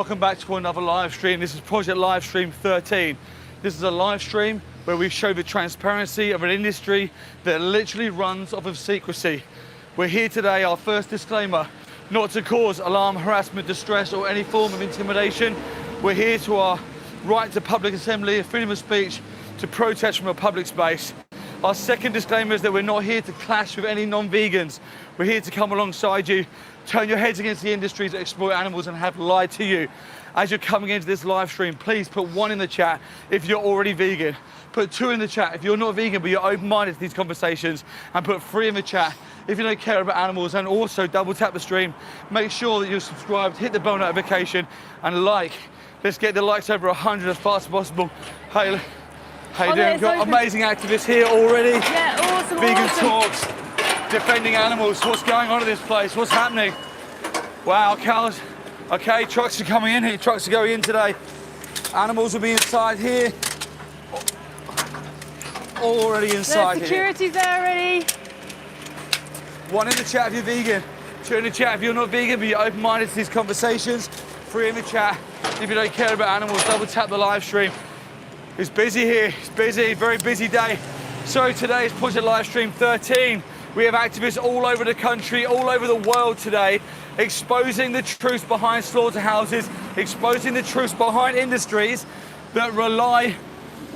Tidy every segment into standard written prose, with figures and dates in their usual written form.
Welcome back to another live stream. This is Project Livestream 13. This is a live stream where we show the transparency of an industry that literally runs off of secrecy. We're here today, our first disclaimer, not to cause alarm, harassment, distress, or any form of intimidation. We're here to our right to public assembly, freedom of speech, to protest from a public space. Our second disclaimer is that we're not here to clash with any non-vegans. We're here to come alongside you, turn your heads against the industries that exploit animals and have lied to you. As you're coming into this live stream, please put 1 in the chat if you're already vegan. Put 2 in the chat if you're not vegan but you're open-minded to these conversations, and put 3 in the chat if you don't care about animals. And also double tap the stream. Make sure that you're subscribed, hit the bell notification and like. Let's get the likes over 100 as fast as possible. Hey, how you doing? We've got amazing activists here already. Yeah, awesome. Vegan talks, defending animals. What's going on in this place? What's happening? Wow, cows. Okay, trucks are coming in here. Trucks are going in today. Animals will be inside here. Already inside here. Security's there already. 1 in the chat if you're vegan. 2 in the chat if you're not vegan but you're open-minded to these conversations. 3 in the chat if you don't care about animals. Double tap the live stream. It's busy here. It's busy, very busy day. So today is Project Livestream 13. We have activists all over the country, all over the world today, exposing the truth behind slaughterhouses, exposing the truth behind industries that rely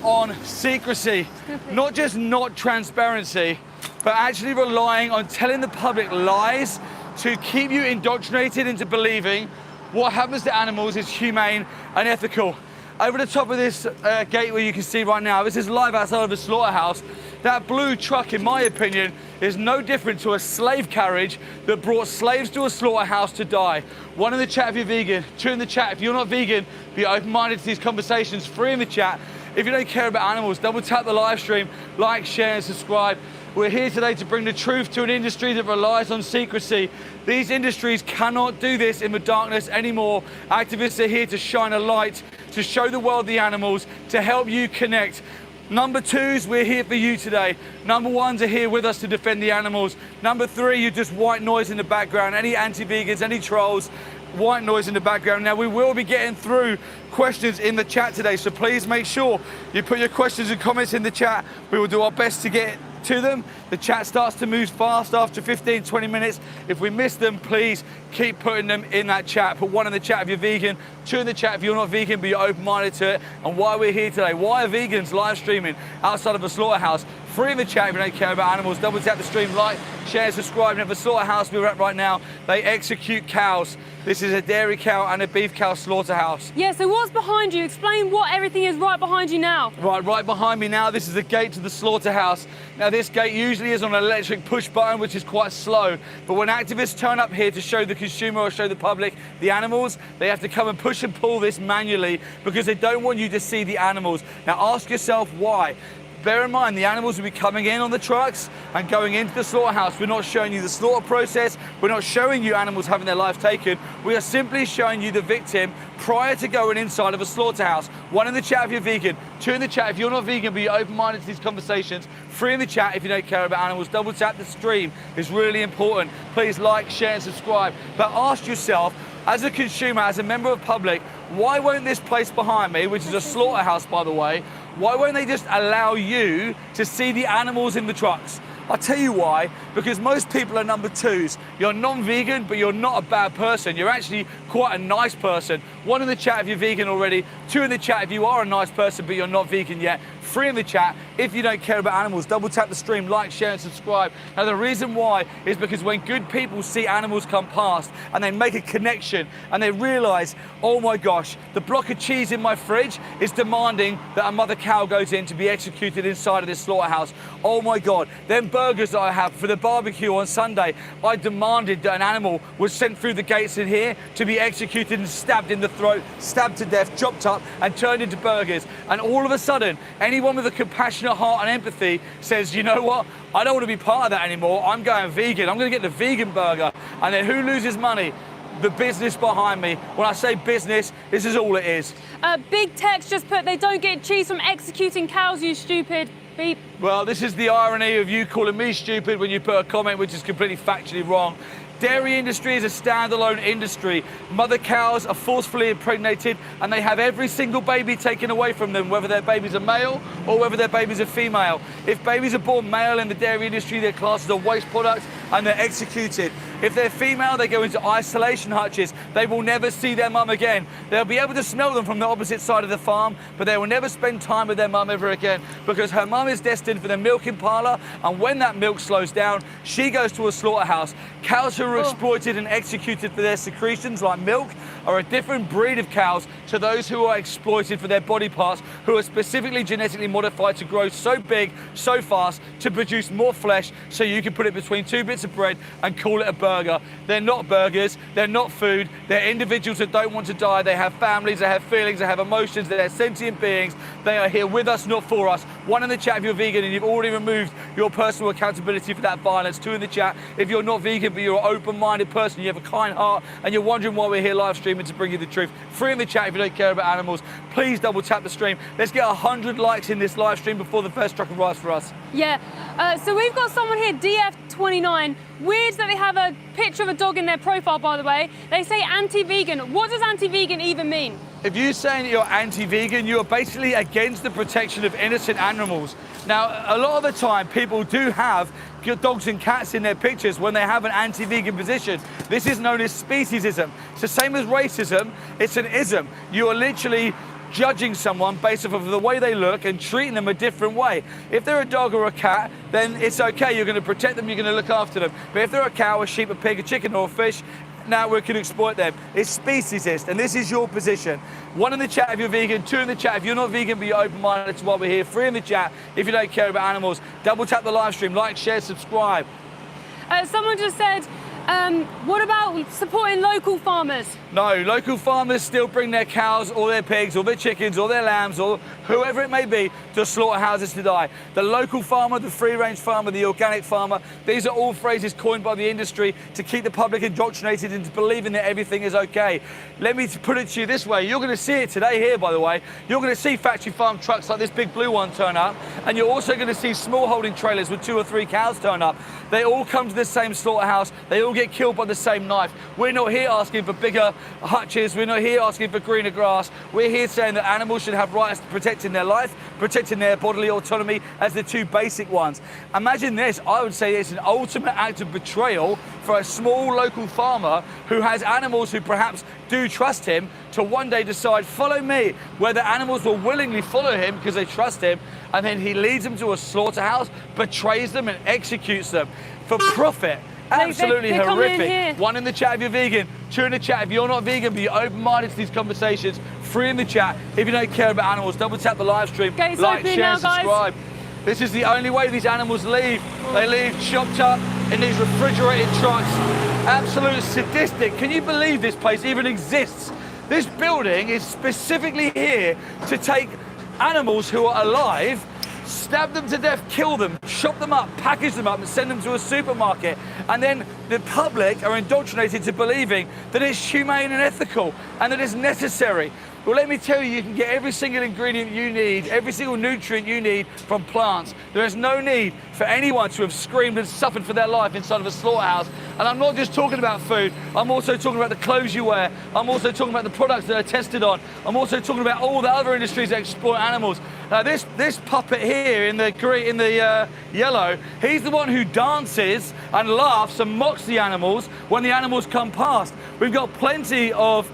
on secrecy. Not just not transparency, but actually relying on telling the public lies to keep you indoctrinated into believing what happens to animals is humane and ethical. Over the top of this gate where you can see right now, this is live outside of a slaughterhouse. That blue truck, in my opinion, is no different to a slave carriage that brought slaves to a slaughterhouse to die. 1 in the chat if you're vegan, 2 in the chat if you're not vegan, be open-minded to these conversations, 3 in the chat. If you don't care about animals, double tap the live stream, like, share, and subscribe. We're here today to bring the truth to an industry that relies on secrecy. These industries cannot do this in the darkness anymore. Activists are here to shine a light, to show the world the animals, to help you connect. Number 2s, we're here for you today. Number 1s are here with us to defend the animals. Number 3, you're just white noise in the background. Any anti-vegans, any trolls, white noise in the background. Now, we will be getting through questions in the chat today, so please make sure you put your questions and comments in the chat. We will do our best to get to them. The chat starts to move fast after 15, 20 minutes. If we miss them, please keep putting them in that chat. Put 1 in the chat if you're vegan, 2 in the chat if you're not vegan but you're open-minded to it, and why we're here today. Why are vegans live streaming outside of a slaughterhouse? 3 in the chat if you don't care about animals. Double tap the stream, like, share, subscribe. And at the slaughterhouse we're at right now, they execute cows. This is a dairy cow and a beef cow slaughterhouse. Yeah, so what's behind you? Explain what everything is right behind you now. Right behind me now, this is the gate to the slaughterhouse. Now, this gate usually is on an electric push button, which is quite slow. But when activists turn up here to show the consumer or show the public the animals, they have to come and push and pull this manually because they don't want you to see the animals. Now, ask yourself why. Bear in mind, the animals will be coming in on the trucks and going into the slaughterhouse. We're not showing you the slaughter process. We're not showing you animals having their life taken. We are simply showing you the victim prior to going inside of a slaughterhouse. 1 in the chat if you're vegan, 2 in the chat if you're not vegan but you're open-minded to these conversations, 3 in the chat if you don't care about animals. Double tap the stream is really important. Please like, share, and subscribe. But ask yourself, as a consumer, as a member of public, why won't this place behind me, which is a slaughterhouse by the way, why won't they just allow you to see the animals in the trucks? I'll tell you why, because most people are number 2s. You're non-vegan, but you're not a bad person. You're actually quite a nice person. 1 in the chat if you're vegan already, 2 in the chat if you are a nice person, but you're not vegan yet, 3 in the chat if you don't care about animals. Double tap the stream, like, share, and subscribe. Now, the reason why is because when good people see animals come past and they make a connection and they realize, oh my gosh, the block of cheese in my fridge is demanding that a mother cow goes in to be executed inside of this slaughterhouse. Oh my God, them burgers that I have for the barbecue on Sunday, I demanded that an animal was sent through the gates in here to be executed and stabbed in the throat, stabbed to death, chopped up and turned into burgers. And all of a sudden, anyone with a compassionate heart and empathy says, you know what, I don't want to be part of that anymore. I'm going vegan. I'm going to get the vegan burger. And then who loses money? The business behind me. When I say business, this is all it is. Big Text just put, they don't get cheese from executing cows, you stupid. Beep. Well, this is the irony of you calling me stupid when you put a comment which is completely factually wrong. Dairy industry is a standalone industry. Mother cows are forcefully impregnated and they have every single baby taken away from them, whether their babies are male or whether their babies are female. If babies are born male in the dairy industry, they're classed as a waste product and they're executed. If they're female, they go into isolation hutches. They will never see their mum again. They'll be able to smell them from the opposite side of the farm, but they will never spend time with their mum ever again because her mum is destined for the milking parlour, and when that milk slows down, she goes to a slaughterhouse. Cows who are exploited and executed for their secretions, like milk, are a different breed of cows to those who are exploited for their body parts, who are specifically genetically modified to grow so big, so fast, to produce more flesh so you can put it between two bits of bread and call it a burger. They're not burgers, they're not food, they're individuals that don't want to die, they have families, they have feelings, they have emotions, they're sentient beings, they are here with us, not for us. 1 in the chat if you're vegan and you've already removed your personal accountability for that violence. 2 in the chat if you're not vegan but you're an open-minded person, you have a kind heart and you're wondering why we're here live streaming to bring you the truth. 3 in the chat if you don't care about animals. Please double tap the stream. Let's get 100 likes in this live stream before the first truck arrives for us. Yeah, so we've got someone here, DF29. Weird that they have a picture of a dog in their profile, by the way. They say anti-vegan. What does anti-vegan even mean? If you're saying you're anti-vegan, you're basically against the protection of innocent animals. Now, a lot of the time, people do have dogs and cats in their pictures when they have an anti-vegan position. This is known as speciesism. It's the same as racism, it's an ism. You are literally judging someone based off of the way they look and treating them a different way. If they're a dog or a cat, then it's okay, you're going to protect them, you're going to look after them. But if they're a cow, a sheep, a pig, a chicken or a fish, now we can exploit them. It's speciesist, and this is your position. 1 in the chat if you're vegan, 2 in the chat if you're not vegan but you're open-minded to what we're here, 3 in the chat if you don't care about animals. Double tap the live stream, like, share, subscribe. Someone just said, what about supporting local farmers? No, local farmers still bring their cows or their pigs or their chickens or their lambs or whoever it may be to slaughterhouses to die. The local farmer, the free-range farmer, the organic farmer, these are all phrases coined by the industry to keep the public indoctrinated into believing that everything is okay. Let me put it to you this way. You're going to see it today here, by the way. You're going to see factory farm trucks like this big blue one turn up, and you're also going to see small holding trailers with 2 or 3 cows turn up. They all come to the same slaughterhouse. They all get killed by the same knife. We're not here asking for bigger hutches. We're not here asking for greener grass. We're here saying that animals should have rights to protecting their life, protecting their bodily autonomy as the 2 basic ones. Imagine this. I would say it's an ultimate act of betrayal for a small local farmer who has animals who perhaps do trust him to one day decide, follow me, where the animals will willingly follow him because they trust him, and then he leads them to a slaughterhouse, betrays them and executes them for profit. Absolutely horrific. 1 in the chat if you're vegan, 2 in the chat if you're not vegan but you're open-minded to these conversations, 3 in the chat if you don't care about animals. Double tap the live stream, Gates like, opening share, now, and subscribe. This is the only way these animals leave. They leave chopped up in these refrigerated trucks. Absolute sadistic. Can you believe this place even exists? This building is specifically here to take animals who are alive, stab them to death, kill them, chop them up, package them up and send them to a supermarket. And then the public are indoctrinated to believing that it's humane and ethical and that it's necessary. Well, let me tell you, you can get every single ingredient you need, every single nutrient you need from plants. There is no need for anyone to have screamed and suffered for their life inside of a slaughterhouse. And I'm not just talking about food, I'm also talking about the clothes you wear. I'm also talking about the products that are tested on. I'm also talking about all the other industries that exploit animals. This puppet here in the yellow, he's the one who dances and laughs and mocks the animals when the animals come past. We've got plenty of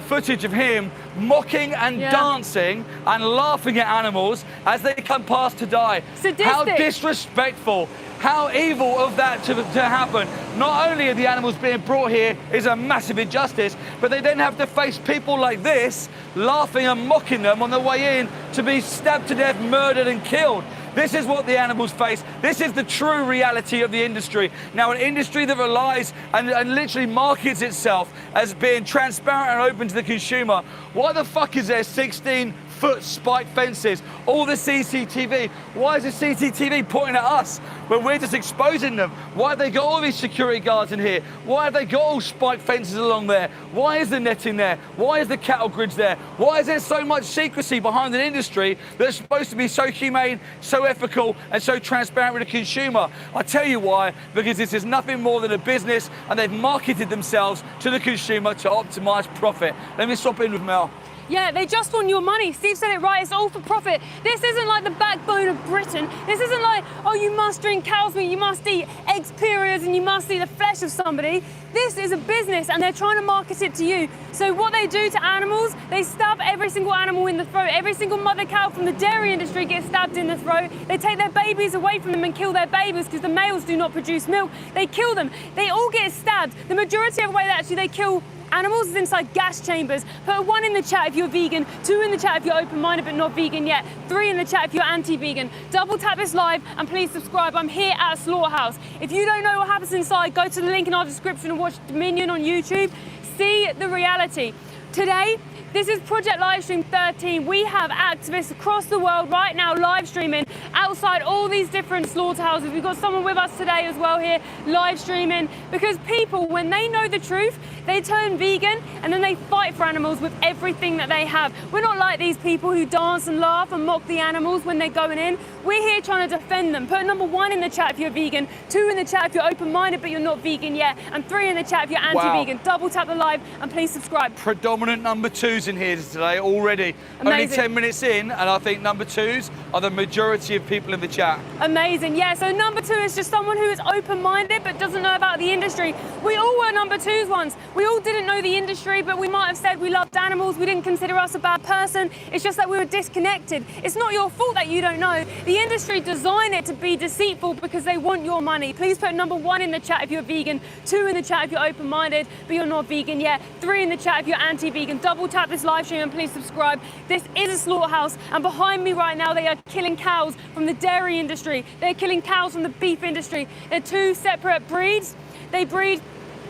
footage of him mocking and dancing and laughing at animals as they come past to die. Sadistic. How disrespectful, how evil of that to happen. Not only are the animals being brought here is a massive injustice, but they then have to face people like this laughing and mocking them on the way in to be stabbed to death, murdered and killed. This is what the animals face. This is the true reality of the industry. Now, an industry that relies and literally markets itself as being transparent and open to the consumer. Why the fuck is there 16 foot spiked fences, all the CCTV. Why is the CCTV pointing at us when we're just exposing them? Why have they got all these security guards in here? Why have they got all spiked fences along there? Why is the netting there? Why is the cattle grids there? Why is there so much secrecy behind an industry that's supposed to be so humane, so ethical, and so transparent with the consumer? I tell you why, because this is nothing more than a business, and they've marketed themselves to the consumer to optimize profit. Let me swap in with Mel. Yeah, they just want your money. Steve said it right, it's all for profit. This isn't like the backbone of Britain. This isn't like, oh, you must drink cow's milk, you must eat eggs periods, and you must eat the flesh of somebody. This is a business, and they're trying to market it to you. So what they do to animals, they stab every single animal in the throat. Every single mother cow from the dairy industry gets stabbed in the throat. They take their babies away from them and kill their babies because the males do not produce milk. They kill them. They all get stabbed. The majority of the way that actually they kill animals is inside gas chambers. Put a 1 in the chat if you're vegan, 2 in the chat if you're open-minded but not vegan yet, 3 in the chat if you're anti-vegan. Double tap this live and please subscribe. I'm here at a slaughterhouse. If you don't know what happens inside, go to the link in our description and watch Dominion on YouTube. See the reality. Today, this is Project Livestream 13. We have activists across the world right now live streaming outside all these different slaughterhouses. We've got someone with us today as well here live streaming, because people, when they know the truth, they turn vegan and then they fight for animals with everything that they have. We're not like these people who dance and laugh and mock the animals when they're going in. We're here trying to defend them. Put number 1 in the chat if you're vegan, 2 in the chat if you're open-minded but you're not vegan yet, and 3 in the chat if you're anti-vegan. Wow. Double tap the live and please subscribe. Predominant number 2s in here today already. Amazing. Only 10 minutes in, and I think number 2s are the majority of people in the chat. Amazing, yeah. So number 2 is just someone who is open-minded but doesn't know about the industry. We all were number 2s once. We all didn't know the industry, but we might have said we loved animals. We didn't consider us a bad person. It's just that we were disconnected. It's not your fault that you don't know. The industry designed it to be deceitful because they want your money. Please put number 1 in the chat if you're vegan, 2 in the chat if you're open-minded but you're not vegan yet, 3 in the chat if you're anti-vegan. Double tap this live stream and please subscribe. This is a slaughterhouse, and behind me right now they are killing cows from the dairy industry. They're killing cows from the beef industry. They're 2 separate breeds. They breed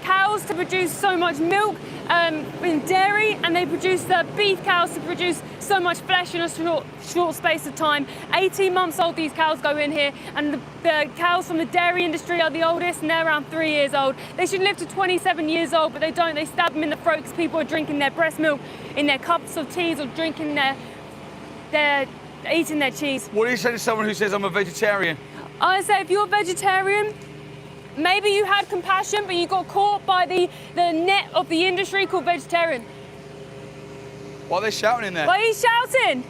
cows to produce so much milk in dairy, and they produce the beef cows to produce so much flesh in a short space of time. 18 months old these cows go in here, and the cows from the dairy industry are the oldest, and they're around 3 years old. They should live to 27 years old, but they don't. They stab them in the throat because people are drinking their breast milk in their cups of teas or drinking eating their cheese. What do you say to someone who says I'm a vegetarian? I say if you're a vegetarian, maybe you had compassion, but you got caught by the net of the industry called vegetarian. Why are they shouting in there? Why are you shouting?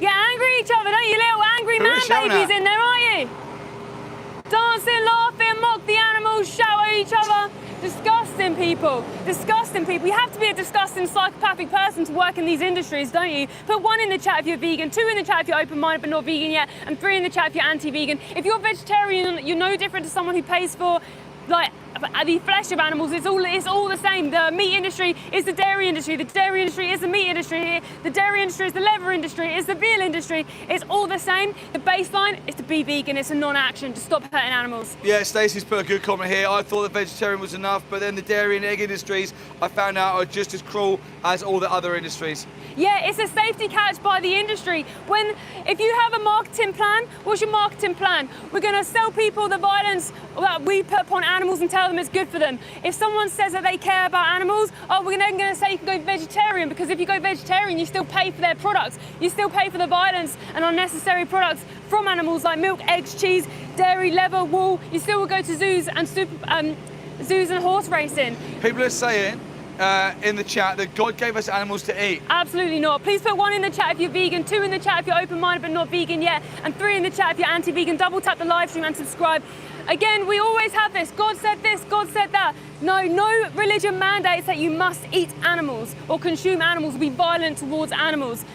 You're angry at each other, don't you? Little angry man babies in there, aren't you? Dancing, laughing, mock the animals, shout at each other. Disgusting people. Disgusting people. You have to be a disgusting psychopathic person to work in these industries, don't you? Put 1 in the chat if you're vegan, 2 in the chat if you're open-minded but not vegan yet, and 3 in the chat if you're anti-vegan. If you're vegetarian, you're no different to someone who pays for the flesh of animals. It's all the same. The meat industry is the dairy industry. The dairy industry is the meat industry. The dairy industry is the leather industry. It's the veal industry. It's all the same. The baseline is to be vegan. It's a non-action to stop hurting animals. Yeah, Stacey's put a good comment here. I thought the vegetarian was enough, but then the dairy and egg industries I found out are just as cruel as all the other industries. Yeah, it's a safety catch by the industry. If you have a marketing plan, what's your marketing plan? We're going to sell people the violence that we put upon animals and tell them it's good for them. If someone says that they care about animals, we're then going to say you can go vegetarian, because if you go vegetarian, you still pay for their products. You still pay for the violence and unnecessary products from animals like milk, eggs, cheese, dairy, leather, wool. You still will go to zoos and horse racing. People are saying in the chat that God gave us animals to eat. Absolutely not. Please put 1 in the chat if you're vegan, 2 in the chat if you're open-minded but not vegan yet, and 3 in the chat if you're anti-vegan. Double tap the live stream and subscribe. Again, we always have this. God said this, God said that. No religion mandates that you must eat animals or consume animals or be violent towards animals.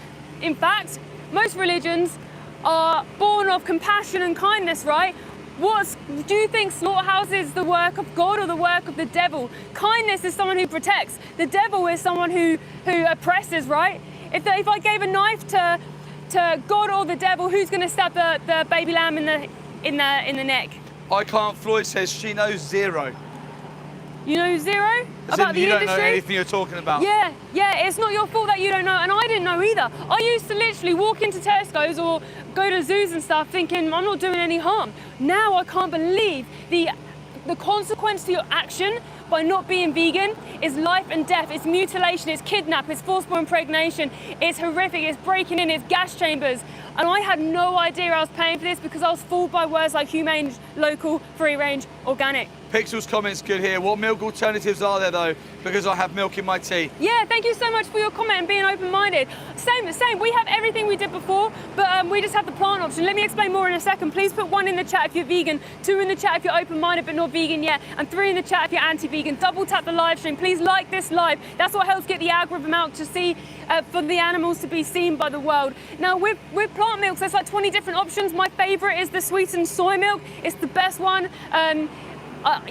In fact, most religions are born of compassion and kindness, right? Do you think slaughterhouse is the work of God or the work of the devil? Kindness is someone who protects. The devil is someone who oppresses, right? If I gave a knife to God or the devil, who's going to stab the baby lamb in the neck? I can't. Floyd says she knows 0. You know zero about the you don't industry? know anything you're talking about. Yeah, it's not your fault that you don't know, and I didn't know either. I used to literally walk into Tesco's or go to zoos and stuff thinking I'm not doing any harm. Now I can't believe the consequence to your action by not being vegan is life and death, it's mutilation, it's kidnap, it's forcible impregnation, it's horrific, it's breaking in, it's gas chambers. And I had no idea I was paying for this because I was fooled by words like humane, local, free range, organic. Pixel's comments good here. What milk alternatives are there though? Because I have milk in my tea. Yeah, thank you so much for your comment and being open-minded. Same. We have everything we did before, but we just have the plant option. Let me explain more in a second. Please put 1 in the chat if you're vegan, 2 in the chat if you're open-minded but not vegan yet, and 3 in the chat if you're anti-vegan. Double tap the live stream. Please like this live. That's what helps get the algorithm out to see, for the animals to be seen by the world. Now with plant milks, there's like 20 different options. My favorite is the sweetened soy milk. It's the best one.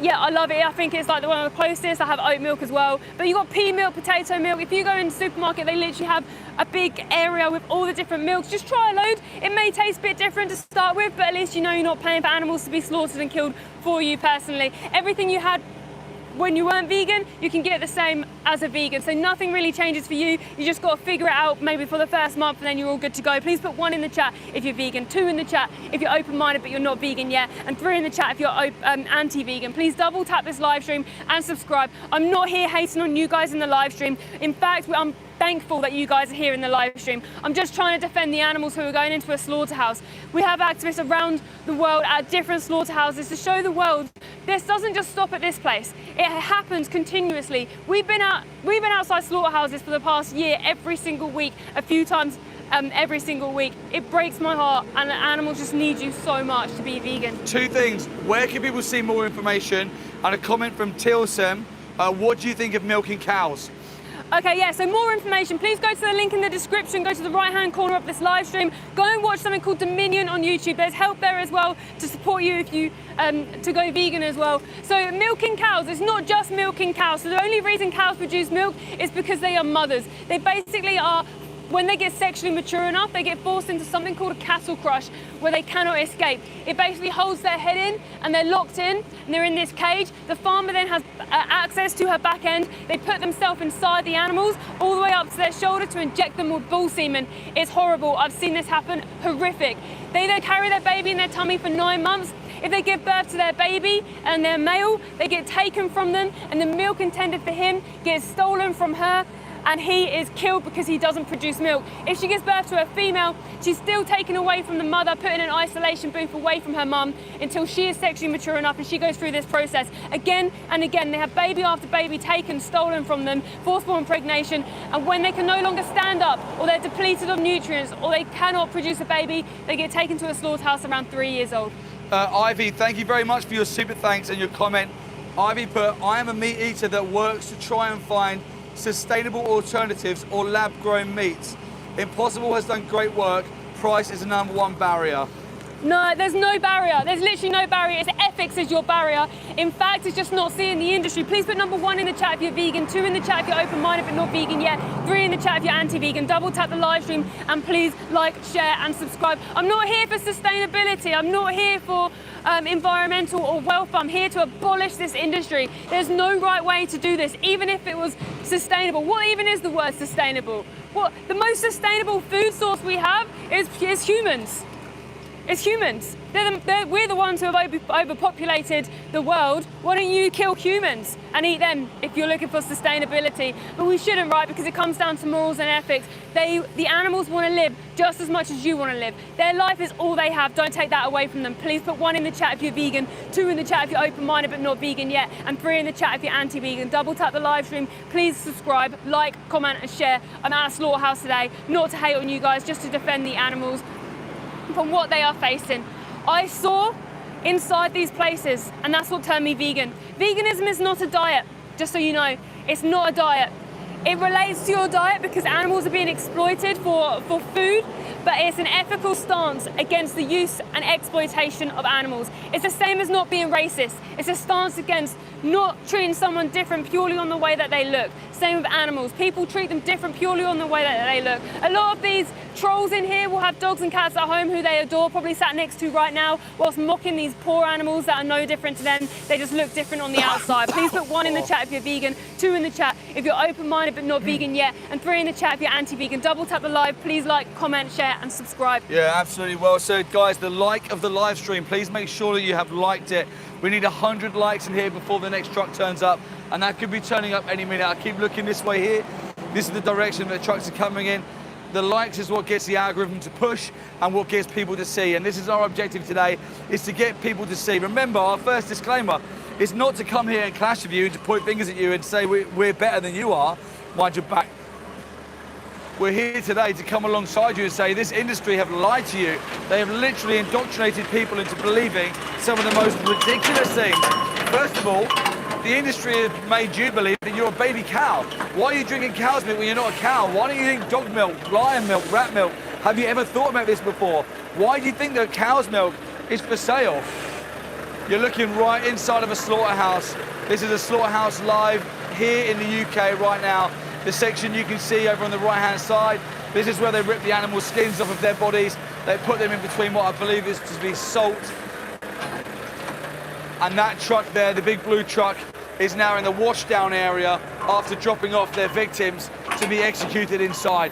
Yeah, I love it. I think it's like the one of the closest. I have oat milk as well. But you got pea milk, potato milk. If you go in the supermarket, they literally have a big area with all the different milks. Just try a load. It may taste a bit different to start with, but at least you know you're not paying for animals to be slaughtered and killed for you personally. Everything you had when you weren't vegan, you can get the same as a vegan. So nothing really changes for you. You just got to figure it out maybe for the first month and then you're all good to go. Please put 1 in the chat if you're vegan, 2 in the chat if you're open-minded but you're not vegan yet, and 3 in the chat if you're anti-vegan. Please double tap this live stream and subscribe. I'm not here hating on you guys in the live stream. In fact, I'm thankful that you guys are here in the live stream. I'm just trying to defend the animals who are going into a slaughterhouse. We have activists around the world at different slaughterhouses to show the world this doesn't just stop at this place. It happens continuously. We've been outside slaughterhouses for the past year, every single week, a few times every single week. It breaks my heart, and the animals just need you so much to be vegan. 2 things. Where can people see more information? And a comment from Tilsem. What do you think of milking cows? Okay, yeah, so more information, please go to the link in the description, go to the right-hand corner of this live stream, go and watch something called Dominion on YouTube. There's help there as well to support you if you, to go vegan as well. So milking cows, it's not just milking cows. So the only reason cows produce milk is because they are mothers. They basically are, when they get sexually mature enough, they get forced into something called a cattle crush where they cannot escape. It basically holds their head in and they're locked in and they're in this cage. The farmer then has access to her back end. They put themselves inside the animals all the way up to their shoulder to inject them with bull semen. It's horrible. I've seen this happen. Horrific. They then carry their baby in their tummy for 9 months. If they give birth to their baby and they're male, they get taken from them and the milk intended for him gets stolen from her, and he is killed because he doesn't produce milk. If she gives birth to a female, she's still taken away from the mother, put in an isolation booth away from her mum until she is sexually mature enough, and she goes through this process again and again. They have baby after baby taken, stolen from them, forcible impregnation, and when they can no longer stand up, or they're depleted of nutrients, or they cannot produce a baby, they get taken to a slaughterhouse around 3 years old. Ivy, thank you very much for your super thanks and your comment. Ivy put, I am a meat eater that works to try and find sustainable alternatives or lab-grown meats. Impossible has done great work. Price is the #1 barrier. No, there's no barrier. There's literally no barrier. It's ethics is your barrier. In fact, it's just not seeing the industry. Please put #1 in the chat if you're vegan, 2 in the chat if you're open-minded but not vegan yet, 3 in the chat if you're anti-vegan. Double tap the live stream and please like, share and subscribe. I'm not here for sustainability. I'm not here for environmental or welfare. I'm here to abolish this industry. There's no right way to do this, even if it was sustainable. What even is the word sustainable? What the most sustainable food source we have is humans. It's humans. We're the ones who have overpopulated the world. Why don't you kill humans and eat them if you're looking for sustainability? But we shouldn't, right? Because it comes down to morals and ethics. The animals want to live just as much as you want to live. Their life is all they have. Don't take that away from them. Please put 1 in the chat if you're vegan, 2 in the chat if you're open-minded but not vegan yet, and 3 in the chat if you're anti-vegan. Double tap the live stream. Please subscribe, like, comment and share. I'm at a slaughterhouse today, not to hate on you guys, just to defend the animals from what they are facing. I saw inside these places, and that's what turned me vegan. Veganism is not a diet, just so you know. It's not a diet. It relates to your diet because animals are being exploited for food, but it's an ethical stance against the use and exploitation of animals. It's the same as not being racist. It's a stance against not treating someone different purely on the way that they look. Same with animals. People treat them different purely on the way that they look. A lot of these trolls in here will have dogs and cats at home who they adore, probably sat next to right now, whilst mocking these poor animals that are no different to them. They just look different on the outside. Please put 1 in the chat if you're vegan, 2 in the chat if you're open-minded but not vegan yet, and 3 in the chat if you're anti-vegan. Double tap the live. Please like, comment, share, and subscribe. Yeah, absolutely. Well said, guys. The like of the live stream, please make sure that you have liked it. We need 100 likes in here before the next truck turns up, and that could be turning up any minute. I keep looking this way here. This is the direction that the trucks are coming in. The likes is what gets the algorithm to push and what gets people to see. And this is our objective today, is to get people to see. Remember, our first disclaimer is not to come here and clash with you and to point fingers at you and say we're better than you are. Mind your back. We're here today to come alongside you and say this industry have lied to you. They have literally indoctrinated people into believing some of the most ridiculous things. First of all, the industry has made you believe that you're a baby cow. Why are you drinking cow's milk when you're not a cow? Why don't you drink dog milk, lion milk, rat milk? Have you ever thought about this before? Why do you think that cow's milk is for sale? You're looking right inside of a slaughterhouse. This is a slaughterhouse live here in the UK right now. The section you can see over on the right-hand side, this is where they rip the animal skins off of their bodies. They put them in between what I believe is to be salt. And that truck there, the big blue truck, is now in the washdown area after dropping off their victims to be executed inside.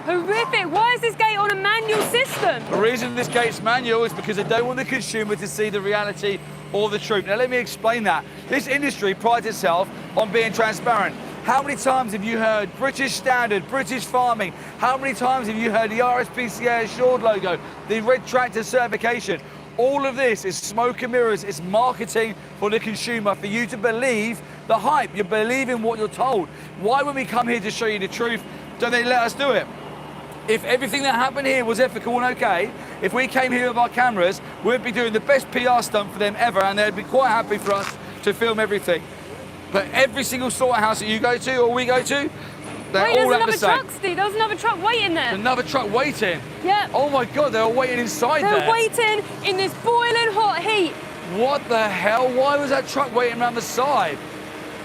Horrific. Why is this gate on a manual system? The reason this gate's manual is because they don't want the consumer to see the reality or the truth. Now let me explain that. This industry prides itself on being transparent. How many times have you heard British Standard, British Farming? How many times have you heard the RSPCA Assured logo, the Red Tractor certification? All of this is smoke and mirrors. It's marketing for the consumer, for you to believe the hype. You believe in what you're told. Why, when we come here to show you the truth, don't they let us do it? If everything that happened here was ethical and okay, if we came here with our cameras, we'd be doing the best PR stunt for them ever, and they'd be quite happy for us to film everything. But every single slaughterhouse that you go to or we go to, they're all at the same. Truck, Steve. There was another truck waiting there. Another truck waiting? Yeah. Oh my God, they were waiting inside there. They're waiting in this boiling hot heat. What the hell? Why was that truck waiting around the side?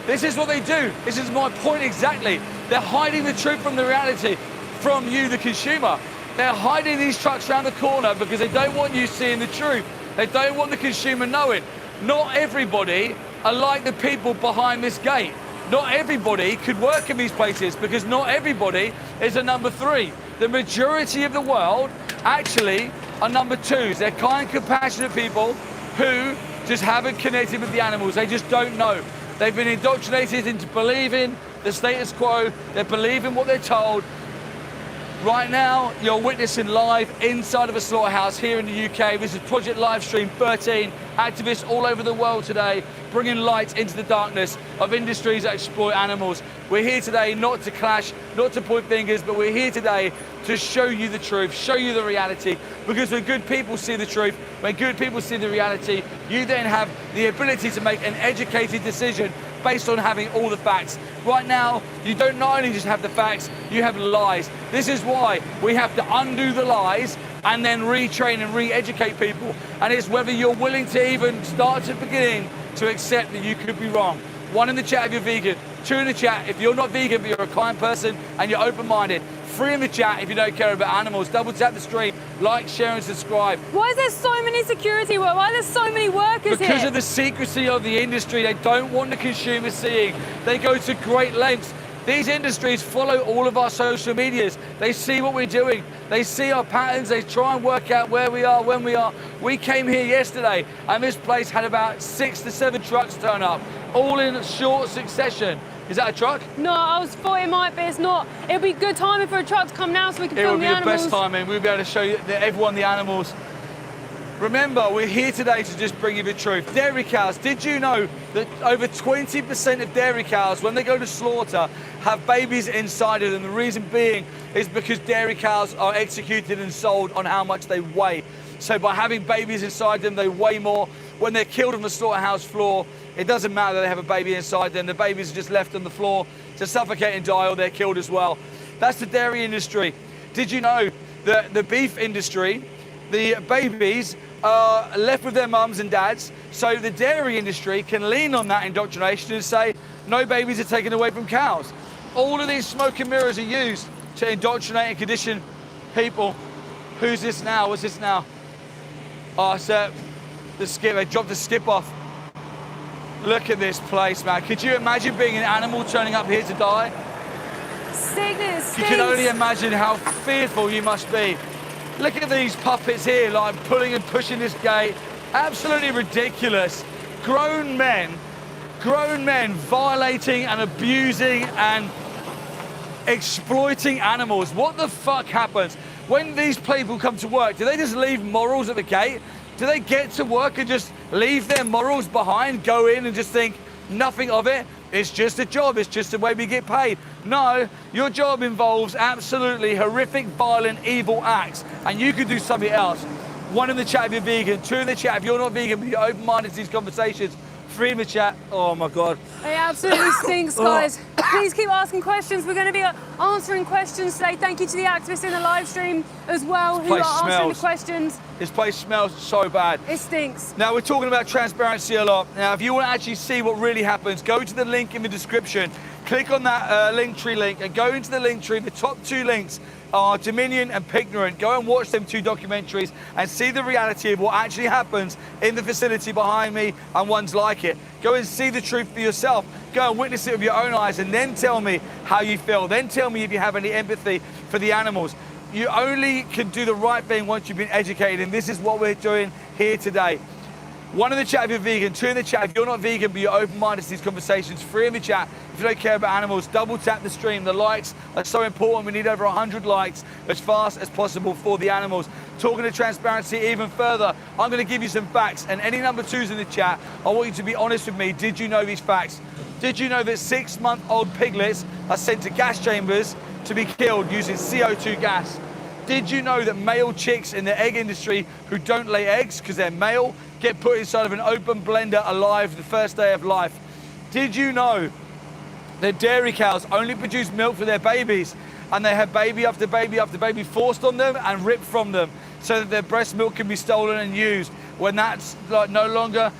This is what they do. This is my point exactly. They're hiding the truth from the reality, from you, the consumer. They're hiding these trucks around the corner because they don't want you seeing the truth. They don't want the consumer knowing. Not everybody are like the people behind this gate. Not everybody could work in these places because not everybody is a number 3. The majority of the world actually are number 2s. They're kind, compassionate people who just haven't connected with the animals. They just don't know. They've been indoctrinated into believing the status quo. They're believing what they're told. Right now, you're witnessing live inside of a slaughterhouse here in the UK. This is Project Livestream 13. Activists all over the world today bringing light into the darkness of industries that exploit animals. We're here today not to clash, not to point fingers, but we're here today to show you the truth, show you the reality. Because when good people see the truth, when good people see the reality, you then have the ability to make an educated decision based on having all the facts. Right now, you don't not only just have the facts, you have lies. This is why we have to undo the lies and then retrain and re-educate people. And it's whether you're willing to even start at the beginning to accept that you could be wrong. 1 in the chat if you're vegan, 2 in the chat if you're not vegan but you're a kind person and you're open-minded. 3 in the chat if you don't care about animals. Double tap the stream, like, share and subscribe. Why is there so many security workers? Why are there so many workers here? Because of the secrecy of the industry. They don't want the consumer seeing. They go to great lengths. These industries follow all of our social medias. They see what we're doing. They see our patterns. They try and work out where we are, when we are. We came here yesterday and this place had about 6 to 7 trucks turn up, all in short succession. Is that a truck? No, I was thought it might be. It's not. It'll be good timing for a truck to come now so we can film the animals. It will be the best timing. We'll be able to show you everyone the animals. Remember, we're here today to just bring you the truth. Dairy cows, did you know that over 20% of dairy cows, when they go to slaughter, have babies inside of them? The reason being is because dairy cows are executed and sold on how much they weigh. So by having babies inside them, they weigh more. When they're killed on the slaughterhouse floor, it doesn't matter that they have a baby inside them. The babies are just left on the floor to suffocate and die, or they're killed as well. That's the dairy industry. Did you know that the beef industry, the babies are left with their mums and dads, so the dairy industry can lean on that indoctrination and say, No babies are taken away from cows. All of these smoke and mirrors are used to indoctrinate and condition people. Who's this now? What's this now? Oh, it's the skip. They dropped the skip off. Look at this place, man. Could you imagine being an animal turning up here to die? Sickness. You can only imagine how fearful you must be. Look at these puppets here, like pulling and pushing this gate. Absolutely ridiculous. Grown men violating and abusing and exploiting animals. What the fuck happens? When these people come to work, do they just leave morals at the gate? Do they get to work and just leave their morals behind, go in and just think nothing of it? It's just a job, it's just the way we get paid. No, your job involves absolutely horrific, violent, evil acts, and you could do something else. 1 in the chat if you're vegan, 2 in the chat if you're not vegan, but you're open-minded to these conversations. 3 in the chat. Oh my God. It absolutely stinks, guys. Please keep asking questions. We're going to be answering questions today. Thank you to the activists in the live stream as well who are answering the questions. This place smells so bad. It stinks. Now, we're talking about transparency a lot. Now, if you want to actually see what really happens, go to the link in the description, click on that Linktree link and go into the Linktree. The top 2 links are Dominion and Pignorant. Go and watch them 2 documentaries and see the reality of what actually happens in the facility behind me and ones like it. Go and see the truth for yourself. Go and witness it with your own eyes and then tell me how you feel. Then tell me if you have any empathy for the animals. You only can do the right thing once you've been educated, and this is what we're doing here today. 1 in the chat if you're vegan, 2 in the chat if you're not vegan but you're open-minded to these conversations, 3 in the chat if you don't care about animals. Double tap the stream. The likes are so important. We need over 100 likes as fast as possible for the animals. Talking to transparency even further, I'm going to give you some facts, and any number 2s in the chat, I want you to be honest with me. Did you know these facts? Did you know that 6-month-old piglets are sent to gas chambers to be killed using CO2 gas? Did you know that male chicks in the egg industry who don't lay eggs because they're male get put inside of an open blender alive the first day of life? Did you know that dairy cows only produce milk for their babies and they have baby after baby after baby forced on them and ripped from them so that their breast milk can be stolen and used? When that's like no longer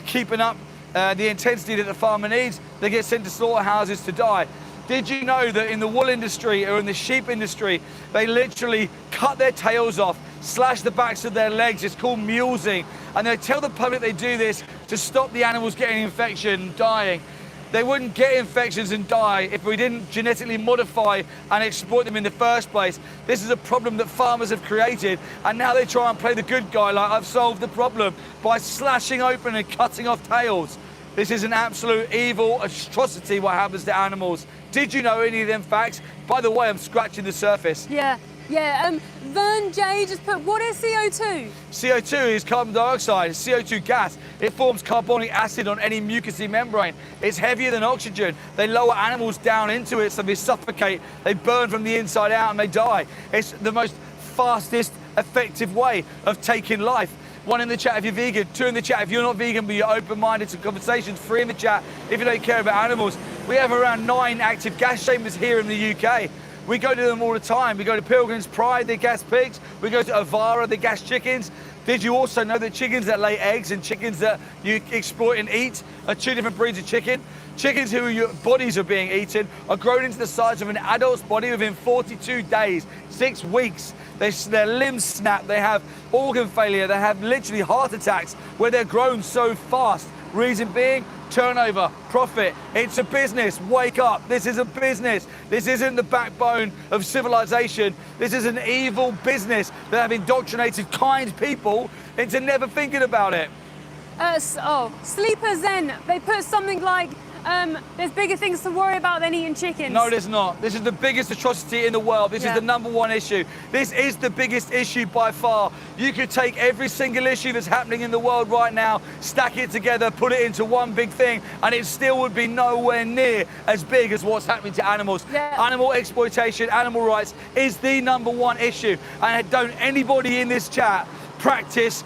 keeping up the intensity that the farmer needs, they get sent to slaughterhouses to die. Did you know that in the wool industry or in the sheep industry, they literally cut their tails off, slash the backs of their legs? It's called mulesing. And they tell the public they do this to stop the animals getting infection and dying. They wouldn't get infections and die if we didn't genetically modify and exploit them in the first place. This is a problem that farmers have created, and now they try and play the good guy like I've solved the problem by slashing open and cutting off tails. This is an absolute evil atrocity what happens to animals. Did you know any of them facts? By the way, I'm scratching the surface. Yeah. Vern J just put, what is CO2? CO2 is carbon dioxide, it's CO2 gas. It forms carbonic acid on any mucousy membrane. It's heavier than oxygen. They lower animals down into it so they suffocate, they burn from the inside out and they die. It's the most fastest, effective way of taking life. 1 in the chat if you're vegan, 2 in the chat if you're not vegan but you're open-minded to conversations, 3 in the chat if you don't care about animals. We have around 9 active gas chambers here in the UK. We go to them all the time. We go to Pilgrim's Pride, they gas pigs. We go to Avara, they gas chickens. Did you also know that chickens that lay eggs and chickens that you exploit and eat are 2 different breeds of chicken? Chickens who your bodies are being eaten are grown into the size of an adult's body within 42 days, 6 weeks. Their limbs snap, they have organ failure, they have literally heart attacks where they're grown so fast. Reason being, turnover, profit. It's a business. Wake up. This is a business. This isn't the backbone of civilization. This is an evil business that have indoctrinated kind people into never thinking about it. Sleeper Zen, they put something like, there's bigger things to worry about than eating chickens. No, there's not. This is the biggest atrocity in the world. This is the #1 issue. This is the biggest issue by far. You could take every single issue that's happening in the world right now, stack it together, put it into one big thing, and it still would be nowhere near as big as what's happening to animals. Animal exploitation, animal rights is the #1 issue. And don't anybody in this chat practice,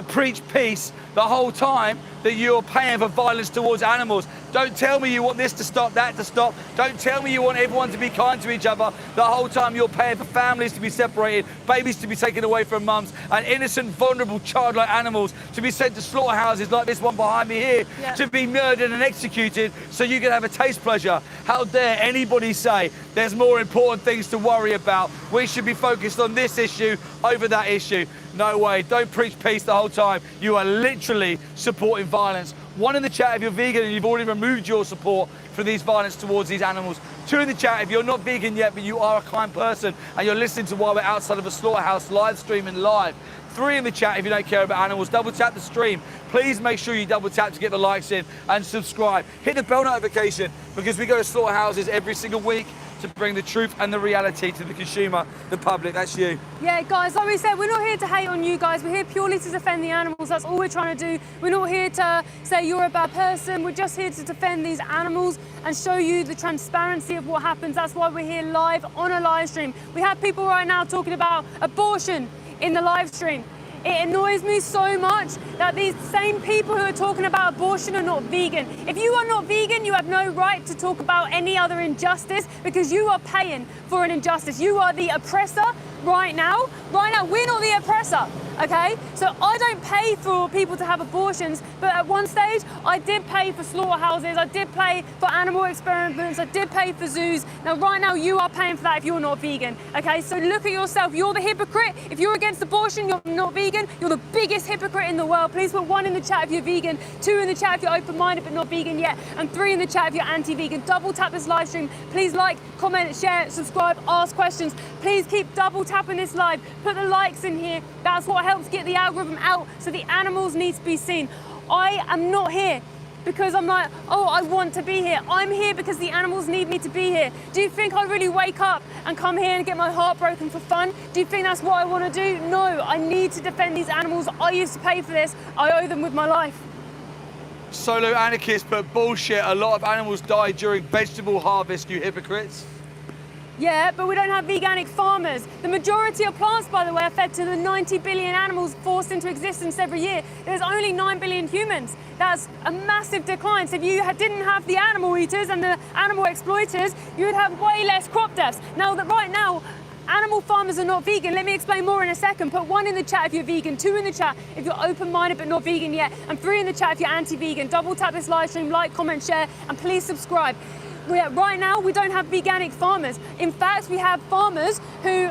preach peace the whole time that you're paying for violence towards animals. Don't tell me you want this to stop, that to stop. Don't tell me you want everyone to be kind to each other. The whole time you're paying for families to be separated, babies to be taken away from mums, and innocent, vulnerable, childlike animals to be sent to slaughterhouses like this one behind me here, to be murdered and executed so you can have a taste pleasure. How dare anybody say there's more important things to worry about? We should be focused on this issue over that issue. No way. Don't preach peace the whole time. You are literally supporting violence. 1 in the chat if you're vegan and you've already removed your support for these violence towards these animals. 2 in the chat if you're not vegan yet, but you are a kind person and you're listening to while we're outside of a slaughterhouse live streaming live. 3 in the chat if you don't care about animals. Double tap the stream. Please make sure you double tap to get the likes in and subscribe. Hit the bell notification because we go to slaughterhouses every single week to bring the truth and the reality to the consumer, the public. That's you. Yeah, guys, like we said, we're not here to hate on you guys. We're here purely to defend the animals. That's all we're trying to do. We're not here to say you're a bad person. We're just here to defend these animals and show you the transparency of what happens. That's why we're here live on a live stream. We have people right now talking about abortion in the live stream. It annoys me so much that these same people who are talking about abortion are not vegan. If you are not vegan, you have no right to talk about any other injustice because you are paying for an injustice. You are the oppressor right now. Right now, we're not the oppressor, okay? So I don't pay for people to have abortions, but at one stage, I did pay for slaughterhouses, I did pay for animal experiments, I did pay for zoos. Now, right now, you are paying for that if you're not vegan, okay? So look at yourself. You're the hypocrite. If you're against abortion, you're not vegan. You're the biggest hypocrite in the world. Please put 1 in the chat if you're vegan, 2 in the chat if you're open-minded but not vegan yet, and 3 in the chat if you're anti-vegan. Double tap this live stream. Please like, comment, share, subscribe, ask questions. Please keep double tapping this live. Put the likes in here. That's what helps get the algorithm out, so the animals need to be seen. I am not here because I'm like, oh, I want to be here. I'm here because the animals need me to be here. Do you think I really wake up and come here and get my heart broken for fun? Do you think that's what I want to do? No, I need to defend these animals. I used to pay for this. I owe them with my life. Solo anarchist, but bullshit. A lot of animals die during vegetable harvest, you hypocrites. Yeah, but we don't have veganic farmers. The majority of plants, by the way, are fed to the 90 billion animals forced into existence every year. There's only 9 billion humans. That's a massive decline. So if you didn't have the animal eaters and the animal exploiters, you would have way less crop deaths. Now, right now, animal farmers are not vegan. Let me explain more in a second. Put 1 in the chat if you're vegan, 2 in the chat if you're open-minded but not vegan yet, and 3 in the chat if you're anti-vegan. Double tap this live stream, like, comment, share, and please subscribe. Right now, we don't have veganic farmers. In fact, we have farmers who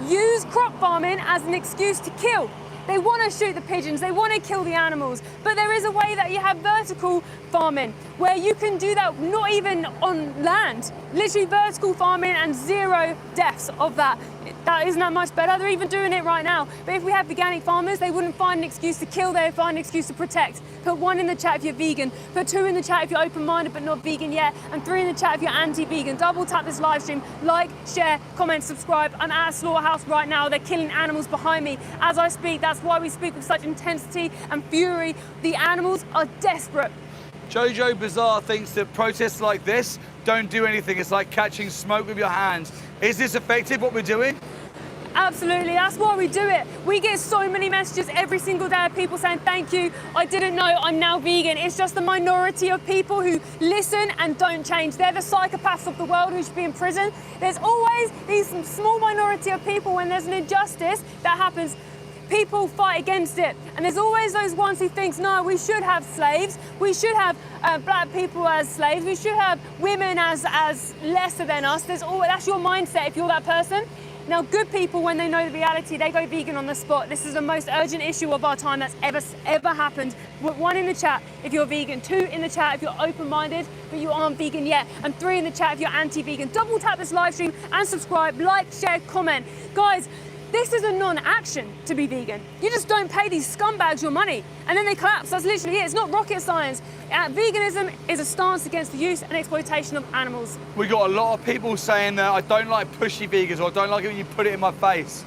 use crop farming as an excuse to kill. They want to shoot the pigeons, they want to kill the animals, but there is a way that you have vertical farming where you can do that not even on land, literally vertical farming and 0 deaths of that. That isn't that much better. They're even doing it right now. But if we had veganic farmers, they wouldn't find an excuse to kill, they would find an excuse to protect. Put 1 in the chat if you're vegan, put 2 in the chat if you're open-minded but not vegan yet, and 3 in the chat if you're anti-vegan. Double tap this live stream, like, share, comment, subscribe. I'm at a slaughterhouse right now. They're killing animals behind me as I speak. That's why we speak with such intensity and fury. The animals are desperate. Jojo Bizarre thinks that protests like this don't do anything. It's like catching smoke with your hands. Is this effective, what we're doing? Absolutely, that's why we do it. We get so many messages every single day of people saying, thank you, I didn't know, I'm now vegan. It's just the minority of people who listen and don't change. They're the psychopaths of the world who should be in prison. There's always these small minority of people when there's an injustice that happens. People fight against it. And there's always those ones who think, no, we should have slaves. We should have black people as slaves. We should have women as lesser than us. That's your mindset if you're that person. Now, good people, when they know the reality, they go vegan on the spot. This is the most urgent issue of our time that's ever happened. 1 in the chat if you're vegan, 2 in the chat if you're open-minded but you aren't vegan yet, and 3 in the chat if you're anti-vegan. Double tap this live stream and subscribe, like, share, comment. Guys, this is a non-action to be vegan. You just don't pay these scumbags your money and then they collapse. That's literally it. It's not rocket science. Veganism is a stance against the use and exploitation of animals. We got a lot of people saying that I don't like pushy vegans or I don't like it when you put it in my face.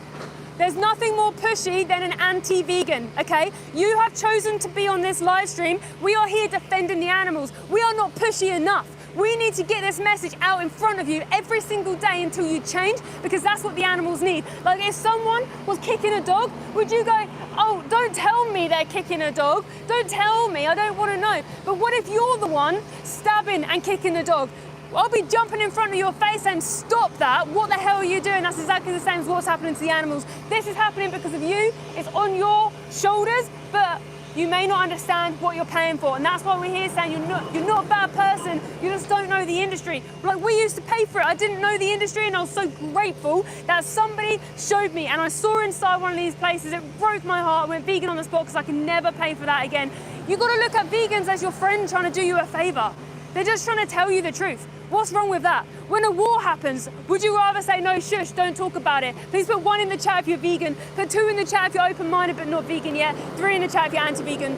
There's nothing more pushy than an anti-vegan, okay? You have chosen to be on this live stream. We are here defending the animals. We are not pushy enough. We need to get this message out in front of you every single day until you change, because that's what the animals need. Like if someone was kicking a dog, would you go, oh, don't tell me they're kicking a dog. Don't tell me, I don't want to know. But what if you're the one stabbing and kicking the dog? I'll be jumping in front of your face saying, stop that, what the hell are you doing? That's exactly the same as what's happening to the animals. This is happening because of you, it's on your shoulders, but you may not understand what you're paying for. And that's why we're here saying you're not a bad person, you just don't know the industry. Like we used to pay for it, I didn't know the industry, and I was so grateful that somebody showed me, and I saw inside one of these places, it broke my heart. I went vegan on the spot because I can never pay for that again. You've got to look at vegans as your friend trying to do you a favor. They're just trying to tell you the truth. What's wrong with that? When a war happens, would you rather say, no, shush, don't talk about it? Please put 1 in the chat if you're vegan, put 2 in the chat if you're open-minded but not vegan yet, 3 in the chat if you're anti-vegan.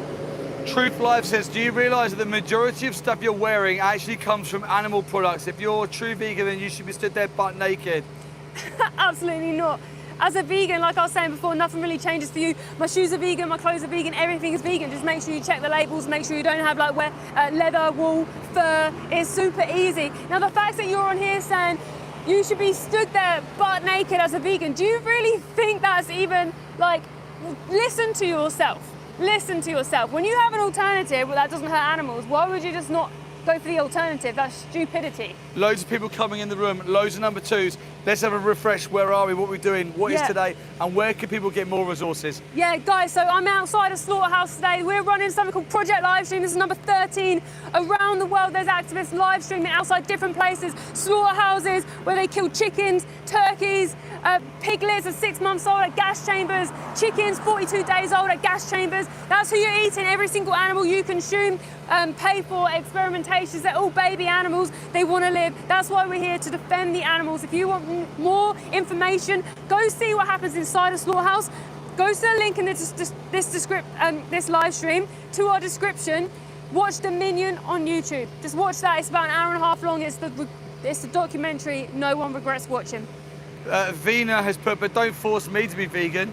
Truth Live says, do you realise that the majority of stuff you're wearing actually comes from animal products? If you're a true vegan, then you should be stood there butt naked. Absolutely not. As a vegan, like I was saying before, nothing really changes for you. My shoes are vegan, my clothes are vegan, everything is vegan. Just make sure you check the labels, make sure you don't have like leather, wool, fur. It's super easy. Now the fact that you're on here saying you should be stood there butt naked as a vegan, do you really think that's even like, listen to yourself. Listen to yourself. When you have an alternative that doesn't hurt animals, why would you just not go for the alternative? That's stupidity. Loads of people coming in the room, loads of number 2s. Let's have a refresh. Where are we? What are we doing? What is today? And where can people get more resources? Yeah, guys, so I'm outside a slaughterhouse today. We're running something called Project Livestream. This is number 13. Around the world, there's activists live streaming outside different places, slaughterhouses where they kill chickens, turkeys, piglets at 6 months old at gas chambers, chickens 42 days old at gas chambers. That's who you're eating. Every single animal you consume, pay for experimentations. They're all baby animals. They want to live. That's why we're here, to defend the animals. If you want more information, go see what happens inside a slaughterhouse. Go to the link in this live stream to our description. Watch Dominion on YouTube. Just watch that. It's about an hour and a half long. It's the documentary no one regrets watching. Vina has put, but don't force me to be vegan.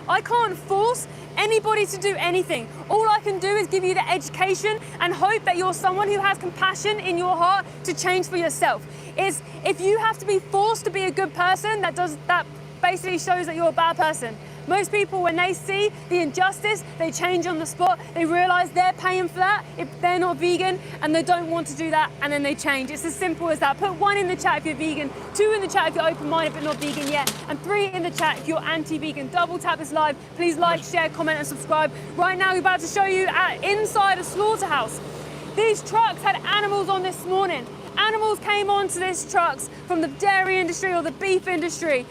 I can't force anybody to do anything. All I can do is give you the education and hope that you're someone who has compassion in your heart to change for yourself. If you have to be forced to be a good person, that basically shows that you're a bad person. Most people, when they see the injustice, they change on the spot. They realize they're paying for that if they're not vegan, and they don't want to do that, and then they change. It's as simple as that. Put 1 in the chat if you're vegan, 2 in the chat if you're open-minded but not vegan yet, and 3 in the chat if you're anti-vegan. Double tap this live. Please like, share, comment, and subscribe. Right now, we're about to show you inside a slaughterhouse. These trucks had animals on this morning. Animals came onto these trucks from the dairy industry or the beef industry,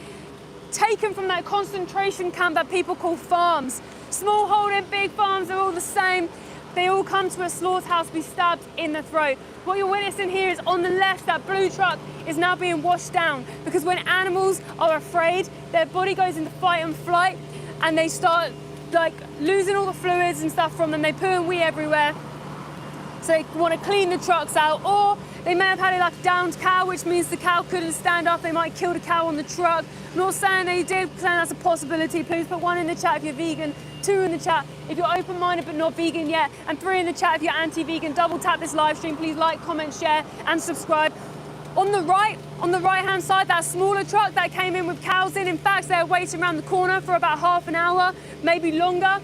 taken from that concentration camp that people call farms. Small holding, big farms, they're all the same. They all come to a slaughterhouse to be stabbed in the throat. What you're witnessing here is on the left, that blue truck is now being washed down, because when animals are afraid, their body goes into fight and flight, and they start like losing all the fluids and stuff from them. They poo and wee everywhere. So they want to clean the trucks out, or they may have had like a downed cow, which means the cow couldn't stand up. They might kill the cow on the truck. I'm not saying they did, saying that's a possibility. Please put 1 in the chat if you're vegan, 2 in the chat if you're open-minded but not vegan yet, and 3 in the chat if you're anti-vegan. Double tap this live stream. Please like, comment, share, and subscribe. On the right-hand side, that smaller truck that came in with cows in fact, they're waiting around the corner for about half an hour, maybe longer.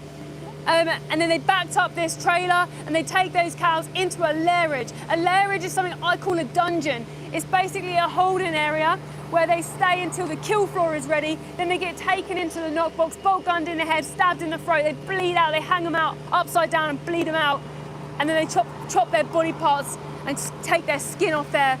And then they backed up this trailer and they take those cows into a lairage. A lairage is something I call a dungeon. It's basically a holding area where they stay until the kill floor is ready. Then they get taken into the knockbox, bolt gunned in the head, stabbed in the throat. They bleed out, they hang them out upside down and bleed them out. And then they chop their body parts and take their skin off their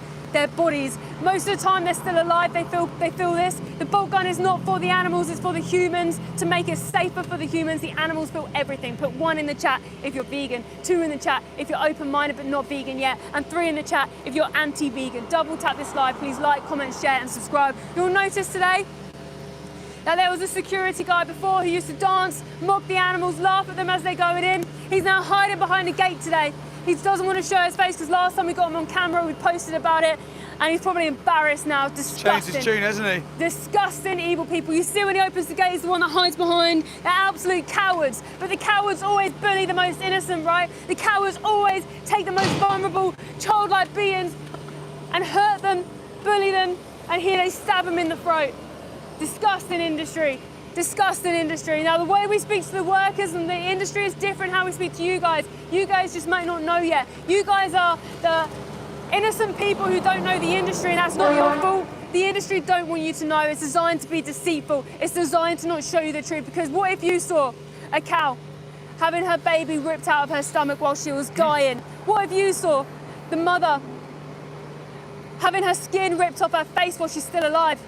bodies. Most of the time they're still alive, they feel this. The bolt gun is not for the animals, it's for the humans, to make it safer for the humans. The animals feel everything. Put 1 in the chat if you're vegan, 2 in the chat if you're open-minded but not vegan yet, and 3 in the chat if you're anti-vegan. Double tap this live, please like, comment, share, and subscribe. You'll notice today that there was a security guy before who used to dance, mock the animals, laugh at them as they're going in. He's now hiding behind a gate today. He doesn't want to show his face because last time we got him on camera, we posted about it, and he's probably embarrassed now. Disgusting. Changed his tune, hasn't he? Disgusting, evil people. You see when he opens the gate, he's the one that hides behind. They're absolute cowards. But the cowards always bully the most innocent, right? The cowards always take the most vulnerable, childlike beings and hurt them, bully them, and here they stab them in the throat. Disgusting industry. Disgusting industry. Now, the way we speak to the workers and the industry is different how we speak to you guys. You guys just might not know yet. You guys are the innocent people who don't know the industry, and that's not your fault. The industry don't want you to know. It's designed to be deceitful. It's designed to not show you the truth, because what if you saw a cow having her baby ripped out of her stomach while she was dying? What if you saw the mother having her skin ripped off her face while she's still alive?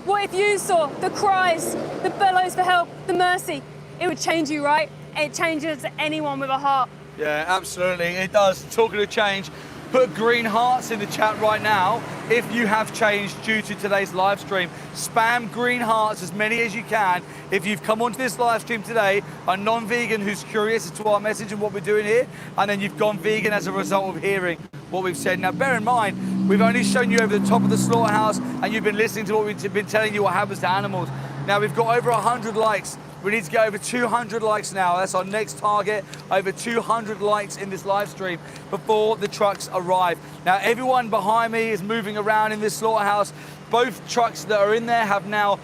What if you saw the cries, the bellows for help, the mercy? It would change you, right? It changes anyone with a heart. Yeah, absolutely, it does. Talking of change, put green hearts in the chat right now if you have changed due to today's live stream. Spam green hearts, as many as you can, if you've come onto this live stream today, a non-vegan who's curious as to our message and what we're doing here, and then you've gone vegan as a result of hearing what we've said. Now, bear in mind, we've only shown you over the top of the slaughterhouse, and you've been listening to what we've been telling you what happens to animals. Now, we've got over 100 likes. We need to get over 200 likes now. That's our next target, over 200 likes in this live stream before the trucks arrive. Now, everyone behind me is moving around in this slaughterhouse. Both trucks that are in there have now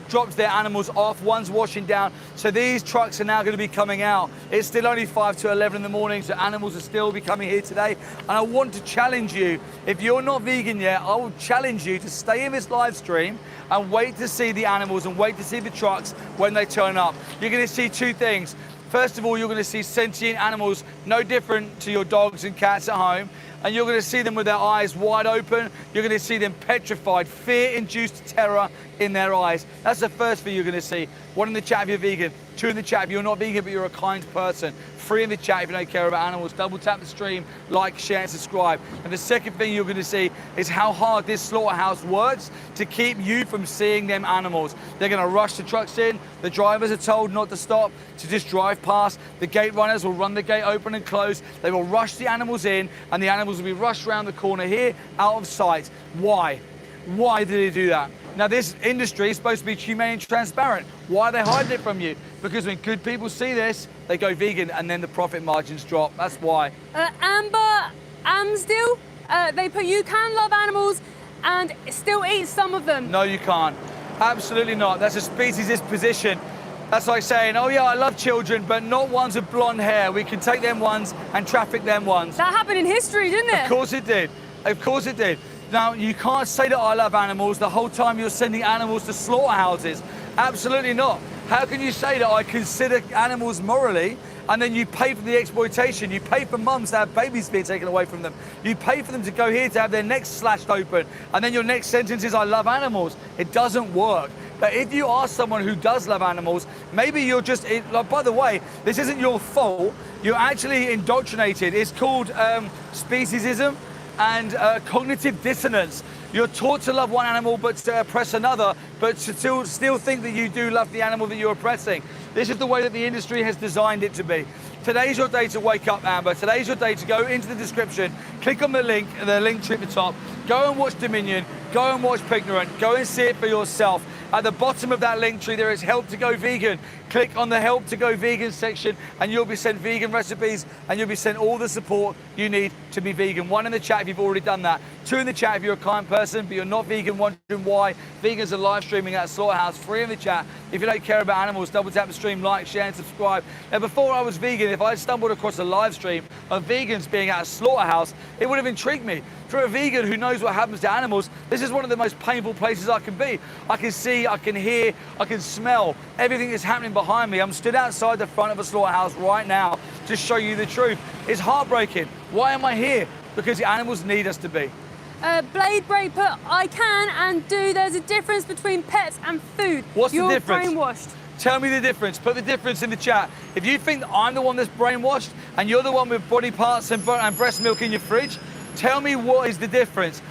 dropped their animals off. One's washing down. So these trucks are now going to be coming out. It's still only 5 to 11 in the morning, so animals are still be coming here today. And I want to challenge you, if you're not vegan yet, I will challenge you to stay in this live stream and wait to see the animals and wait to see the trucks when they turn up. You're going to see two things. First of all, you're going to see sentient animals, no different to your dogs and cats at home. And you're going to see them with their eyes wide open. You're going to see them petrified, fear-induced terror in their eyes. That's the first thing you're going to see. One in the chat if you're vegan. 2 in the chat if you're not vegan but you're a kind person. 3 in the chat if you don't care about animals. Double tap the stream, like, share, and subscribe. And the second thing you're going to see is how hard this slaughterhouse works to keep you from seeing them animals. They're going to rush the trucks in. The drivers are told not to stop, to just drive past. The gate runners will run the gate open and close. They will rush the animals in, and the animals will be rushed around the corner here, out of sight. Why? Why did they do that? Now, this industry is supposed to be humane and transparent. Why are they hiding it from you? Because when good people see this, they go vegan, and then the profit margins drop. That's why. Amber Amsdale, they put you can love animals and still eat some of them. No, you can't. Absolutely not. That's a speciesist position. That's like saying, oh yeah, I love children, but not ones with blonde hair. We can take them ones and traffic them ones. That happened in history, didn't it? Of course it did. Of course it did. Now, you can't say that I love animals the whole time you're sending animals to slaughterhouses. Absolutely not. How can you say that I consider animals morally, and then you pay for the exploitation? You pay for mums to have babies being taken away from them. You pay for them to go here to have their necks slashed open, and then your next sentence is, I love animals. It doesn't work. But if you are someone who does love animals, maybe you're just, by the way, this isn't your fault. You're actually indoctrinated. It's called speciesism and cognitive dissonance. You're taught to love one animal but to oppress another, but to still think that you do love the animal that you're oppressing. This is the way that the industry has designed it to be. Today's your day to wake up, Amber. Today's your day to go into the description, click on the link tree at the top, go and watch Dominion, go and watch Pignorant, go and see it for yourself. At the bottom of that link tree, there is Help to Go Vegan. Click on the Help to Go Vegan section and you'll be sent vegan recipes and you'll be sent all the support you need to be vegan. 1 in the chat if you've already done that. 2 in the chat if you're a kind person but you're not vegan, wondering why vegans are live streaming at a slaughterhouse. 3 in the chat if you don't care about animals. Double tap the stream, like, share, and subscribe. Now, before I was vegan, if I stumbled across a live stream of vegans being at a slaughterhouse, it would have intrigued me. For a vegan who knows what happens to animals, this is one of the most painful places I can be. I can see, I can hear, I can smell everything that's happening behind me. I'm stood outside the front of a slaughterhouse right now to show you the truth. It's heartbreaking. Why am I here? Because the animals need us to be. Blade Break put, I can and do. There's a difference between pets and food. What's the difference? You're brainwashed. Tell me the difference. Put the difference in the chat. If you think that I'm the one that's brainwashed and you're the one with body parts and breast milk in your fridge, tell me what is the difference.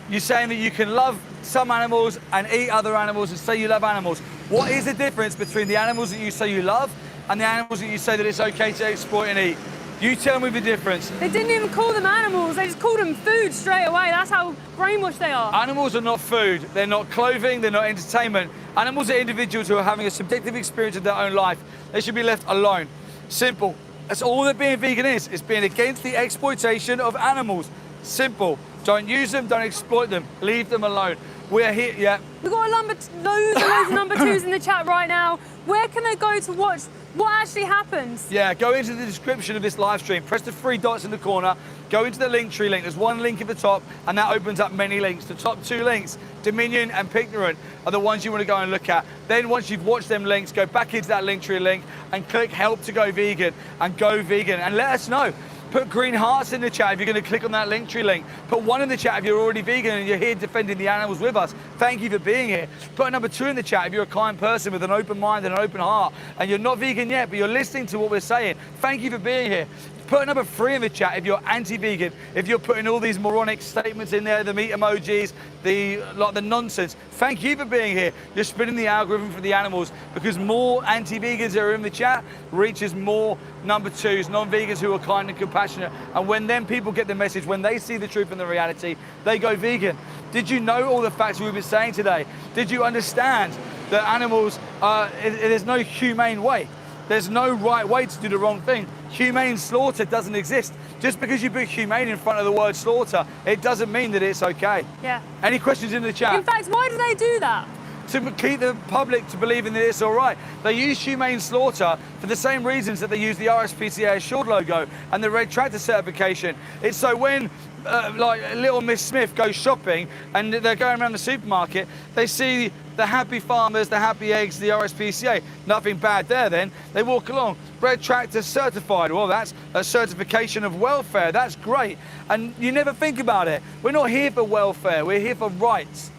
You're saying that you can love some animals and eat other animals and say you love animals. What is the difference between the animals that you say you love and the animals that you say that it's okay to exploit and eat? You tell me the difference. They didn't even call them animals, they just called them food straight away. That's how brainwashed they are. Animals are not food, they're not clothing, they're not entertainment. Animals are individuals who are having a subjective experience of their own life. They should be left alone. Simple. That's all that being vegan is. It's being against the exploitation of animals. Simple. Don't use them, don't exploit them. Leave them alone. We're here, yeah. We've got loads and loads of number twos in the chat right now. Where can they go to watch what actually happens? Yeah, go into the description of this live stream. Press the 3 dots in the corner. Go into the Linktree link. There's one link at the top, and that opens up many links. The top 2 links, Dominion and Pignorant, are the ones you want to go and look at. Then once you've watched them links, go back into that Linktree link and click Help to Go Vegan and go vegan and let us know. Put green hearts in the chat if you're going to click on that Linktree link. Put 1 in the chat if you're already vegan and you're here defending the animals with us. Thank you for being here. Put a number 2 in the chat if you're a kind person with an open mind and an open heart and you're not vegan yet, but you're listening to what we're saying. Thank you for being here. Put number 3 in the chat if you're anti-vegan, if you're putting all these moronic statements in there, the meat emojis, the nonsense. Thank you for being here. You're spinning the algorithm for the animals because more anti-vegans that are in the chat reaches more number 2s, non-vegans who are kind and compassionate. And when then people get the message, when they see the truth and the reality, they go vegan. Did you know all the facts we've been saying today? Did you understand that animals, there's no humane way? There's no right way to do the wrong thing. Humane slaughter doesn't exist. Just because you put humane in front of the word slaughter, it doesn't mean that it's okay. Yeah. Any questions in the chat? In fact, why do they do that? To keep the public to believing that it's all right. They use humane slaughter for the same reasons that they use the RSPCA Assured logo and the red tractor certification. It's so when like little Miss Smith goes shopping and they're going around the supermarket, they see the happy farmers, the happy eggs, the RSPCA. Nothing bad there then. They walk along, red tractor certified. Well, that's a certification of welfare. That's great. And you never think about it. We're not here for welfare. We're here for rights.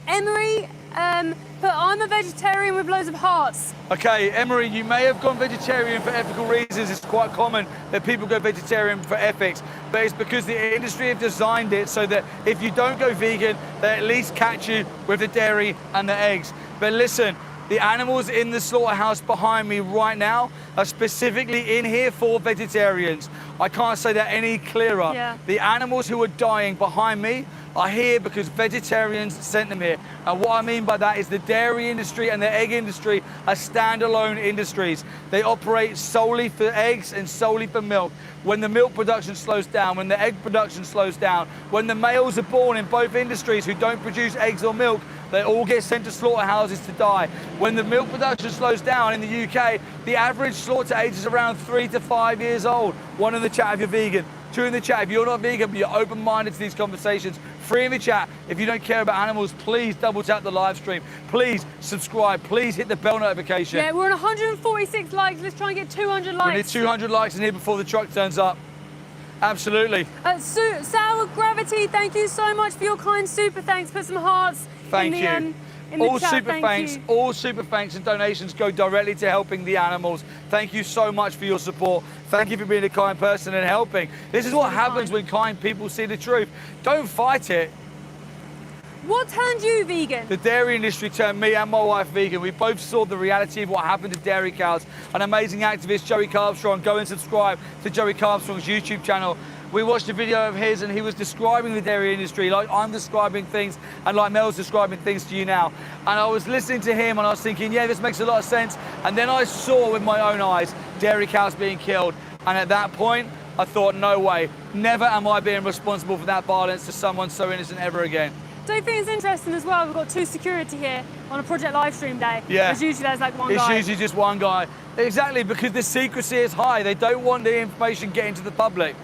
Emery, but I'm a vegetarian with loads of hearts. Okay, Emery, you may have gone vegetarian for ethical reasons. It's quite common that people go vegetarian for ethics, but it's because the industry have designed it so that if you don't go vegan, they at least catch you with the dairy and the eggs. But listen, the animals in the slaughterhouse behind me right now are specifically in here for vegetarians. I can't say that any clearer. Yeah. The animals who are dying behind me are here because vegetarians sent them here. And what I mean by that is the dairy industry and the egg industry are standalone industries. They operate solely for eggs and solely for milk. When the milk production slows down, when the egg production slows down, when the males are born in both industries who don't produce eggs or milk, they all get sent to slaughterhouses to die. When the milk production slows down in the UK, the average slaughter age is around 3 to 5 years old. 1 in the chat if you're vegan. 2 in the chat if you're not vegan, but you're open-minded to these conversations. 3 in the chat if you don't care about animals. Please double tap the live stream. Please subscribe. Please hit the bell notification. Yeah, we're on 146 likes. Let's try and get 200 likes. We need 200 likes in here before the truck turns up. Absolutely. Sour Gravity, thank you so much for your kind super thanks. Put some hearts Thank in you. the All chat. super thanks, all super thanks and donations go directly to helping the animals. Thank you so much for your support. Thank you for being a kind person and helping. This is what happens when kind people see the truth. Don't fight it. What turned you vegan? The dairy industry turned me and my wife vegan. We both saw the reality of what happened to dairy cows. An amazing activist, Joey Carbstrong. Go and subscribe to Joey Carbstrong's YouTube channel. We watched a video of his and he was describing the dairy industry like I'm describing things and like Mel's describing things to you now. And I was listening to him and I was thinking, yeah, this makes a lot of sense. And then I saw with my own eyes dairy cows being killed. And at that point, I thought, no way, never am I being responsible for that violence to someone so innocent ever again. Do you think it's interesting as well? We've got 2 security here on a project live stream day. Yeah. Because usually there's like one guy. It's usually just one guy. Exactly, because the secrecy is high. They don't want the information getting to the public.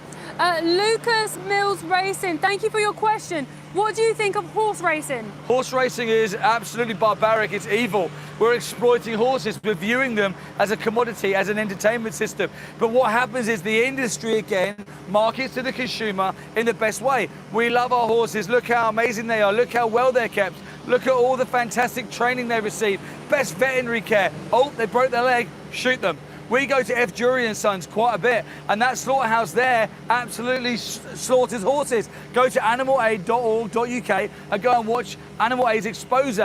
Lucas Mills Racing, thank you for your question. What do you think of horse racing? Horse racing is absolutely barbaric. It's evil. We're exploiting horses. We're viewing them as a commodity, as an entertainment system. But what happens is the industry, again, markets to the consumer in the best way. We love our horses. Look how amazing they are. Look how well they're kept. Look at all the fantastic training they receive. Best veterinary care. Oh, they broke their leg. Shoot them. We go to F. Jury and Sons quite a bit, and that slaughterhouse there absolutely slaughters horses. Go to animalaid.org.uk and go and watch Animal Aid's expose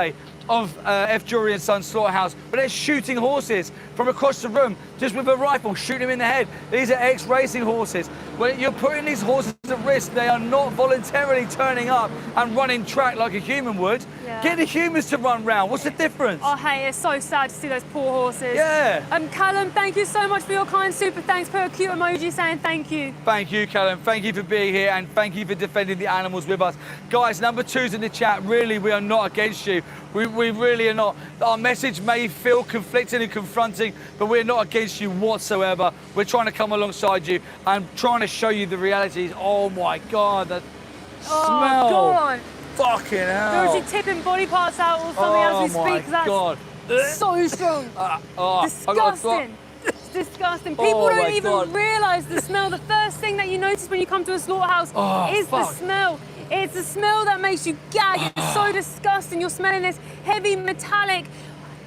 of F. Drury and Sons Slaughterhouse, but they're shooting horses from across the room, just with a rifle, shooting them in the head. These are ex-racing horses. When you're putting these horses at risk, they are not voluntarily turning up and running track like a human would. Yeah. Get the humans to run round. What's the difference? Oh, hey, it's so sad to see those poor horses. Yeah. Callum, thank you so much for your kind super thanks. Put a cute emoji saying thank you. Thank you, Callum. Thank you for being here, and thank you for defending the animals with us. Guys, number 2's in the chat. Really, we are not against you. We really are not. Our message may feel conflicting and confronting, but we're not against you whatsoever. We're trying to come alongside you and trying to show you the realities. Oh my God, the smell. God. Fucking hell. They're tipping body parts out or something as we speak. Oh my God. That's so strong. Disgusting. It's disgusting. People don't even realise the smell. The first thing that you notice when you come to a slaughterhouse is the smell. It's the smell that makes you gag. It's so disgusting. You're smelling this heavy metallic,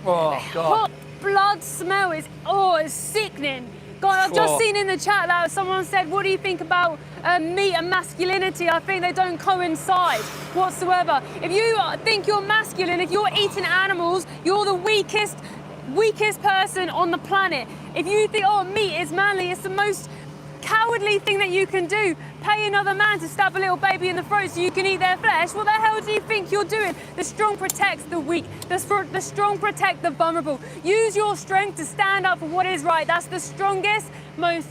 hot blood smell. It's sickening. God, I've just seen in the chat that someone said, what do you think about meat and masculinity? I think they don't coincide whatsoever. If you think you're masculine, if you're eating animals, you're the weakest person on the planet. If you think, oh, meat is manly, it's the most cowardly thing that you can do. Pay another man to stab a little baby in the throat so you can eat their flesh. What the hell do you think you're doing? The strong protects the weak. The strong protect the vulnerable. Use your strength to stand up for what is right. That's the strongest, most,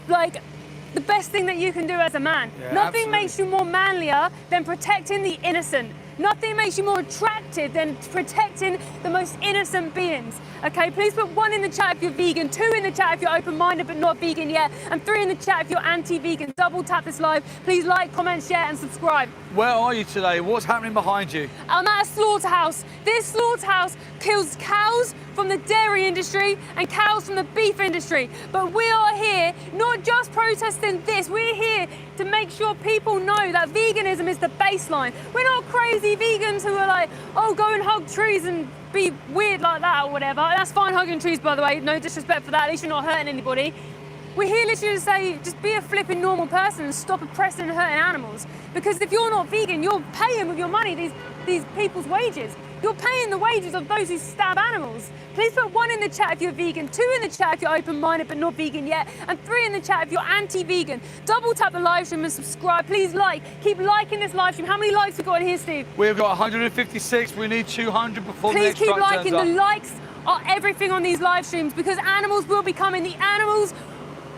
the best thing that you can do as a man. Yeah, Nothing makes you more manlier than protecting the innocent. Nothing makes you more attractive than protecting the most innocent beings. Okay, please put 1 in the chat if you're vegan, 2 in the chat if you're open-minded but not vegan yet, and 3 in the chat if you're anti-vegan. Double tap this live. Please like, comment, share, and subscribe. Where are you today? What's happening behind you? I'm at a slaughterhouse. This slaughterhouse kills cows from the dairy industry and cows from the beef industry. But we are here not just protesting this, we're here to make sure people know that veganism is the baseline. We're not crazy vegans who are like, oh, go and hug trees and be weird like that or whatever. That's fine hugging trees, by the way, no disrespect for that, at least you're not hurting anybody. We're here literally to say, just be a flipping normal person and stop oppressing and hurting animals. Because if you're not vegan, you're paying with your money these people's wages. You're paying the wages of those who stab animals. Please put 1 in the chat if you're vegan, 2 in the chat if you're open-minded but not vegan yet, and 3 in the chat if you're anti-vegan. Double tap the live stream and subscribe. Please keep liking this live stream. How many likes have we got in here, Steve? We've got 156. We need 200 before the next Please keep truck liking. turns up. The likes are everything on these live streams because animals will be coming. The animals,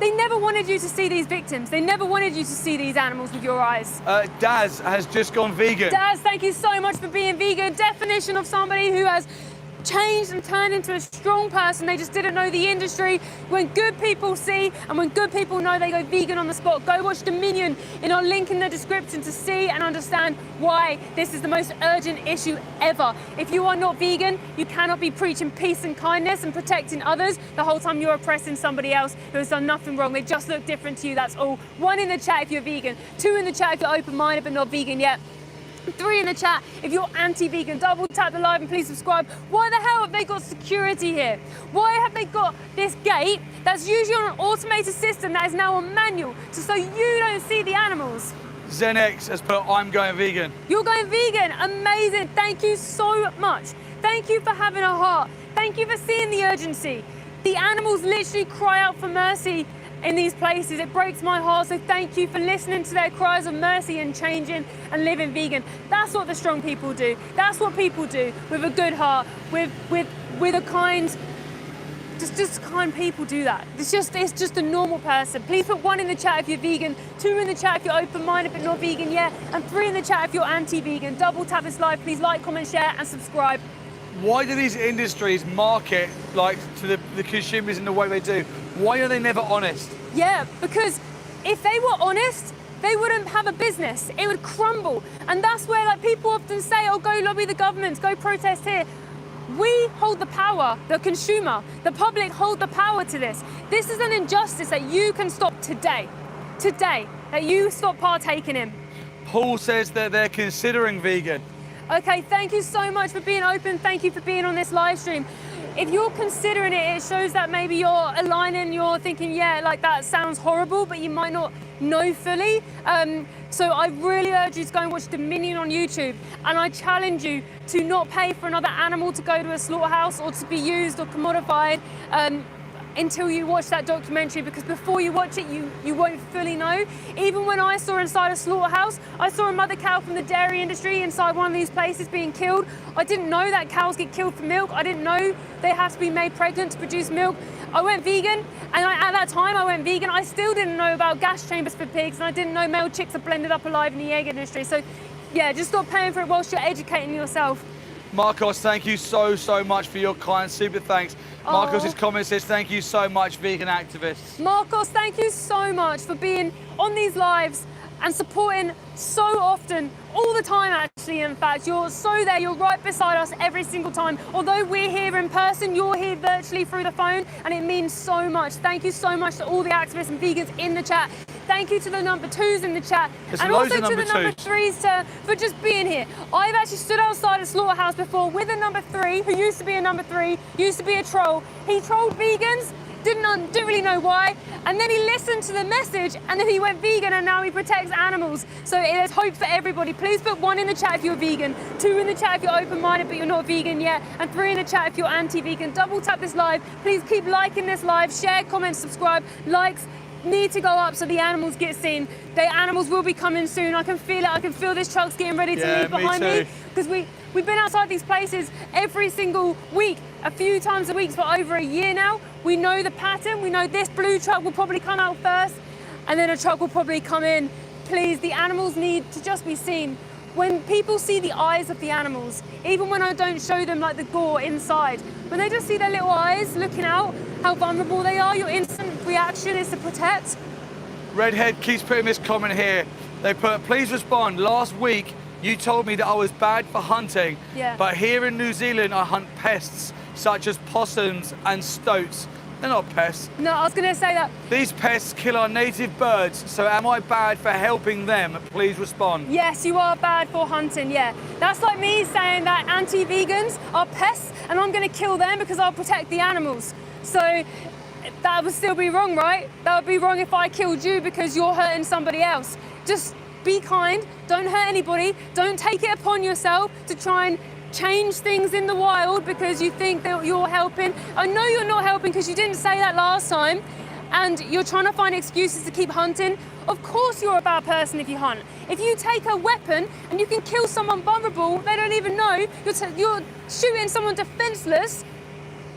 they never wanted you to see these victims. They never wanted you to see these animals with your eyes. Daz has just gone vegan. Daz, thank you so much for being vegan. Definition of somebody who has changed and turned into a strong person. They just didn't know the industry. When good people see and when good people know, they go vegan on the spot. Go watch Dominion in our link in the description to see and understand why this is the most urgent issue ever. If you are not vegan, you cannot be preaching peace and kindness and protecting others the whole time you're oppressing somebody else who has done nothing wrong. They just look different to you, that's all. 1 in the chat if you're vegan, 2 in the chat if you're open-minded but not vegan yet. 3 in the chat if you're anti-vegan. Double tap the live and please subscribe. Why the hell have they got security here? Why have they got this gate that's usually on an automated system that is now on manual so you don't see the animals? ZenX has put, I'm going vegan. You're going vegan. Amazing. Thank you so much. Thank you for having a heart. Thank you for seeing the urgency. The animals literally cry out for mercy in these places. It breaks my heart, so thank you for listening to their cries of mercy and changing and living vegan. That's what the strong people do. That's what people do with a good heart, with a kind, just kind people do that. It's just a normal person. Please put 1 in the chat if you're vegan, 2 in the chat if you're open-minded but not vegan yet, and 3 in the chat if you're anti-vegan. Double tap this live. Please like, comment, share, and subscribe. Why do these industries market to the consumers in the way they do? Why are they never honest? Yeah, because if they were honest, they wouldn't have a business. It would crumble. And that's where people often say, oh, go lobby the governments, go protest here. We hold the power, the consumer, the public hold the power to this. This is an injustice that you can stop today. Today, that you stop partaking in. Paul says that they're considering vegan. Okay, thank you so much for being open. Thank you for being on this live stream. if you're considering it, it shows that maybe you're aligning, you're thinking, yeah, like that sounds horrible, but you might not know fully. So I really urge you to go and watch Dominion on YouTube, and I challenge you to not pay for another animal to go to a slaughterhouse or to be used or commodified until you watch that documentary, because before you watch it, you won't fully know. Even when I saw inside a slaughterhouse, I saw a mother cow from the dairy industry inside one of these places being killed. I didn't know that cows get killed for milk. I didn't know they have to be made pregnant to produce milk. I went vegan, and at that time I went vegan. I still didn't know about gas chambers for pigs, and I didn't know male chicks are blended up alive in the egg industry. So yeah, just stop paying for it whilst you're educating yourself. Marcos, thank you so much for your kind super thanks. Marcos's comment says, thank you so much, vegan activists. Marcos, thank you so much for being on these lives and supporting so often, all the time actually, in fact. You're so there, you're right beside us every single time. Although we're here in person, you're here virtually through the phone, and it means so much. Thank you so much to all the activists and vegans in the chat. Thank you to the number 2s in the chat. There's and loads also of to the number 3s for just being here. I've actually stood outside a slaughterhouse before with a number 3 who used to be a number 3, used to be a troll. He trolled vegans, didn't really know why, and then he listened to the message, and then he went vegan, and now he protects animals. So there's hope for everybody. Please put 1 in the chat if you're vegan, 2 in the chat if you're open-minded but you're not vegan yet, and 3 in the chat if you're anti-vegan. Double tap this live. Please keep liking this live, share, comment, subscribe. Likes need to go up so the animals get seen. The animals will be coming soon. I can feel it. I can feel this truck's getting ready to leave behind me, because we've been outside these places every single week, a few times a week for over a year now. We know the pattern. We know this blue truck will probably come out first, and then a truck will probably come in. Please, the animals need to just be seen. When people see the eyes of the animals, even when I don't show them like the gore inside, when they just see their little eyes looking out, how vulnerable they are, your instant reaction is to protect. Redhead keeps putting this comment here. They put, please respond. Last week, you told me that I was bad for hunting, but here in New Zealand, I hunt pests such as possums and stoats. They're not pests. No, I was going to say that. These pests kill our native birds, so am I bad for helping them? Please respond. Yes, you are bad for hunting, yeah. That's like me saying that anti-vegans are pests, and I'm going to kill them because I'll protect the animals. So that would still be wrong, right? That would be wrong if I killed you because you're hurting somebody else. Just be kind, don't hurt anybody, don't take it upon yourself to try and change things in the wild because you think that you're helping. I know you're not helping because you didn't say that last time, and you're trying to find excuses to keep hunting. Of course you're a bad person if you hunt. If you take a weapon and you can kill someone vulnerable, they don't even know, you're shooting someone defenseless.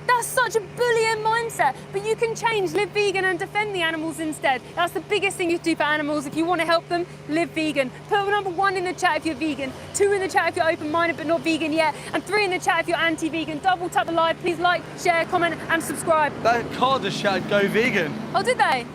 That's such a bullying mindset, but you can change, live vegan and defend the animals instead. That's the biggest thing you do for animals. If you want to help them, live vegan. Put number 1 in the chat if you're vegan, 2 in the chat if you're open-minded but not vegan yet, and 3 in the chat if you're anti-vegan. Double tap the live, please like, share, comment and subscribe. That car just shouted, go vegan. Oh, did they?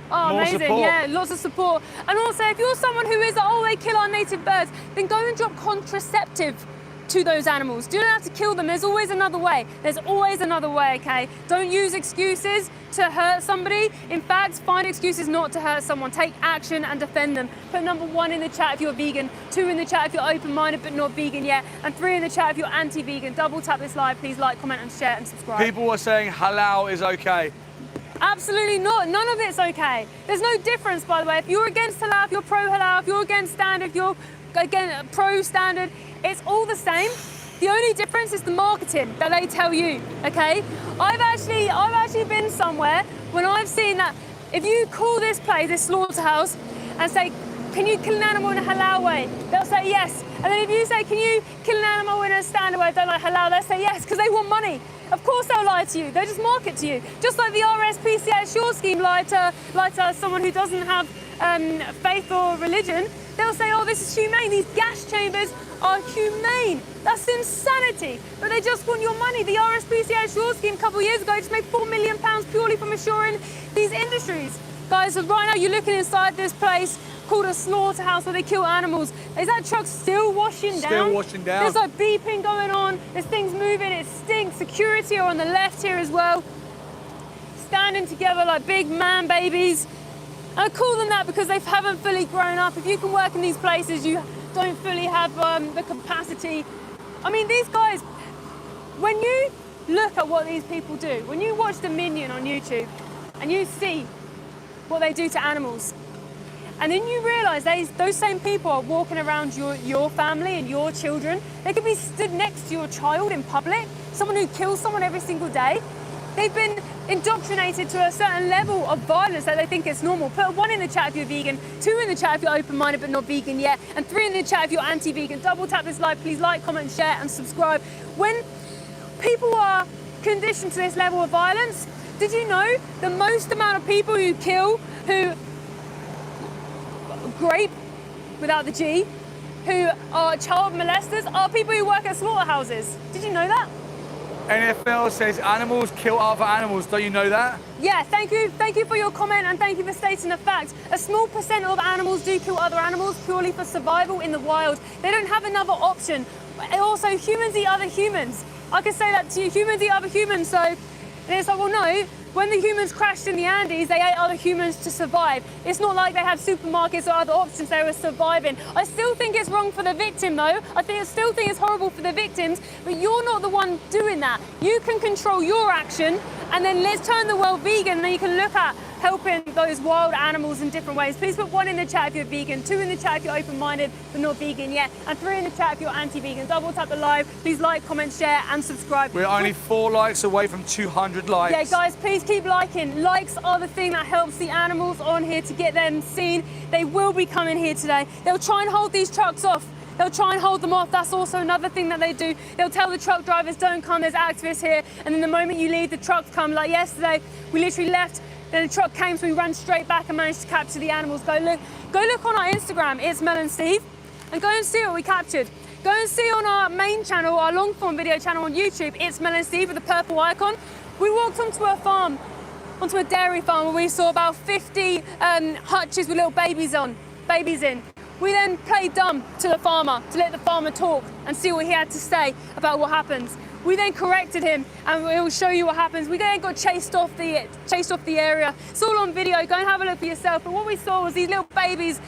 Oh, More amazing, support. Yeah, lots of support. And also, if you're someone who is, oh, they kill our native birds, then go and drop contraceptive to those animals. You don't have to kill them. There's always another way. There's always another way, okay? Don't use excuses to hurt somebody. In fact, find excuses not to hurt someone. Take action and defend them. Put number 1 in the chat if you're vegan, 2 in the chat if you're open-minded but not vegan yet, and 3 in the chat if you're anti-vegan. Double tap this live. Please like, comment and share and subscribe. People are saying halal is okay. Absolutely not. None of it's okay. There's no difference, by the way. If you're against halal, if you're pro-halal, if you're against standard, if you're against pro-standard, it's all the same. The only difference is the marketing that they tell you, okay? I've actually been somewhere when I've seen that if you call this place, this slaughterhouse, and say, can you kill an animal in a halal way? They'll say yes. And then if you say, can you kill an animal in a standard way, don't like halal, they'll say yes, because they want money. Of course they'll lie to you. They just market to you. Just like the RSPCA Shore Scheme lied to someone who doesn't have faith or religion. They'll say, oh, this is humane. These gas chambers are humane. That's insanity. But they just want your money. The RSPCA Shore Scheme a couple of years ago just made £4 million purely from assuring these industries. Guys, right now you're looking inside this place called a slaughterhouse where they kill animals. Is that truck still washing down? Still washing down. There's like beeping going on. There's things moving. It stinks. Security are on the left here as well. Standing together like big man babies. I call them that because they haven't fully grown up. If you can work in these places, you don't fully have the capacity. I mean, these guys, when you look at what these people do. When you watch Dominion on YouTube and you see what they do to animals, and then you realise those same people are walking around your family and your children. They could be stood next to your child in public, someone who kills someone every single day. They've been indoctrinated to a certain level of violence that they think it's normal. Put 1 in the chat if you're vegan, 2 in the chat if you're open-minded but not vegan yet, and 3 in the chat if you're anti-vegan. Double tap this like, please like, comment, share, and subscribe. When people are conditioned to this level of violence, did you know the most amount of people who kill, who grape, without the G, who are child molesters, are people who work at slaughterhouses? Did you know that? NFL says animals kill other animals. Don't you know that? Yeah, thank you for your comment, and thank you for stating the fact. A small percent of animals do kill other animals purely for survival in the wild. They don't have another option. Also, humans eat other humans. I can say that to you, humans eat other humans, so, and it's like, well, no, when the humans crashed in the Andes, they ate other humans to survive. It's not like they had supermarkets or other options, they were surviving. I still think it's wrong for the victim though. I still think it's horrible for the victims, but you're not the one doing that. You can control your action, and then let's turn the world vegan, and then you can look at helping those wild animals in different ways. Please put 1 in the chat if you're vegan, 2 in the chat if you're open-minded but not vegan yet, and 3 in the chat if you're anti-vegan. Double tap the live. Please like, comment, share, and subscribe. We're only 4 likes away from 200 likes. Yeah, guys, please keep liking. Likes are the thing that helps the animals on here to get them seen. They will be coming here today. They'll try and hold these trucks off. They'll try and hold them off. That's also another thing that they do. They'll tell the truck drivers, don't come, there's activists here. And then the moment you leave, the trucks come. Like yesterday, we literally left, then the truck came, so we ran straight back and managed to capture the animals. Go look on our Instagram, it's Mel and Steve, and go and see what we captured. Go and see on our main channel, our long form video channel on YouTube, it's Mel and Steve with the purple icon. We walked onto a farm, onto a dairy farm, where we saw about 50 hutches with little babies in. We then played dumb to the farmer, to let the farmer talk and see what he had to say about what happens. We then corrected him, and we'll show you what happens. We then got chased off the area. It's all on video, go and have a look for yourself. But what we saw was these little babies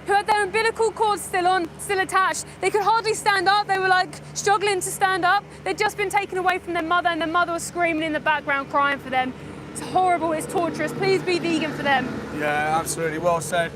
who had their umbilical cords still attached. They could hardly stand up. They were like struggling to stand up. They'd just been taken away from their mother, and their mother was screaming in the background, crying for them. It's horrible, it's torturous. Please be vegan for them. Yeah, absolutely, well said.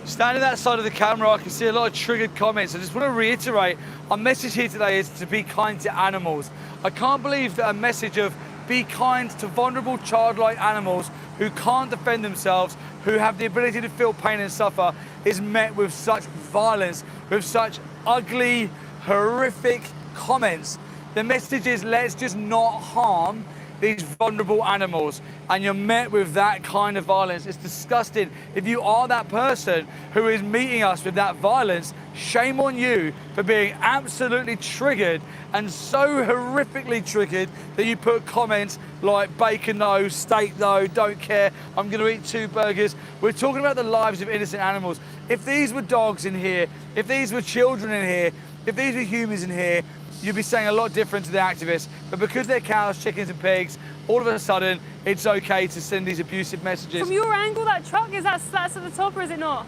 Standing that side of the camera, I can see a lot of triggered comments. I just want to reiterate, our message here today is to be kind to animals. I can't believe that a message of be kind to vulnerable childlike animals who can't defend themselves, who have the ability to feel pain and suffer, is met with such violence, with such ugly, horrific comments. The message is, let's just not harm these vulnerable animals, and you're met with that kind of violence. It's disgusting. If you are that person who is meeting us with that violence, shame on you for being absolutely triggered, and so horrifically triggered that you put comments like bacon no, steak no, don't care, I'm gonna eat 2 burgers. We're talking about the lives of innocent animals. If these were dogs in here, if these were children in here, if these were humans in here, you'd be saying a lot different to the activists, but because they're cows, chickens and pigs, all of a sudden, it's okay to send these abusive messages. From your angle, that truck, that's at the top, or is it not?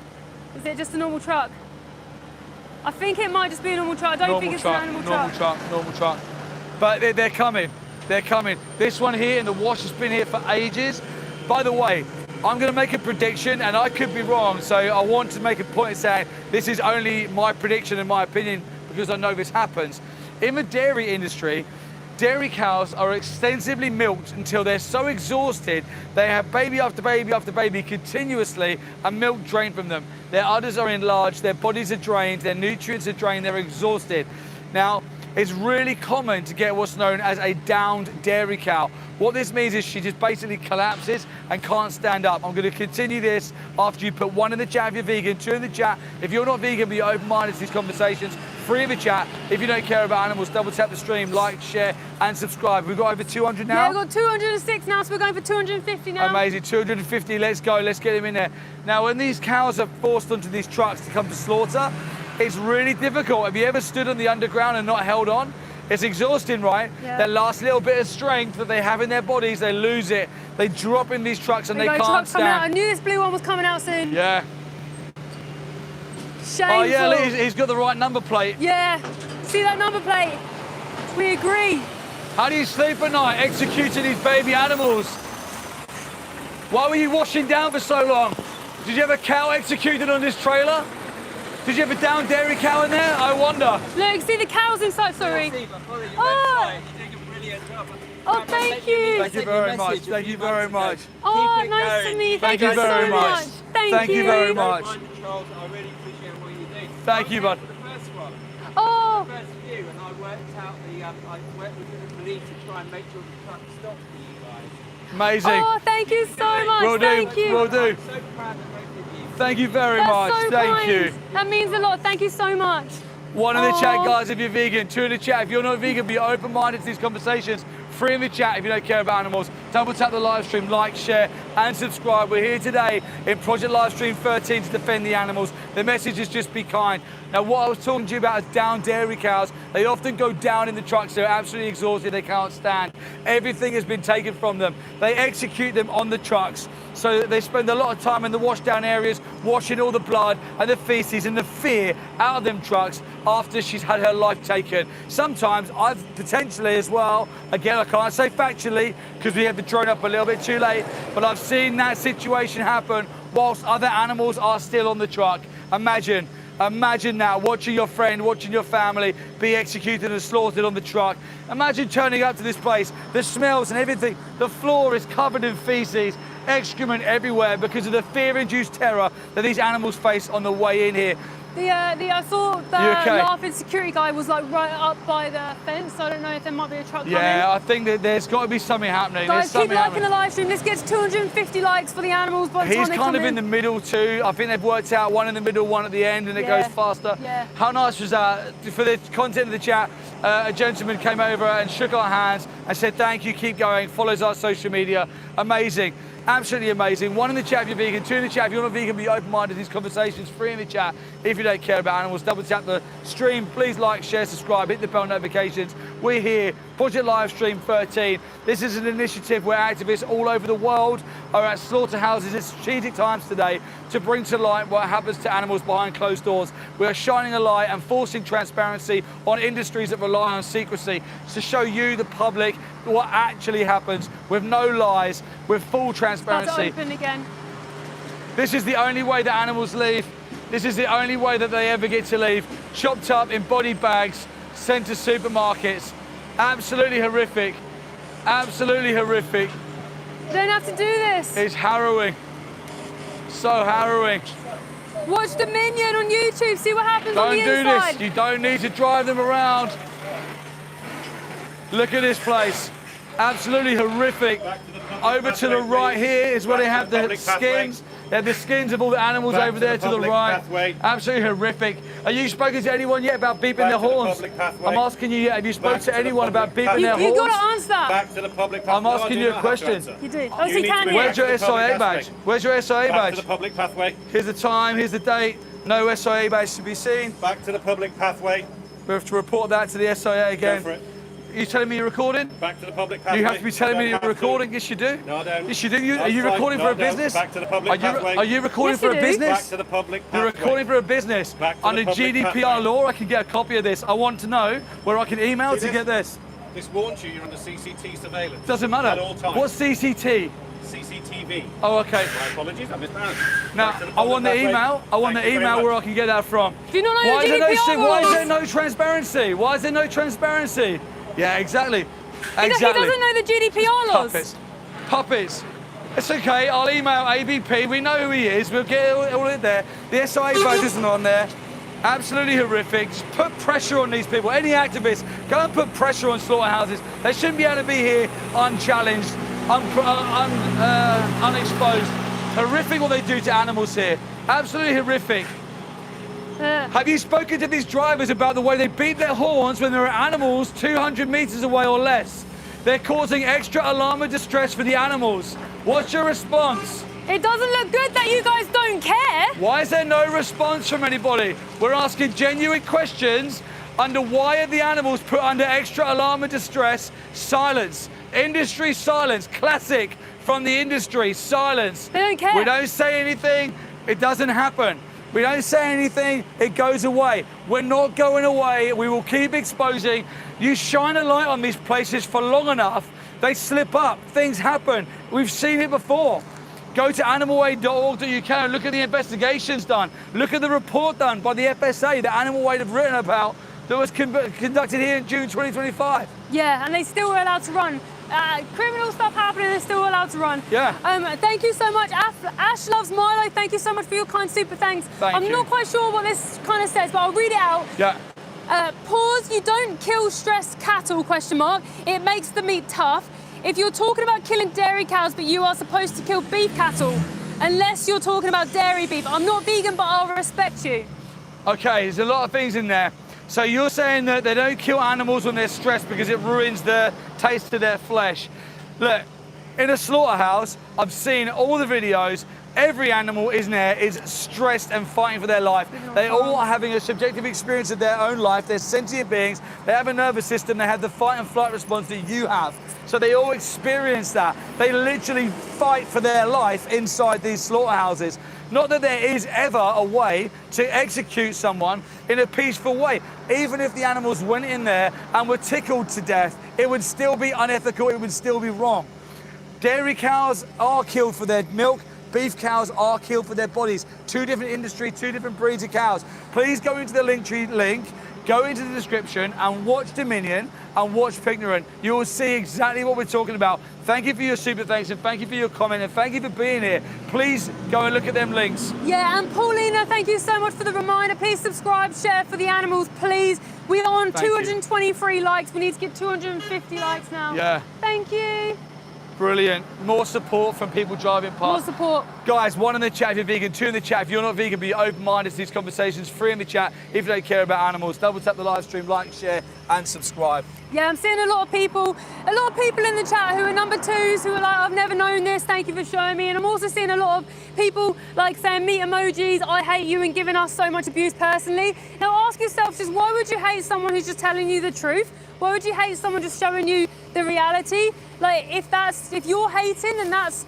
Is it just a normal truck? I think it might just be a normal truck. I don't think it's an animal truck. Normal truck. But they're coming. This one here in the wash has been here for ages. By the way, I'm going to make a prediction, and I could be wrong, so I want to make a point saying this is only my prediction and my opinion because I know this happens. In the dairy industry, dairy cows are extensively milked until they're so exhausted they have baby after baby after baby continuously, and milk drained from them. Their udders are enlarged, their bodies are drained, their nutrients are drained, they're exhausted. Now, it's really common to get what's known as a downed dairy cow. What this means is she just basically collapses and can't stand up. I'm going to continue this after you put 1 in the chat if you're vegan, 2 in the chat if you're not vegan but you're open-minded to these conversations, 3 in the chat if you don't care about animals. Double tap the stream, like, share and subscribe. We've got over 200 now. Yeah, we've got 206 now, so we're going for 250 now. Amazing, 250, let's go, let's get them in there. Now, when these cows are forced onto these trucks to come to slaughter, it's really difficult. Have you ever stood on the underground and not held on? It's exhausting, right? Yeah. That last little bit of strength that they have in their bodies, they lose it. They drop in these trucks and they can't stand. I knew this blue one was coming out soon. Yeah. Shameful. Oh yeah, look, he's got the right number plate. Yeah, see that number plate? We agree. How do you sleep at night executing these baby animals? Why were you washing down for so long? Did you have a cow executed on this trailer? Did you have a down dairy cow in there? I wonder. Look, see the cows inside, sorry. Oh, thank you. Thank you very much. Thank you very much. Oh, nice to meet you. Thank you so much. Thank you very much. I really appreciate what you do. Thank you, bud. The first one. Oh. The first few, and I worked out I worked with the police to try and make sure the truck stopped for you guys. Amazing. Oh, thank you so much. Will do. Thank you. Will do. I'm so proud of both of you. Thank you very That's much. so Thank kind. you. That means a lot. Thank you so much. One in the Oh. chat, guys, if you're vegan. Two in the chat. If you're not vegan, be open-minded to these conversations. Three in the chat if you don't care about animals. Double tap the live stream, like, share, and subscribe. We're here today in Project Livestream 13 to defend the animals. The message is just be kind. Now, what I was talking to you about is down dairy cows. They often go down in the trucks. They're absolutely exhausted. They can't stand. Everything has been taken from them. They execute them on the trucks. So they spend a lot of time in the washdown areas, washing all the blood and the feces and the fear out of them trucks after she's had her life taken. Sometimes I've potentially as well, again, I can't say factually because we have the drone up a little bit too late, but I've seen that situation happen whilst other animals are still on the truck. Imagine now, watching your friend, watching your family be executed and slaughtered on the truck. Imagine turning up to this place, the smells and everything. The floor is covered in feces, excrement everywhere because of the fear-induced terror that these animals face on the way in here. I saw the You okay? laughing security guy was like right up by the fence. So I don't know if there might be a truck coming. Yeah, I think that there's got to be something happening. Guys, There's keep something liking happening. the live stream. This gets 250 likes for the animals by the He's time they kind come of in the middle too. I think they've worked out one in the middle, one at the end, and it Yeah. goes faster. Yeah. How nice was that? For the content of the chat, a gentleman came over and shook our hands and said, thank you, keep going, follows our social media. Amazing. Absolutely amazing. One in the chat if you're vegan, two in the chat if you're not vegan, be open-minded to these conversations, three in the chat if you don't care about animals. Double tap the stream, please like, share, subscribe, hit the bell notifications. We're here, Project Livestream 13. This is an initiative where activists all over the world are at slaughterhouses at strategic times today to bring to light what happens to animals behind closed doors. We are shining a light and forcing transparency on industries that rely on secrecy to show you, the public, what actually happens with no lies, with full About to transparency. open again. This is the only way that animals leave. This is the only way that they ever get to leave. Chopped up in body bags, sent to supermarkets. Absolutely horrific. Absolutely horrific. You don't have to do this. It's harrowing. So harrowing. Watch Dominion on YouTube. See what happens on Don't the do inside. this. You don't need to drive them around. Look at this place. Absolutely horrific. Over to the right here is where they have the skins. They have the skins of all the animals over there to the right. Absolutely horrific. Have you spoken to anyone yet about beeping their horns? I'm asking you yet. Have you spoken to anyone about beeping their You got horns? to answer that. Back to the public pathway. I'm asking you a question. You did. Oh, so You you need can to hear. Where's your Back to the public SIA badge? pathway. Where's your SIA Back to the badge? public pathway. Here's the time, here's the date. No SIA badge to be seen. Back to the public pathway. We have to report that to the SIA Go again. for it. Are you telling me you're recording? Back to the public pathway. You have to be telling me You you're don't have to. recording. Yes, you do. No, I don't. Yes, you do. Are That's you fine. recording No, for I a don't. business? Back to the public pathway. Are you recording Yes, for you a do. business? Back to the public pathway. You're recording for a business. Back to the Under public GDPR pathway. law, I can get a copy of this. I want to know where I can email See to get this. This warns you you're under CCT surveillance. Doesn't matter. At all times. What's CCT? CCTV. Oh, okay. My apologies, I misspelled. Now, Back to the I public want the pathway. email. I want Thank the you very email much. where I can get that from. Do you not know Why the is, there GDPR no, why is rules? there no transparency? Why is there no transparency? Yeah, exactly. He Exactly. doesn't know the GDPR laws. Puppets. Puppets. It's okay, I'll email ABP. We know who he is. We'll get all in there. The SIA badge isn't on there. Absolutely horrific. Just put pressure on these people. Any activists, go and put pressure on slaughterhouses. They shouldn't be able to be here unchallenged, unexposed. Horrific what they do to animals here. Absolutely horrific. Have you spoken to these drivers about the way they beat their horns when there are animals 200 meters away or less? They're causing extra alarm and distress for the animals. What's your response? It doesn't look good that you guys don't care. Why is there no response from anybody? We're asking genuine questions under why are the animals put under extra alarm and distress? Silence. Industry silence. Classic from the industry. Silence. They don't care. We don't say anything. It doesn't happen. We don't say anything, it goes away. We're not going away, we will keep exposing. You shine a light on these places for long enough, they slip up, things happen. We've seen it before. Go to animalaid.org.uk and look at the investigations done. Look at the report done by the FSA that Animal Aid have written about that was conducted here in June 2025. Yeah, and they still are allowed to run. Criminal stuff happening, they're still allowed to run. Yeah. Thank you so much. Ash Loves Milo, thank you so much for your kind super thanks. Thank you. I'm not quite sure what this kind of says, but I'll read it out. Yeah. Pause, you don't kill stressed cattle, question mark. It makes the meat tough. If you're talking about killing dairy cows, but you are supposed to kill beef cattle, unless you're talking about dairy beef. I'm not vegan, but I'll respect you. Okay, there's a lot of things in there. So you're saying that they don't kill animals when they're stressed because it ruins the taste of their flesh. Look, in a slaughterhouse, I've seen all the videos. Every animal in there is stressed and fighting for their life. They all are having a subjective experience of their own life. They're sentient beings. They have a nervous system. They have the fight and flight response that you have. So they all experience that. They literally fight for their life inside these slaughterhouses. Not that there is ever a way to execute someone in a peaceful way. Even if the animals went in there and were tickled to death, it would still be unethical, it would still be wrong. Dairy cows are killed for their milk. Beef cows are killed for their bodies. Two different industries, two different breeds of cows. Please go into the Linktree link, go into the description and watch Dominion and watch Pignorant. You will see exactly what we're talking about. Thank you for your super thanks and thank you for your comment and thank you for being here. Please go and look at them links. Yeah, and Paulina, thank you so much for the reminder. Please subscribe, share for the animals, please. We are on 223 likes. We need to get 250 likes now. Yeah. Thank you. Brilliant. More support from people driving past. More support. Guys, 1 in the chat if you're vegan, 2 in the chat if you're not vegan but you're open-minded to these conversations, 3 in the chat if you don't care about animals. Double tap the live stream, like, share and subscribe. Yeah, I'm seeing a lot of people in the chat who are number twos, who are like, I've never known this, thank you for showing me. And I'm also seeing a lot of people like saying meat emojis, I hate you, and giving us so much abuse personally. Now ask yourself just, why would you hate someone who's just telling you the truth? Why would you hate someone just showing you the reality? Like, if you're hating, then that's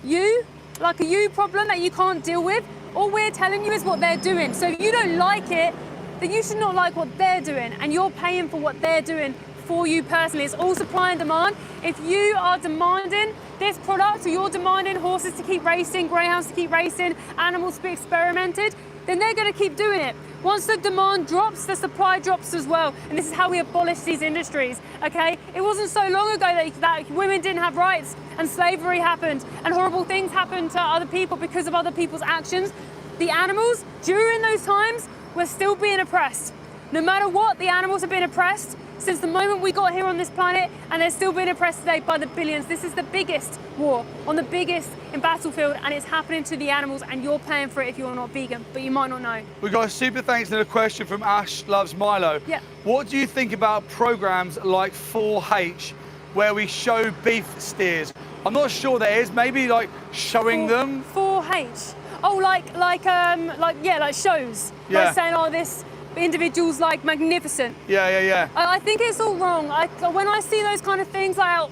you, like a you problem that you can't deal with. All we're telling you is what they're doing. So if you don't like it, then you should not like what they're doing, and you're paying for what they're doing for you personally. It's all supply and demand. If you are demanding this product, or you're demanding horses to keep racing, greyhounds to keep racing, animals to be experimented, then they're going to keep doing it. Once the demand drops, the supply drops as well. And this is how we abolish these industries, okay? It wasn't so long ago that women didn't have rights and slavery happened and horrible things happened to other people because of other people's actions. The animals, during those times, were still being oppressed. No matter what, the animals have been oppressed since the moment we got here on this planet, and they're still being oppressed today by the billions. This is the biggest war on the biggest in battlefield, and it's happening to the animals, and you're paying for it if you're not vegan, but you might not know. We got a super thanks and a question from Ash Loves Milo. Yeah. What do you think about programs like 4H where we show beef steers? I'm not sure there is, maybe like showing them. 4H. Oh, like shows. Yeah. Like saying, oh, this individual's like magnificent. Yeah. I think it's all wrong. When I see those kind of things like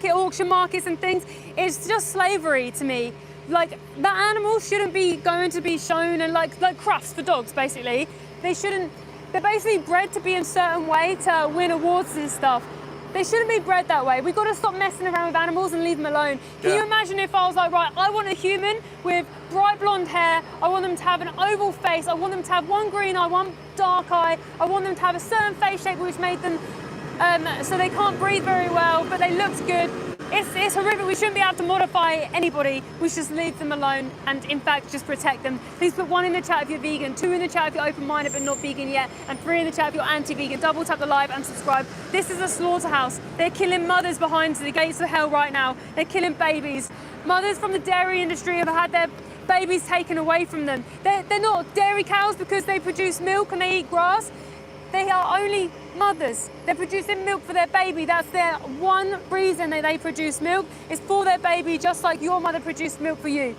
auction markets and things, it's just slavery to me. Like, the animals shouldn't be going to be shown, and like crufts for dogs, basically. They're basically bred to be in a certain way to win awards and stuff. They shouldn't be bred that way. We've got to stop messing around with animals and leave them alone. Can you imagine if I was like, right, I want a human with bright blonde hair, I want them to have an oval face, I want them to have one green eye, one dark eye, I want them to have a certain face shape which made them so they can't breathe very well, but they looked good. It's horrific. We shouldn't be able to modify anybody. We should just leave them alone and, in fact, just protect them. Please put 1 in the chat if you're vegan, 2 in the chat if you're open-minded but not vegan yet, and 3 in the chat if you're anti-vegan. Double tap the like and subscribe. This is a slaughterhouse. They're killing mothers behind the gates of hell right now. They're killing babies. Mothers from the dairy industry have had their babies taken away from them. They're not dairy cows because they produce milk and they eat grass. They are only mothers. They're producing milk for their baby. That's their one reason that they produce milk, is for their baby, just like your mother produced milk for you.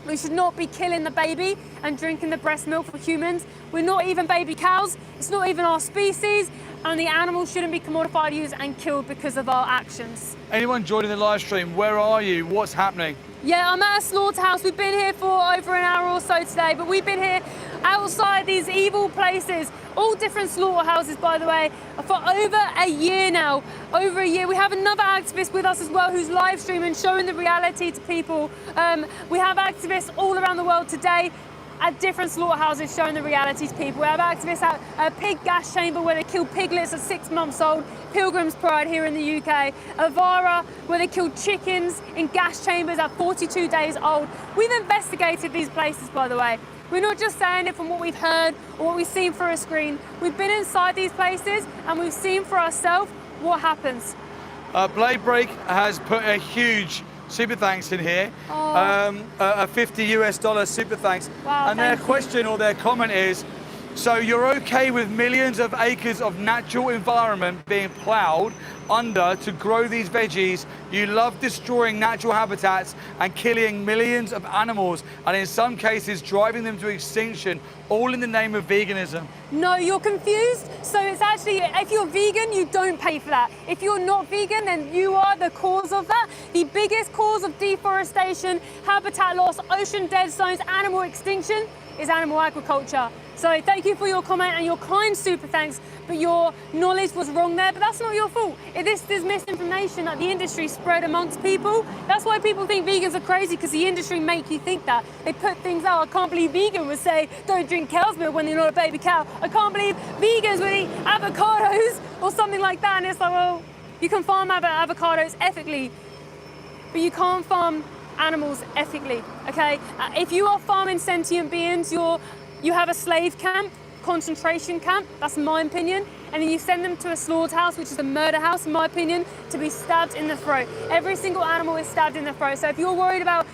We should not be killing the baby and drinking the breast milk for humans. We're not even baby cows. It's not even our species. And the animals shouldn't be commodified, used and killed because of our actions. Anyone joining the live stream, where are you? What's happening? Yeah, I'm at a slaughterhouse. We've been here for over an hour or so today, but we've been here outside these evil places, all different slaughterhouses, by the way, for over a year now. Over a year. We have another activist with us as well who's live streaming, showing the reality to people. We have activists all around the world today at different slaughterhouses showing the reality to people. We have activists at a pig gas chamber where they kill piglets at 6 months old, Pilgrim's Pride here in the UK, Avara where they kill chickens in gas chambers at 42 days old. We've investigated these places, by the way. We're not just saying it from what we've heard or what we've seen through a screen. We've been inside these places and we've seen for ourselves what happens. Blade Break has put a huge super thanks in here, a $50 US super thanks. Wow, and their thank you. question or their comment is, so you're okay with millions of acres of natural environment being ploughed under to grow these veggies? You love destroying natural habitats and killing millions of animals, and in some cases driving them to extinction, all in the name of veganism. No, you're confused. So it's actually, if you're vegan, you don't pay for that. If you're not vegan, then you are the cause of that. The biggest cause of deforestation, habitat loss, ocean dead zones, animal extinction is animal agriculture. So thank you for your comment and your kind super thanks, but your knowledge was wrong there, but that's not your fault. If this is misinformation that the industry spread amongst people. That's why people think vegans are crazy, because the industry make you think that. They put things out. I can't believe vegan would say don't drink cow's milk when you're not a baby cow. I can't believe vegans would eat avocados or something like that. And it's like, well, you can farm avocados ethically, but you can't farm animals ethically, okay? If you are farming sentient beings, you have a slave camp, concentration camp, that's my opinion, and then you send them to a slaughterhouse, which is a murder house, in my opinion, to be stabbed in the throat. Every single animal is stabbed in the throat. So if you're worried about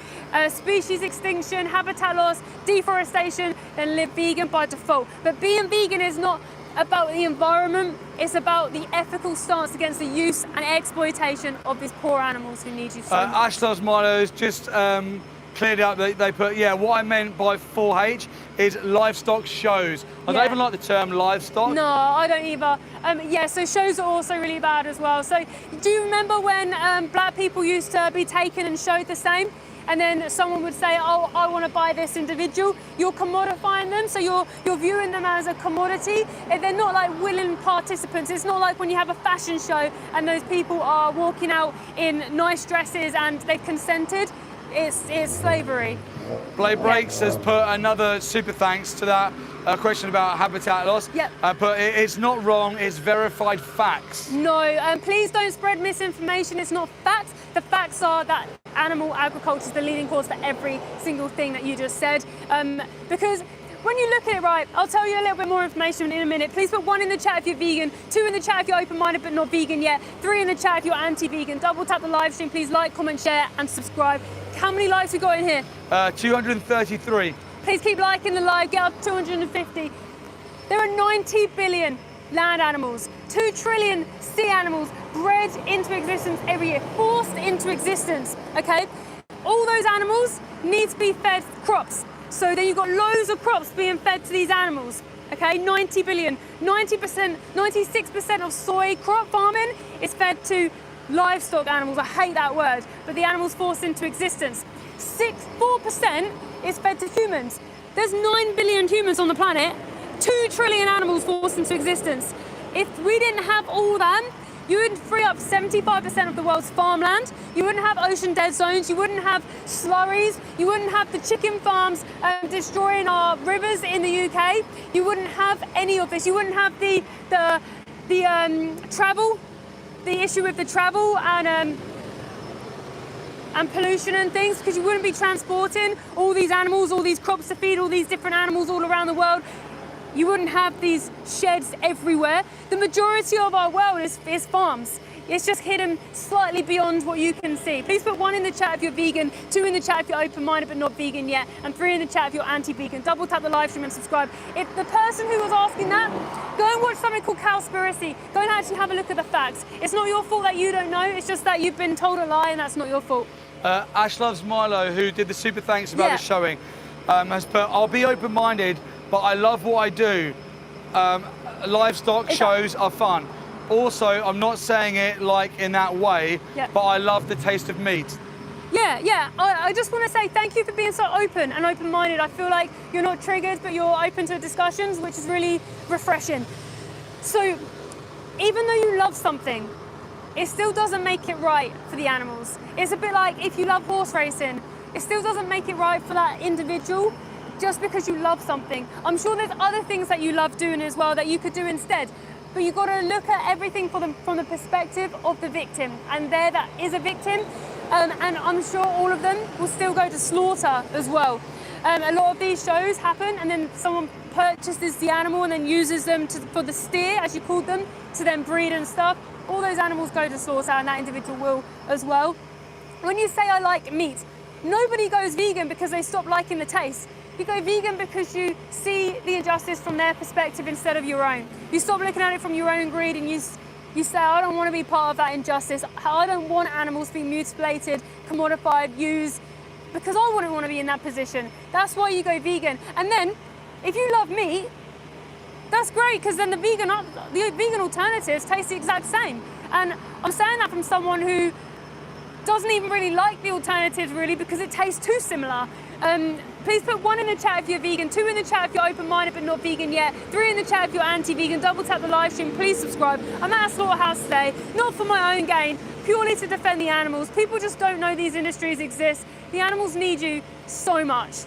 species extinction, habitat loss, deforestation, then live vegan by default. But being vegan is not about the environment, it's about the ethical stance against the use and exploitation of these poor animals who need you so much. Ash Loves Milo's just cleared up. They put, yeah, what I meant by 4H is livestock shows. I don't even like the term livestock. No, I don't either. Yeah, so shows are also really bad as well. So do you remember when black people used to be taken and showed the same? And then someone would say, oh, I want to buy this individual. You're commodifying them, so you're viewing them as a commodity. They're not like willing participants. It's not like when you have a fashion show and those people are walking out in nice dresses and they've consented. It's slavery. Blade Breaks has put another super thanks to that question about habitat loss. Yep. But it's not wrong, it's verified facts. No, please don't spread misinformation. It's not facts. The facts are that animal agriculture is the leading cause for every single thing that you just said. Because when you look at it, right, I'll tell you a little bit more information in a minute. Please put 1 in the chat if you're vegan, 2 in the chat if you're open-minded but not vegan yet, 3 in the chat if you're anti-vegan. Double tap the live stream, please like, comment, share, and subscribe. How many likes we got in here? 233. Please keep liking the live, get up to 250. There are 90 billion land animals, 2 trillion sea animals bred into existence every year, forced into existence, okay? All those animals need to be fed crops. So then you've got loads of crops being fed to these animals, okay? 90 billion, 90%, 96% of soy crop farming is fed to livestock animals. I hate that word, but the animals forced into existence. 4% is fed to humans. There's 9 billion humans on the planet, 2 trillion animals forced into existence. If we didn't have all that, you would free up 75% of the world's farmland. You wouldn't have ocean dead zones. You wouldn't have slurries. You wouldn't have the chicken farms destroying our rivers in the UK. You wouldn't have any of this. You wouldn't have the travel, the issue with the travel and pollution and things, because you wouldn't be transporting all these animals, all these crops to feed all these different animals all around the world. You wouldn't have these sheds everywhere. The majority of our world is farms. It's just hidden slightly beyond what you can see. Please put 1 in the chat if you're vegan, 2 in the chat if you're open-minded but not vegan yet, and 3 in the chat if you're anti-vegan. Double tap the live stream and subscribe. If the person who was asking that, go and watch something called Cowspiracy. Go and actually have a look at the facts. It's not your fault that you don't know, it's just that you've been told a lie and that's not your fault. Ash Loves Milo, who did the super thanks about Yeah. the showing, has put, I'll be open-minded, but I love what I do. Livestock shows are fun. Also, I'm not saying it like in that way, Yeah. but I love the taste of meat. Yeah. I just want to say thank you for being so open and open-minded. I feel like you're not triggered, but you're open to discussions, which is really refreshing. So, even though you love something, it still doesn't make it right for the animals. It's a bit like if you love horse racing, it still doesn't make it right for that individual just because you love something. I'm sure there's other things that you love doing as well that you could do instead. But you've got to look at everything from the perspective of the victim. And there that is a victim. And I'm sure all of them will still go to slaughter as well. A lot of these shows happen and then someone purchases the animal and then uses them for the steer, as you called them, to then breed and stuff. All those animals go to slaughter and that individual will as well. When you say I like meat, nobody goes vegan because they stop liking the taste. You go vegan because you see the injustice from their perspective instead of your own. You stop looking at it from your own greed and you say, I don't want to be part of that injustice. I don't want animals to be mutilated, commodified, used, because I wouldn't want to be in that position. That's why you go vegan. And then, if you love meat, that's great, because then the vegan alternatives taste the exact same. And I'm saying that from someone who doesn't even really like the alternatives really because it tastes too similar. Please put 1 in the chat if you're vegan, 2 in the chat if you're open-minded but not vegan yet, 3 in the chat if you're anti-vegan, double tap the live stream, please subscribe. I'm at a slaughterhouse today, not for my own gain, purely to defend the animals. People just don't know these industries exist. The animals need you so much.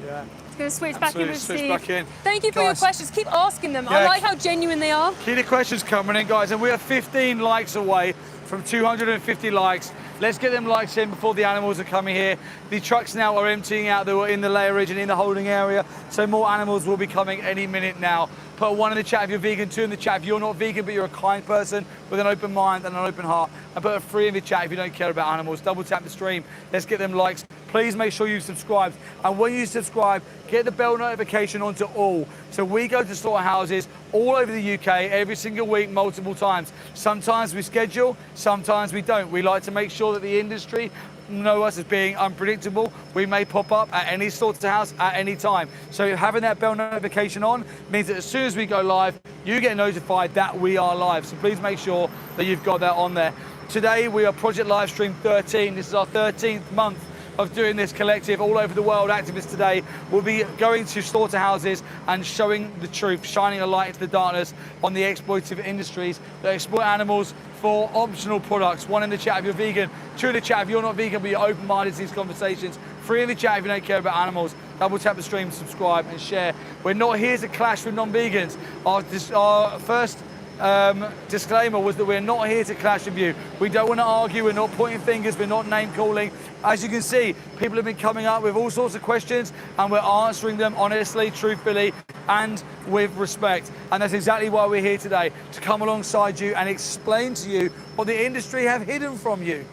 Yeah. It's going to switch back in with Switch Steve. back in. Thank you for your Guys. questions. Keep asking them. I Yeah. like how genuine they are. Keep the questions coming in, guys, and we are 15 likes away from 250 likes. Let's get them likes in before the animals are coming here. The trucks now are emptying out. They were in the layerage and in the holding area, so more animals will be coming any minute now. Put 1 in the chat if you're vegan, 2 in the chat if you're not vegan but you're a kind person with an open mind and an open heart, and put a 3 in the chat if you don't care about animals. Double tap the stream. Let's get them likes. Please make sure you subscribe, and when you subscribe, get the bell notification onto all. So we go to slaughterhouses all over the UK every single week, multiple times. Sometimes we schedule, sometimes we don't. We like to make sure that the industry know us as being unpredictable. We may pop up at any slaughterhouse at any time. So having that bell notification on means that as soon as we go live, you get notified that we are live. So please make sure that you've got that on there. Today we are Project Livestream 13. This is our 13th month of doing this collective all over the world. Activists today will be going to slaughterhouses and showing the truth, shining a light into the darkness on the exploitative industries that exploit animals for optional products. 1 in the chat if you're vegan, 2 in the chat if you're not vegan but you're open-minded to these conversations, 3 in the chat if you don't care about animals. Double tap the stream, subscribe and share. We're not here to clash with non-vegans. Our first disclaimer was that we're not here to clash with you. We don't want to argue, we're not pointing fingers, we're not name calling. As you can see, people have been coming up with all sorts of questions and we're answering them honestly, truthfully, and with respect. And that's exactly why we're here today, to come alongside you and explain to you what the industry have hidden from you.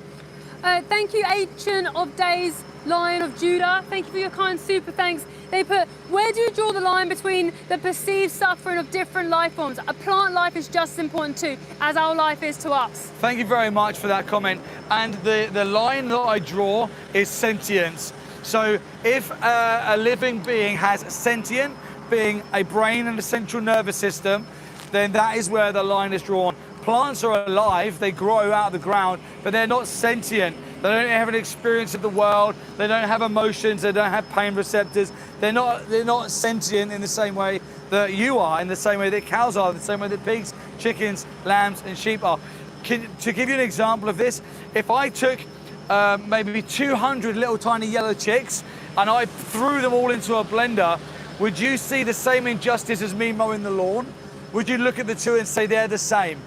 Thank you, Ancient of Days, Lion of Judah. Thank you for your kind super thanks. They put, where do you draw the line between the perceived suffering of different life forms? A plant life is just as important too, as our life is to us. Thank you very much for that comment. And the line that I draw is sentience. So if a living being has sentient, being a brain and a central nervous system, then that is where the line is drawn. Plants are alive, they grow out of the ground, but they're not sentient. They don't have an experience of the world, they don't have emotions, they don't have pain receptors. They're not sentient in the same way that you are, in the same way that cows are, in the same way that pigs, chickens, lambs and sheep are. To give you an example of this, if I took maybe 200 little tiny yellow chicks and I threw them all into a blender, would you see the same injustice as me mowing the lawn? Would you look at the two and say they're the same?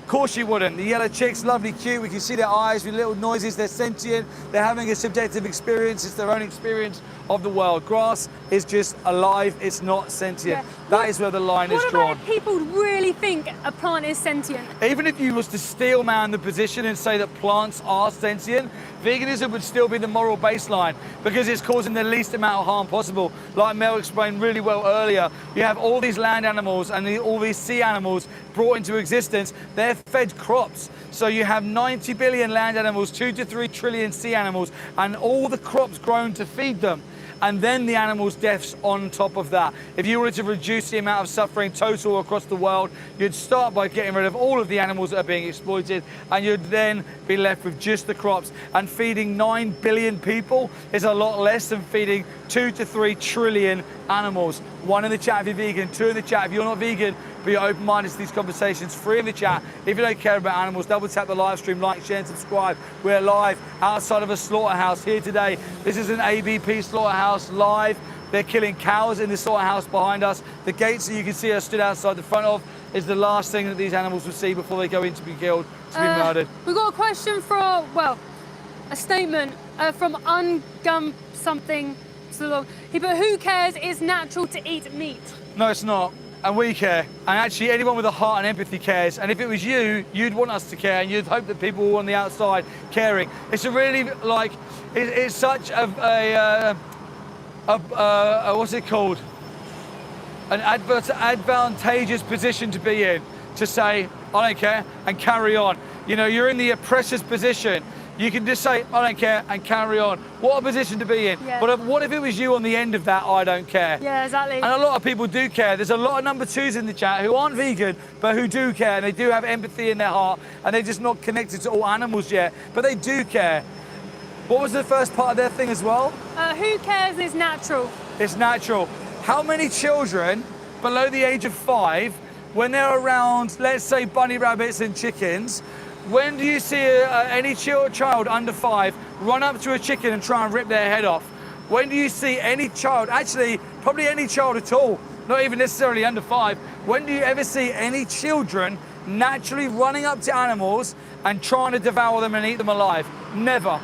Of course you wouldn't. The yellow chicks, lovely, cute, we can see their eyes with little noises, they're sentient, they're having a subjective experience, it's their own experience of the world. Grass is just alive, it's not sentient. Yeah. That is where the line is drawn. What about if people really think a plant is sentient? Even if you was to steel man the position and say that plants are sentient, veganism would still be the moral baseline because it's causing the least amount of harm possible. Like Mel explained really well earlier, you have all these land animals and all these sea animals brought into existence, they're fed crops. So you have 90 billion land animals, 2 to 3 trillion sea animals, and all the crops grown to feed them. And then the animals' deaths on top of that. If you wanted to reduce the amount of suffering total across the world, you'd start by getting rid of all of the animals that are being exploited, and you'd then be left with just the crops. And feeding 9 billion people is a lot less than feeding 2 to 3 trillion animals. 1 in the chat if you're vegan, 2 in the chat if you're not vegan, but you're open-minded to these conversations. 3 in the chat if you don't care about animals. Double tap the live stream, like, share and subscribe. We're live outside of a slaughterhouse here today. This is an ABP slaughterhouse live. They're killing cows in the slaughterhouse behind us. The gates that you can see are stood outside the front of is the last thing that these animals will see before they go in to be killed, to be murdered. We've got a question from, well, a statement from Ungum something. He put, who cares? It's natural to eat meat. No, it's not. And we care. And actually, anyone with a heart and empathy cares. And if it was you, you'd want us to care, and you'd hope that people were on the outside caring. It's a really, like, it's such a what's it called? An advantageous position to be in, to say, I don't care, and carry on. You know, you're in the oppressor's position. You can just say, I don't care, and carry on. What a position to be in. Yeah. But what if it was you on the end of that, I don't care? Yeah, exactly. And a lot of people do care. There's a lot of number 2s in the chat who aren't vegan, but who do care, and they do have empathy in their heart, and they're just not connected to all animals yet, but they do care. What was the first part of their thing as well? Who cares? It's natural. It's natural. How many children below the age of 5, when they're around, let's say, bunny rabbits and chickens, when do you see any child under 5 run up to a chicken and try and rip their head off? When do you see any child, actually, probably any child at all, not even necessarily under 5, when do you ever see any children naturally running up to animals and trying to devour them and eat them alive? Never.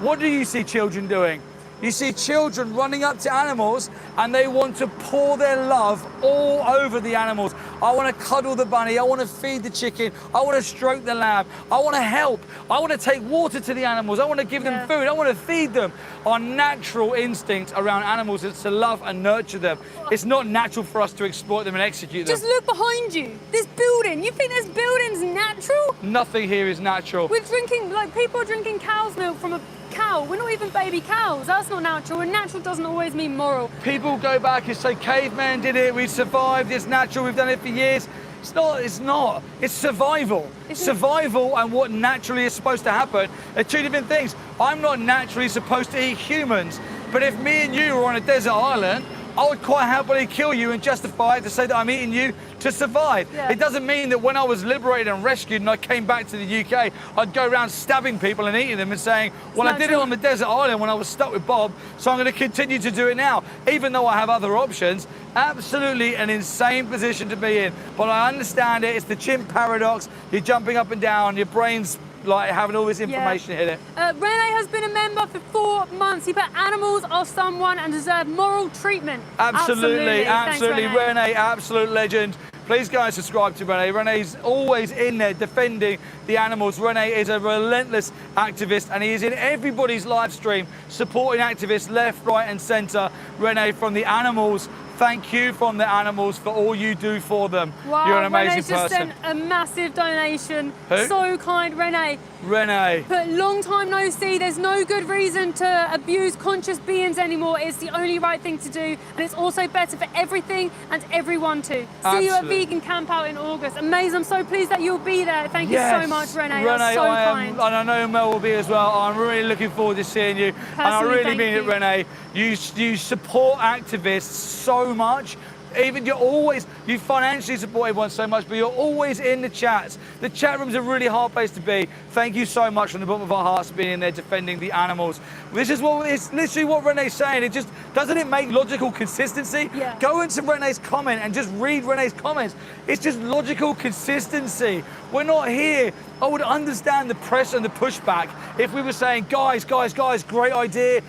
What do you see children doing? You see children running up to animals and they want to pour their love all over the animals. I want to cuddle the bunny, I want to feed the chicken, I want to stroke the lamb, I want to help, I want to take water to the animals, I want to give them food, I want to feed them. Our natural instinct around animals is to love and nurture them. It's not natural for us to exploit them and execute them. Just look behind you. This building, you think this building's natural? Nothing here is natural. We're drinking, like, people are drinking cow's milk from a cow. We're not even baby cows. That's not natural, and natural doesn't always mean moral. People go back and say, cavemen did it, we survived, it's natural, we've done it for years. It's not. It's survival. Survival and what naturally is supposed to happen are 2 different things. I'm not naturally supposed to eat humans, but if me and you were on a desert island, I would quite happily kill you and justify it to say that I'm eating you to survive. Yeah. It doesn't mean that when I was liberated and rescued and I came back to the UK, I'd go around stabbing people and eating them and saying, well, I did it on the desert island when I was stuck with Bob, so I'm going to continue to do it now, even though I have other options. Absolutely an insane position to be in. But I understand it. It's the chimp paradox. You're jumping up and down, your brain's like having all this information in it. Rene has been a member for 4 months. He put, animals are someone and deserve moral treatment. Absolutely. Thanks, Rene. Rene, absolute legend. Please go and subscribe to Rene. Rene's always in there defending the animals. Rene is a relentless activist, and he is in everybody's live stream supporting activists left, right and centre. Rene, from the animals, thank you from the animals for all you do for them. Wow, you're an amazing Rene's just person. sent a massive donation. Who? So kind, Rene. Rene. But long time no see, there's no good reason to abuse conscious beings anymore. It's the only right thing to do, and it's also better for everything and everyone too. See you at Vegan Camp Out in August. Amazing, I'm so pleased that you'll be there. Thank you so much, Rene. That's so kind. And I know Mel will be as well. I'm really looking forward to seeing you. And I really mean it, Rene. You support activists so much. Even you financially support everyone so much, but you're always in the chats. The chat room's a really hard place to be. Thank you so much from the bottom of our hearts for being in there defending the animals. This is it's literally what Rene's saying. It just, doesn't it make logical consistency? Yeah. Go into Rene's comment and just read Rene's comments. It's just logical consistency. We're not here. I would understand the press and the pushback if we were saying, guys, great idea.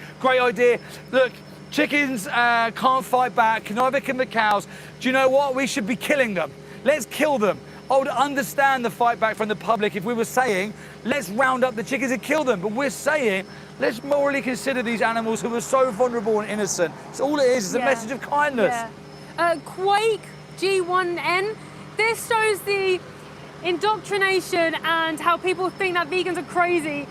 Look, chickens can't fight back, neither can the cows. Do you know what? We should be killing them. Let's kill them. I would understand the fight back from the public if we were saying, let's round up the chickens and kill them. But we're saying, let's morally consider these animals who are so vulnerable and innocent. So all it is a message of kindness. Quake G1N This shows the indoctrination and how people think that vegans are crazy.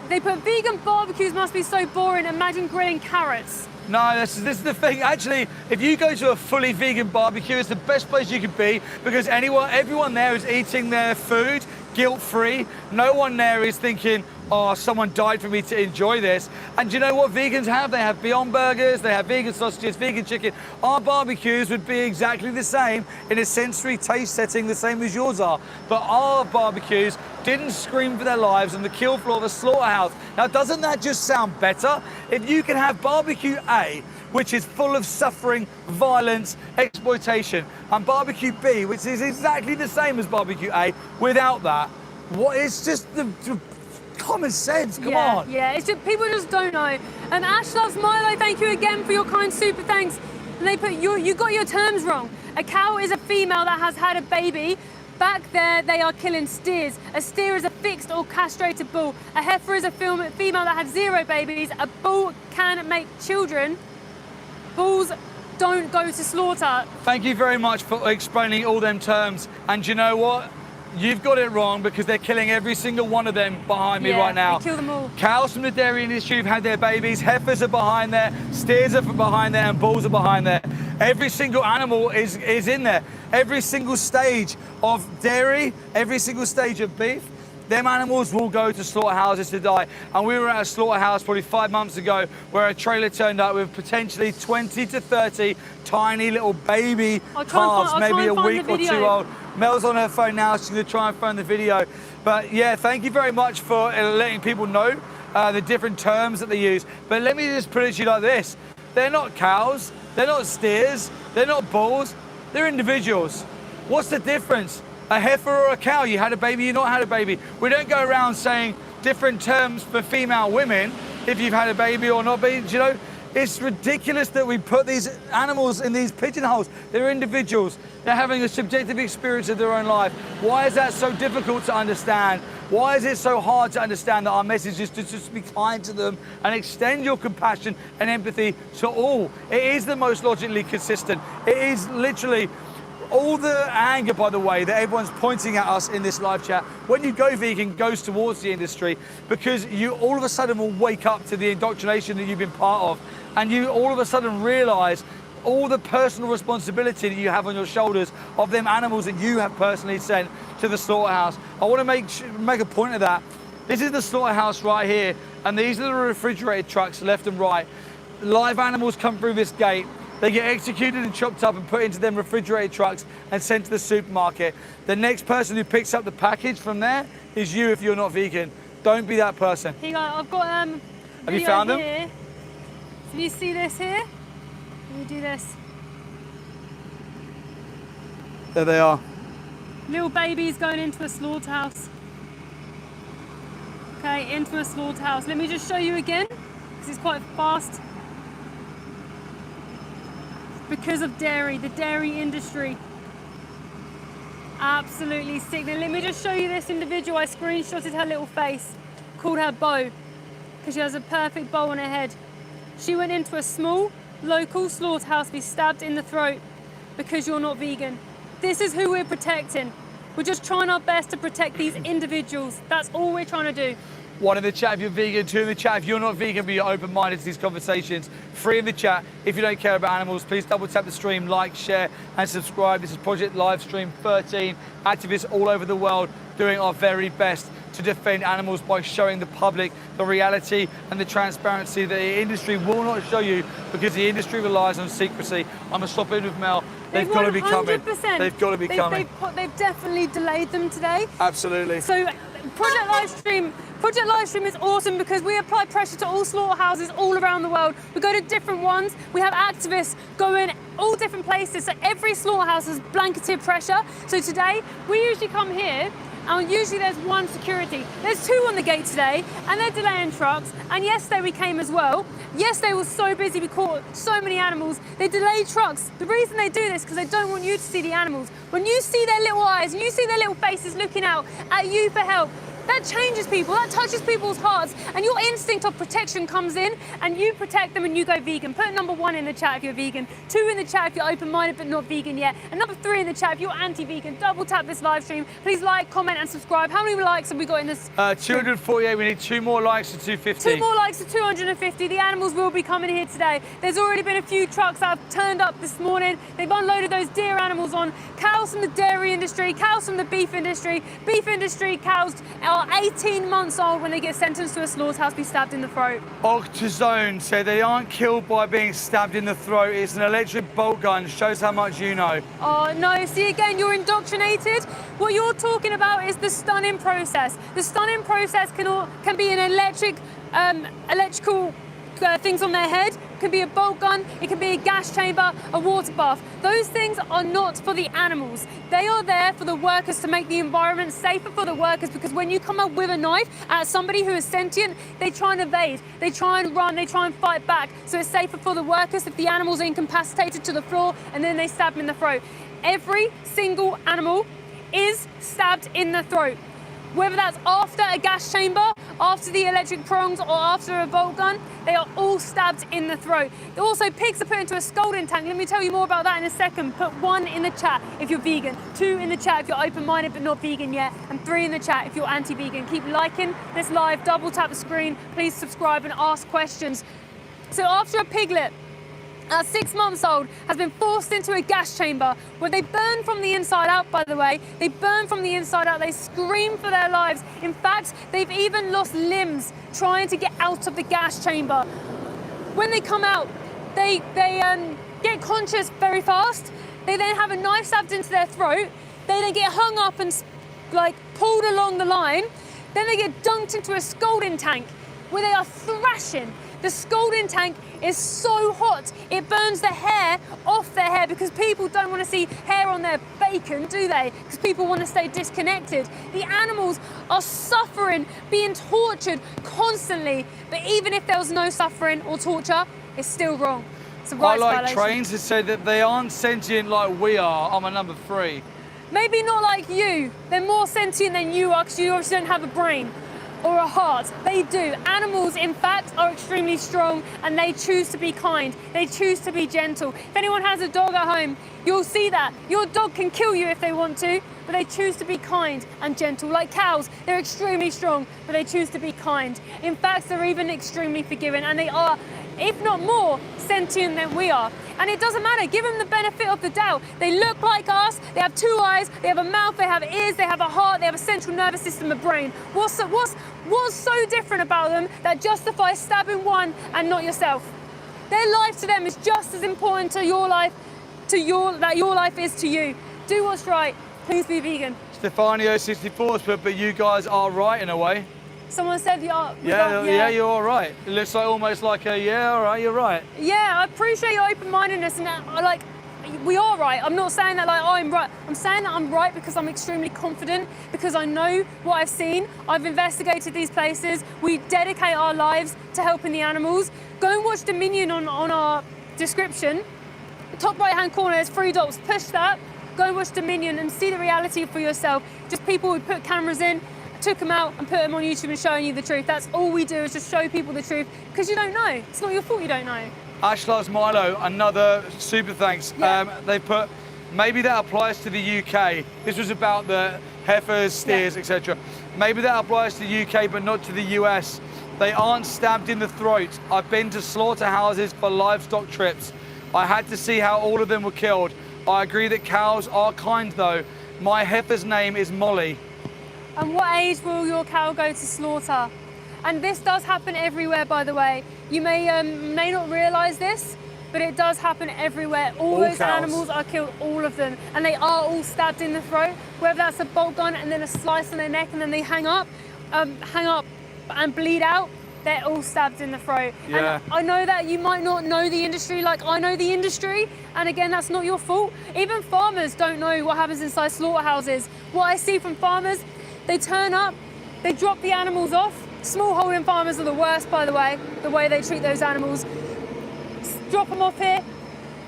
They put vegan barbecues must be so boring, imagine grilling carrots. No, this is the thing. Actually, if you go to a fully vegan barbecue, it's the best place you could be because everyone there is eating their food guilt-free. No one there is thinking, oh, someone died for me to enjoy this. And do you know what vegans have? They have Beyond Burgers, they have vegan sausages, vegan chicken. Our barbecues would be exactly the same in a sensory taste setting, the same as yours are. But our barbecues didn't scream for their lives on the kill floor of a slaughterhouse. Now, doesn't that just sound better? If you can have barbecue A, which is full of suffering, violence, exploitation, and barbecue B, which is exactly the same as barbecue A, without that, it's just the common sense, come on. Yeah, it's just, people just don't know. Ash Loves Milo, thank you again for your kind super thanks. And they put, you got your terms wrong. A cow is a female that has had a baby. Back there, they are killing steers. A steer is a fixed or castrated bull. A heifer is a female that had 0 babies. A bull can make children. Bulls don't go to slaughter. Thank you very much for explaining all them terms. And you know what? You've got it wrong because they're killing every single one of them behind me right now. They kill them all. Cows from the dairy industry have had their babies, heifers are behind there, steers are behind there, and bulls are behind there. Every single animal is in there. Every single stage of dairy, every single stage of beef, them animals will go to slaughterhouses to die. And we were at a slaughterhouse probably 5 months ago where a trailer turned up with potentially 20 to 30 tiny little baby calves, maybe a week or 2 old. Mel's on her phone now, she's gonna try and find the video. But yeah, thank you very much for letting people know the different terms that they use. But let me just put it to you like this. They're not cows, they're not steers, they're not bulls, they're individuals. What's the difference? A heifer or a cow, you had a baby, you not had a baby. We don't go around saying different terms for female women if you've had a baby or not baby, you know? It's ridiculous that we put these animals in these pigeonholes. They're individuals. They're having a subjective experience of their own life. Why is that so difficult to understand? Why is it so hard to understand that our message is to just be kind to them and extend your compassion and empathy to all? It is the most logically consistent. It is literally all the anger, by the way, that everyone's pointing at us in this live chat, when you go vegan, goes towards the industry because you all of a sudden will wake up to the indoctrination that you've been part of, and you all of a sudden realize all the personal responsibility that you have on your shoulders of them animals that you have personally sent to the slaughterhouse. I want to make a point of that. This is the slaughterhouse right here, and these are the refrigerated trucks left and right. Live animals come through this gate. They get executed and chopped up and put into them refrigerated trucks and sent to the supermarket. The next person who picks up the package from there is you if you're not vegan. Don't be that person. Here you go, I've got Have you found here. them? So you see this here? Let me do this. There they are. Little babies going into a slaughterhouse. Okay, into a slaughterhouse. Let me just show you again, because it's quite fast. Because of dairy, the dairy industry. Absolutely sick. Then let me just show you this individual. I screenshotted her little face, called her Bo, because she has a perfect bow on her head. She went into a small, local slaughterhouse to be stabbed in the throat because you're not vegan. This is who we're protecting. We're just trying our best to protect these individuals. That's all we're trying to do. 1 in the chat if you're vegan, 2 in the chat if you're not vegan but you're open-minded to these conversations. 3 in the chat if you don't care about animals. Please double tap the stream, like, share and subscribe. This is Project Livestream 13. Activists all over the world doing our very best to defend animals by showing the public the reality and the transparency that the industry will not show you because the industry relies on secrecy. I'm gonna stop in with Mel. They've got to be coming. They've got to be coming. They've definitely delayed them today. Absolutely. So Project Livestream is awesome because we apply pressure to all slaughterhouses all around the world. We go to different ones. We have activists going all different places. So every slaughterhouse has blanketed pressure. So today, we usually come here and usually there's 1 security. There's 2 on the gate today and they're delaying trucks. And yesterday we came as well. Yesterday was so busy, we caught so many animals. They delayed trucks. The reason they do this is because they don't want you to see the animals. When you see their little eyes and you see their little faces looking out at you for help, that changes people, that touches people's hearts, and your instinct of protection comes in, and you protect them and you go vegan. Put number 1 in the chat if you're vegan, 2 in the chat if you're open-minded but not vegan yet, and number 3 in the chat if you're anti-vegan. Double tap this live stream. Please like, comment, and subscribe. How many likes have we got in this? 248, we need 2 more likes to 250. 2 more likes to 250. The animals will be coming here today. There's already been a few trucks that have turned up this morning. They've unloaded those deer animals on. Cows from the dairy industry, cows from the beef industry. Beef industry cows are 18 months old when they get sentenced to a slaughterhouse, be stabbed in the throat. Octozone said they aren't killed by being stabbed in the throat. It's an electric bolt gun. Shows how much you know. Oh no, see again, you're indoctrinated. What you're talking about is the stunning process. The stunning process can be an electrical things on their head, it can be a bolt gun, it can be a gas chamber, a water bath. Those things are not for the animals. They are there for the workers to make the environment safer for the workers, because when you come up with a knife at somebody who is sentient, they try and evade, they try and run, they try and fight back. So it's safer for the workers if the animals are incapacitated to the floor and then they stab them in the throat. Every single animal is stabbed in the throat. Whether that's after a gas chamber, after the electric prongs, or after a bolt gun, they are all stabbed in the throat. Also, pigs are put into a scalding tank. Let me tell you more about that in a second. Put 1 in the chat if you're vegan, 2 in the chat if you're open-minded but not vegan yet, and 3 in the chat if you're anti-vegan. Keep liking this live, double tap the screen, please subscribe and ask questions. So after a piglet, 6 months old, has been forced into a gas chamber where they burn from the inside out, by the way. They burn from the inside out. They scream for their lives. In fact, they've even lost limbs trying to get out of the gas chamber. When they come out, they get conscious very fast. They then have a knife stabbed into their throat. They then get hung up and pulled along the line. Then they get dunked into a scalding tank where they are thrashing. The scalding tank is so hot, it burns the hair off their hair, because people don't want to see hair on their bacon, do they? Because people want to stay disconnected. The animals are suffering, being tortured constantly, but even if there was no suffering or torture, it's still wrong. It's a rights violation. Trains to say that they aren't sentient like we are. I'm a number 3. Maybe not like you. They're more sentient than you are, because you obviously don't have a brain or a heart. They do. Animals, in fact, are extremely strong, and they choose to be kind. They choose to be gentle. If anyone has a dog at home, you'll see that. Your dog can kill you if they want to, but they choose to be kind and gentle. Like cows, they're extremely strong, but they choose to be kind. In fact, they're even extremely forgiving, and they are, if not more, sentient than we are. And it doesn't matter, give them the benefit of the doubt. They look like us, they have 2 eyes, they have a mouth, they have ears, they have a heart, they have a central nervous system, a brain. What's so different about them that justifies stabbing one and not yourself? Their life to them is just as important to your life, that your life is to you. Do what's right, please be vegan. Stefanio64 but you guys are right in a way. Someone said, yeah, you're all right. It looks like almost like a, yeah, all right, you're right. Yeah, I appreciate your open-mindedness, and we are right. I'm not saying that I'm right. I'm saying that I'm right because I'm extremely confident, because I know what I've seen. I've investigated these places. We dedicate our lives to helping the animals. Go and watch Dominion on our description. Top right-hand corner, there's 3 dots. Push that. Go and watch Dominion and see the reality for yourself. Just people who put cameras in, took them out and put them on YouTube and showing you the truth. That's all we do, is just show people the truth, because you don't know. It's not your fault you don't know. Ash loves Milo, another super thanks. Yeah. They put, maybe that applies to the UK. This was about the heifers, steers, etc. Maybe that applies to the UK, but not to the US. They aren't stabbed in the throat. I've been to slaughterhouses for livestock trips. I had to see how all of them were killed. I agree that cows are kind though. My heifer's name is Molly. And what age will your cow go to slaughter? And this does happen everywhere, by the way. You may not realise this, but it does happen everywhere. All those cows. animals are killed, all of them, and they are all stabbed in the throat. Whether that's a bolt gun and then a slice on their neck and then they hang up and bleed out, they're all stabbed in the throat. Yeah. And I know that you might not know the industry like I know the industry, and again, that's not your fault. Even farmers don't know what happens inside slaughterhouses. What I see from farmers, they turn up, they drop the animals off. Smallholding farmers are the worst, by the way they treat those animals. Drop them off here,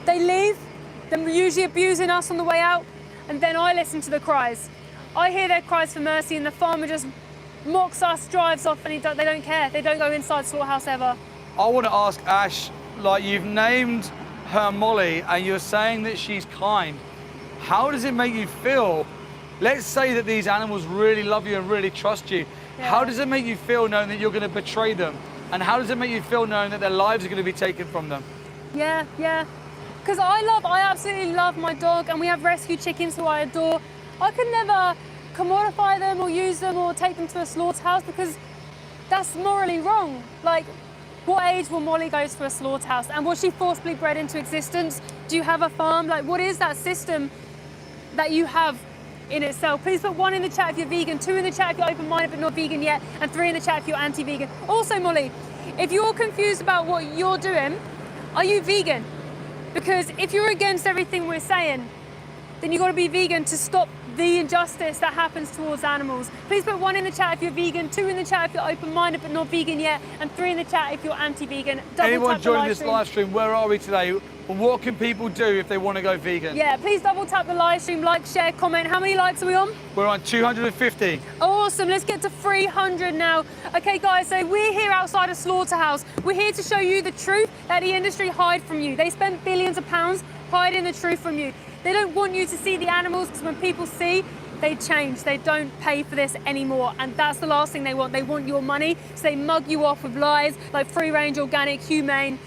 they leave, they're usually abusing us on the way out, and then I listen to the cries. I hear their cries for mercy, and the farmer just mocks us, drives off, and they don't care. They don't go inside slaughterhouse ever. I want to ask Ash, like, you've named her Molly and you're saying that she's kind. How does it make you feel? Let's say that these animals really love you and really trust you. Yeah. How does it make you feel knowing that you're going to betray them? And how does it make you feel knowing that their lives are going to be taken from them? Yeah, yeah. Because I absolutely love my dog, and we have rescue chickens who I adore. I could never commodify them or use them or take them to a slaughterhouse because that's morally wrong. Like, what age will Molly go to a slaughterhouse? And was she forcibly bred into existence? Do you have a farm? Like, what is that system that you have in itself? Please put 1 in the chat if you're vegan, 2 in the chat if you're open-minded but not vegan yet, and 3 in the chat if you're anti-vegan. Also, Molly, if you're confused about what you're doing, are you vegan? Because if you're against everything we're saying, then you've got to be vegan to stop the injustice that happens towards animals. Please put 1 in the chat if you're vegan, 2 in the chat if you're open-minded but not vegan yet, and 3 in the chat if you're anti-vegan. Anyone joining this live stream, where are we today? What can people do if they want to go vegan? Yeah, please double tap the live stream, like, share, comment. How many likes are we on? We're on 250. Awesome, let's get to 300 now. Okay guys, so we're here outside a slaughterhouse. We're here to show you the truth that the industry hide from you. They spend billions of pounds hiding the truth from you. They don't want you to see the animals because when people see, they change. They don't pay for this anymore. And that's the last thing they want. They want your money, so they mug you off with lies like free range, organic, humane.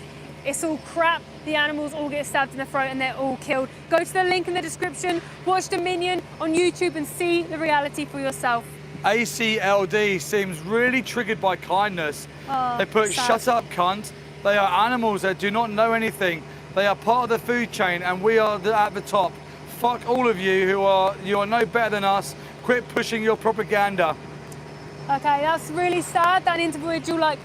It's all crap. The animals all get stabbed in the throat and they're all killed. Go to the link in the description, watch Dominion on YouTube and see the reality for yourself. ACLD seems really triggered by kindness. Oh, they put, sad. shut up, cunt. They are animals that do not know anything. They are part of the food chain and we are at the top. Fuck all of you you are no better than us. Quit pushing your propaganda. Okay, that's really sad. That individual like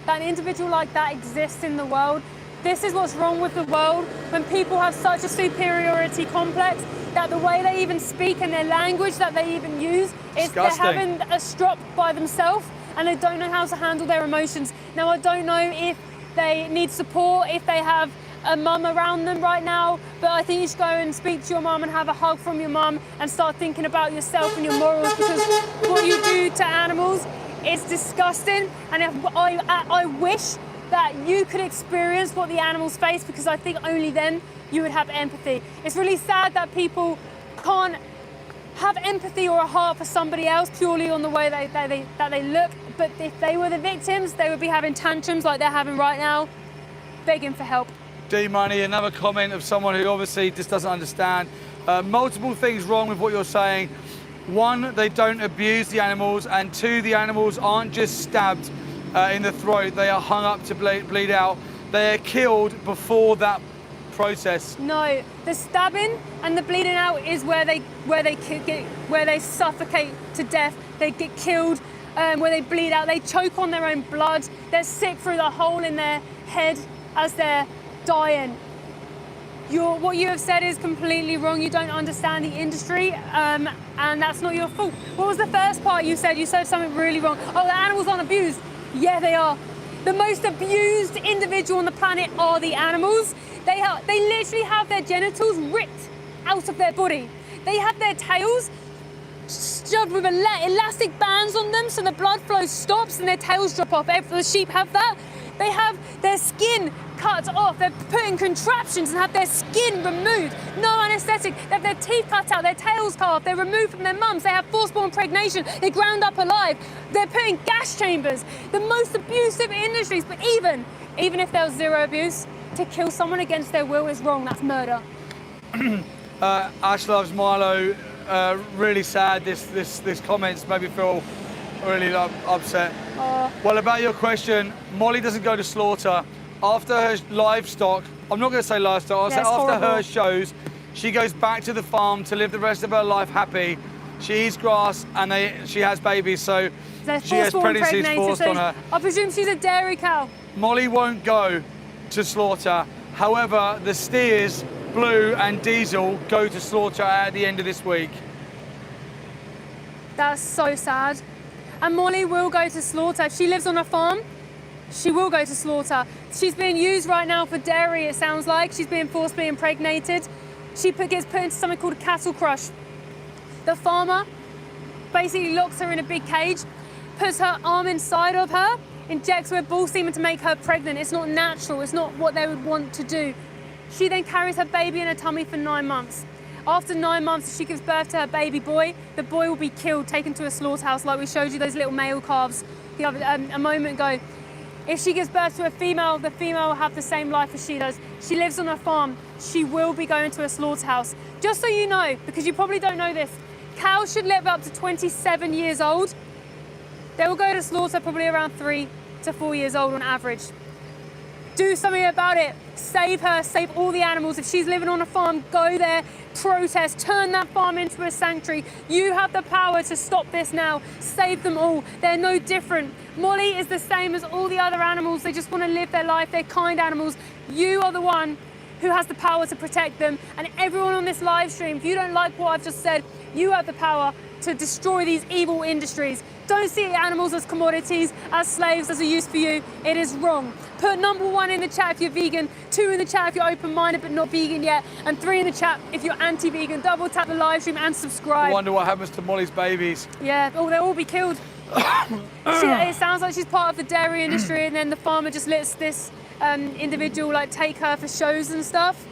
that exists in the world. This is what's wrong with the world when people have such a superiority complex that the way they even speak and their language that they even use is they're having a strop by themselves and they don't know how to handle their emotions. Now, I don't know if they need support, if they have a mum around them right now, but I think you should go and speak to your mum and have a hug from your mum and start thinking about yourself and your morals, because what you do to animals is disgusting. And I wish that you could experience what the animals face, because I think only then you would have empathy. It's really sad that people can't have empathy or a heart for somebody else purely on the way that they look. But if they were the victims, they would be having tantrums like they're having right now, begging for help. D-Money, another comment of someone who obviously just doesn't understand. Multiple things wrong with what you're saying. 1, they don't abuse the animals, and 2, the animals aren't just stabbed in the throat, they are hung up to bleed out. They are killed before that process. No, the stabbing and the bleeding out is where they suffocate to death. They get killed, where they bleed out. They choke on their own blood. They're sick through the hole in their head as they're dying. What you have said is completely wrong. You don't understand the industry, and that's not your fault. What was the first part you said? You said something really wrong. Oh, the animals aren't abused. Yeah, they are. The most abused individual on the planet are the animals. They literally have their genitals ripped out of their body. They have their tails shoved with elastic bands on them so the blood flow stops and their tails drop off. The sheep have that. They have their skin cut off. They're put in contraptions and have their skin removed. No anesthetic. They have their teeth cut out, their tails cut off. They're removed from their mums. They have forceful impregnation. They're ground up alive. They're put in gas chambers. The most abusive industries. But even if there was zero abuse, to kill someone against their will is wrong. That's murder. Ash loves Milo. Really sad. This comments made me feel really upset. Well, about your question, Molly doesn't go to slaughter. After her livestock, I'm not going to say livestock, I'll say after her shows, she goes back to the farm to live the rest of her life happy. She eats grass and she has babies, so she has pregnancies forced on her. I presume she's a dairy cow. Molly won't go to slaughter. However, the steers, Blue and Diesel, go to slaughter at the end of this week. That's so sad. And Molly will go to slaughter. If she lives on a farm, she will go to slaughter. She's being used right now for dairy, it sounds like. She's being forcibly impregnated. She gets put into something called a cattle crush. The farmer basically locks her in a big cage, puts her arm inside of her, injects with bull semen to make her pregnant. It's not natural. It's not what they would want to do. She then carries her baby in her tummy for 9 months. After 9 months, she gives birth to her baby boy. The boy will be killed, taken to a slaughterhouse, like we showed you those little male calves a moment ago. If she gives birth to a female, the female will have the same life as she does. She lives on a farm. She will be going to a slaughterhouse. Just so you know, because you probably don't know this, cows should live up to 27 years old. They will go to slaughter probably around 3 to 4 years old on average. Do something about it. Save her, save all the animals. If she's living on a farm, go there, protest, turn that farm into a sanctuary. You have the power to stop this now. Save them all. They're no different. Molly is the same as all the other animals. They just want to live their life. They're kind animals. You are the one who has the power to protect them. And everyone on this live stream, if you don't like what I've just said, you have the power to destroy these evil industries. Don't see animals as commodities, as slaves, as a use for you. It is wrong. Put number 1 in the chat if you're vegan, 2 in the chat if you're open-minded but not vegan yet, and 3 in the chat if you're anti-vegan. Double tap the live stream and subscribe. I wonder what happens to Molly's babies. Yeah, they'll all be killed. It sounds like she's part of the dairy industry, and then the farmer just lets this individual like take her for shows and stuff.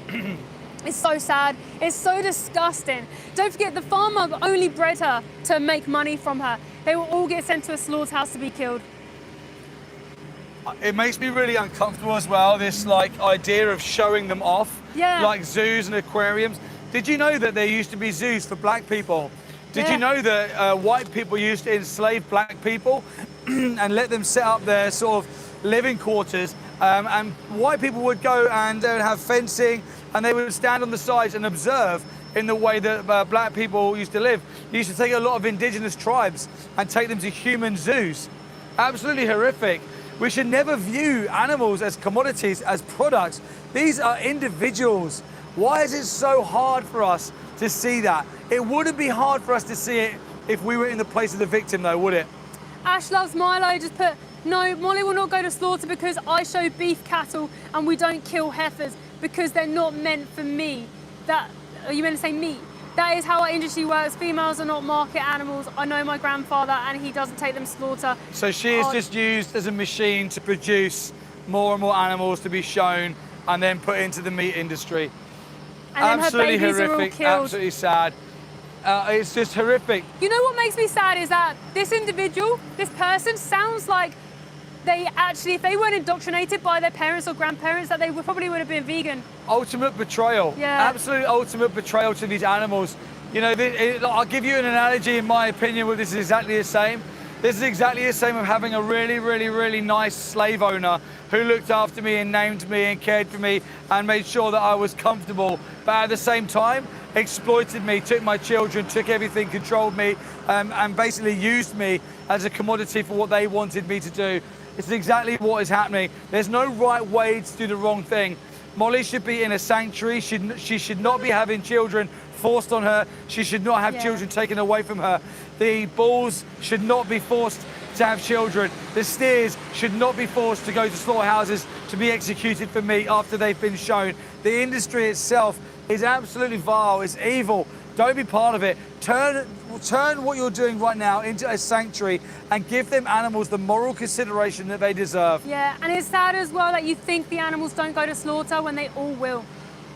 It's so sad. It's so disgusting. Don't forget, the farmer only bred her to make money from her. They will all get sent to a slaughterhouse to be killed. It makes me really uncomfortable as well, this like idea of showing them off, Yeah. like zoos and aquariums. Did you know that there used to be zoos for black people? Did Yeah. you know that white people used to enslave black people and let them set up their sort of living quarters? And white people would go and they would have fencing, and they would stand on the sides and observe in the way that black people used to live. You used to take a lot of indigenous tribes and take them to human zoos. Absolutely horrific. We should never view animals as commodities, as products. These are individuals. Why is it so hard for us to see that? It wouldn't be hard for us to see it if we were in the place of the victim, though, would it? Ash Loves Milo just put, no, Molly will not go to slaughter because I show beef cattle and we don't kill heifers because they're not meant for me. Are you meant to say meat? That is how our industry works. Females are not market animals. I know my grandfather and he doesn't take them to slaughter. So she is just used as a machine to produce more and more animals to be shown and then put into the meat industry. And then Absolutely her babies horrific, are all killed. absolutely sad. It's just horrific. You know what makes me sad is that this individual, this person, sounds like they actually, if they weren't indoctrinated by their parents or grandparents, that they probably would have been vegan. Ultimate betrayal. Yeah. Absolute ultimate betrayal to these animals. You know, I'll give you an analogy, in my opinion, where this is exactly the same. This is exactly the same of having a really, really, really nice slave owner who looked after me and named me and cared for me and made sure that I was comfortable, but at the same time, exploited me, took my children, took everything, controlled me, and basically used me as a commodity for what they wanted me to do. It's exactly what is happening. There's no right way to do the wrong thing. Molly should be in a sanctuary. She should not be having children forced on her. She should not have children taken away from her. The bulls should not be forced to have children. The steers should not be forced to go to slaughterhouses to be executed for meat after they've been shown. The industry itself is absolutely vile. It's evil. Don't be part of it. Turn what you're doing right now into a sanctuary and give them animals the moral consideration that they deserve. Yeah, and it's sad as well that you think the animals don't go to slaughter when they all will.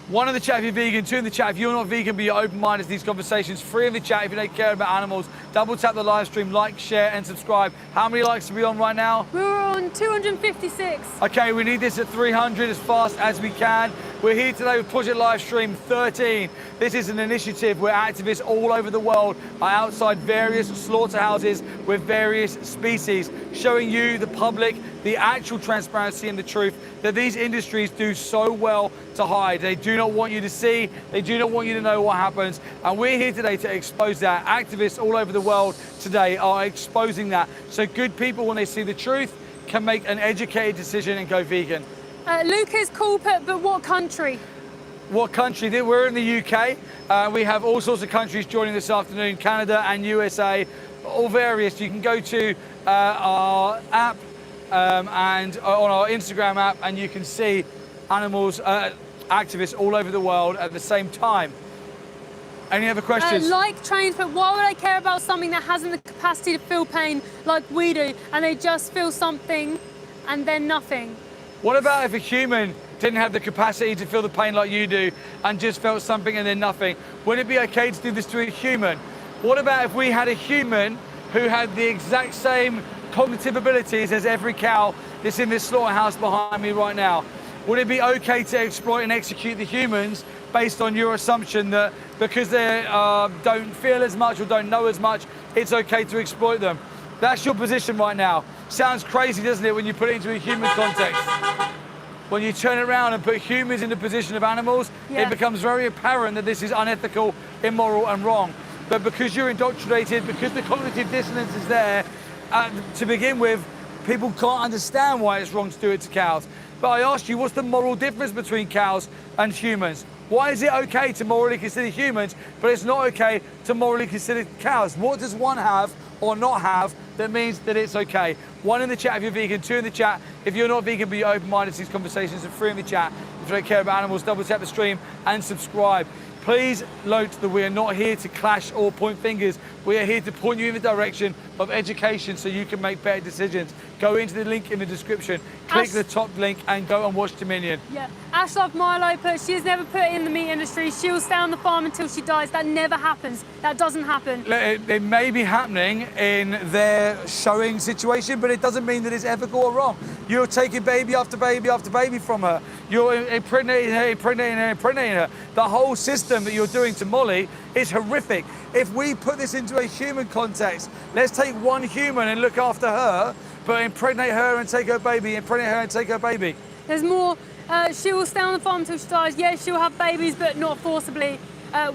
1 in the chat if you're vegan, 2 in the chat if you're not vegan but you're open-minded to these conversations, 3 in the chat if you don't care about animals. Double tap the live stream, like, share and subscribe. How many likes are we on right now? We're on 256. Okay, we need this at 300 as fast as we can. We're here today with Project Livestream 13. This is an initiative where activists all over the world are outside various slaughterhouses with various species, showing you, the public, the actual transparency and the truth that these industries do so well to hide. They do not want you to see, they do not want you to know what happens, and we're here today to expose that. Activists all over the world today are exposing that, so good people, when they see the truth, can make an educated decision and go vegan. Luke is cool, but what country? What country? We're in the UK. We have all sorts of countries joining this afternoon, Canada and USA, all various. You can go to our app and on our Instagram app, and you can see animals, activists all over the world at the same time. Any other questions? Like trains, but why would I care about something that hasn't the capacity to feel pain like we do, and they just feel something and then nothing? What about if a human didn't have the capacity to feel the pain like you do and just felt something and then nothing? Wouldn't it be okay to do this to a human? What about if we had a human who had the exact same cognitive abilities as every cow that's in this slaughterhouse behind me right now? Would it be okay to exploit and execute the humans based on your assumption that because they don't feel as much or don't know as much, it's okay to exploit them? That's your position right now. Sounds crazy, doesn't it, when you put it into a human context? When you turn it around and put humans in the position of animals, it becomes very apparent that this is unethical, immoral, and wrong. But because you're indoctrinated, because the cognitive dissonance is there, to begin with, people can't understand why it's wrong to do it to cows. But I asked you, what's the moral difference between cows and humans? Why is it okay to morally consider humans, but it's not okay to morally consider cows? What does one have or not have that means that it's okay? 1 in the chat if you're vegan, 2 in the chat if you're not vegan but you're open-minded to these conversations, and 3 in the chat if you don't care about animals. Double tap the stream and subscribe. Please note that we are not here to clash or point fingers. We are here to point you in the direction of education so you can make better decisions. Go into the link in the description, click the top link and go and watch Dominion. Yeah, Ash Love Milo put, she has never put it in the meat industry. She'll stay on the farm until she dies. That never happens. That doesn't happen. It may be happening in their showing situation, but it doesn't mean that it's ethical or wrong. You're taking baby after baby after baby from her. You're impregnating her. The whole system that you're doing to Molly is horrific. If we put this into a human context, let's take one human and look after her, but impregnate her and take her baby, impregnate her and take her baby. There's more. She will stay on the farm until she dies. Yes, she'll have babies, but not forcibly.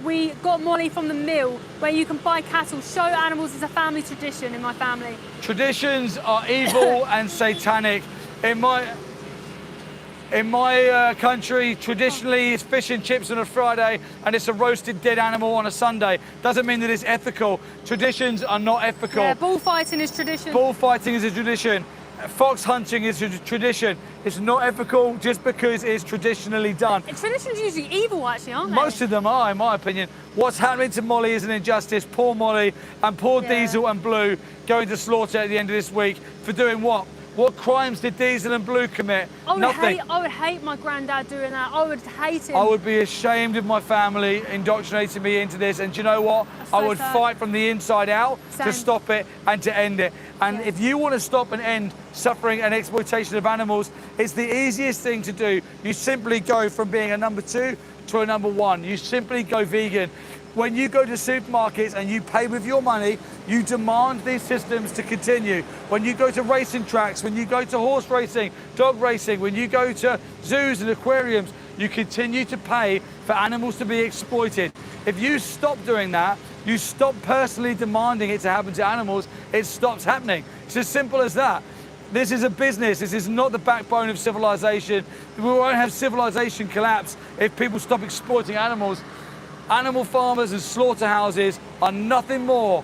We got Molly from the mill, where you can buy cattle. Show animals is a family tradition in my family. Traditions are evil and satanic. In my country, traditionally, it's fish and chips on a Friday and it's a roasted dead animal on a Sunday. Doesn't mean that it's ethical. Traditions are not ethical. Yeah, bullfighting is tradition. Bullfighting is a tradition. Fox hunting is a tradition. It's not ethical just because it's traditionally done. Traditions are usually evil, actually, aren't they? Most of them are, in my opinion. What's happening to Molly is an injustice. Poor Molly and poor Diesel and Blue going to slaughter at the end of this week for doing what? What crimes did Diesel and Blue commit? Nothing. I would hate my granddad doing that. I would hate him. I would be ashamed of my family indoctrinating me into this. And do you know what? I would fight from the inside out to stop it and to end it. And if you want to stop and end suffering and exploitation of animals, it's the easiest thing to do. You simply go from being a number 2 to a number 1. You simply go vegan. When you go to supermarkets and you pay with your money, you demand these systems to continue. When you go to racing tracks, when you go to horse racing, dog racing, when you go to zoos and aquariums, you continue to pay for animals to be exploited. If you stop doing that, you stop personally demanding it to happen to animals, it stops happening. It's as simple as that. This is a business. This is not the backbone of civilization. We won't have civilization collapse if people stop exploiting animals. Animal farmers and slaughterhouses are nothing more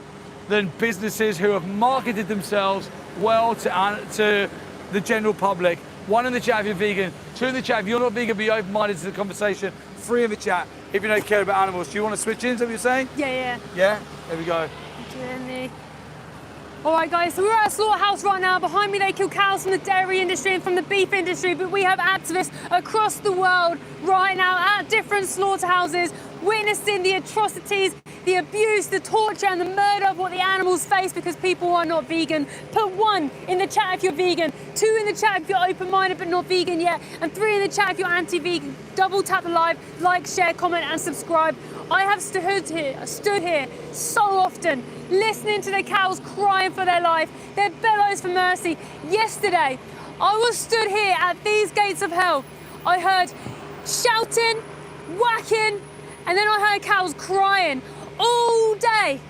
than businesses who have marketed themselves well to the general public. 1 in the chat if you're vegan, 2 in the chat if you're not vegan but you're open-minded to the conversation, 3 in the chat if you don't care about animals. Do you want to switch in, is that what you're saying? Yeah. Yeah? There we go. All right, guys, so we're at a slaughterhouse right now. Behind me, they kill cows from the dairy industry and from the beef industry, but we have activists across the world right now at different slaughterhouses, witnessing the atrocities, the abuse, the torture, and the murder of what the animals face because people are not vegan. Put 1 in the chat if you're vegan, 2 in the chat if you're open-minded but not vegan yet, and 3 in the chat if you're anti-vegan. Double tap the live, like, share, comment, and subscribe. I have stood here so often, listening to the cows crying for their life, their bellows for mercy. Yesterday, I was stood here at these gates of hell. I heard shouting, whacking, and then I heard cows crying all day.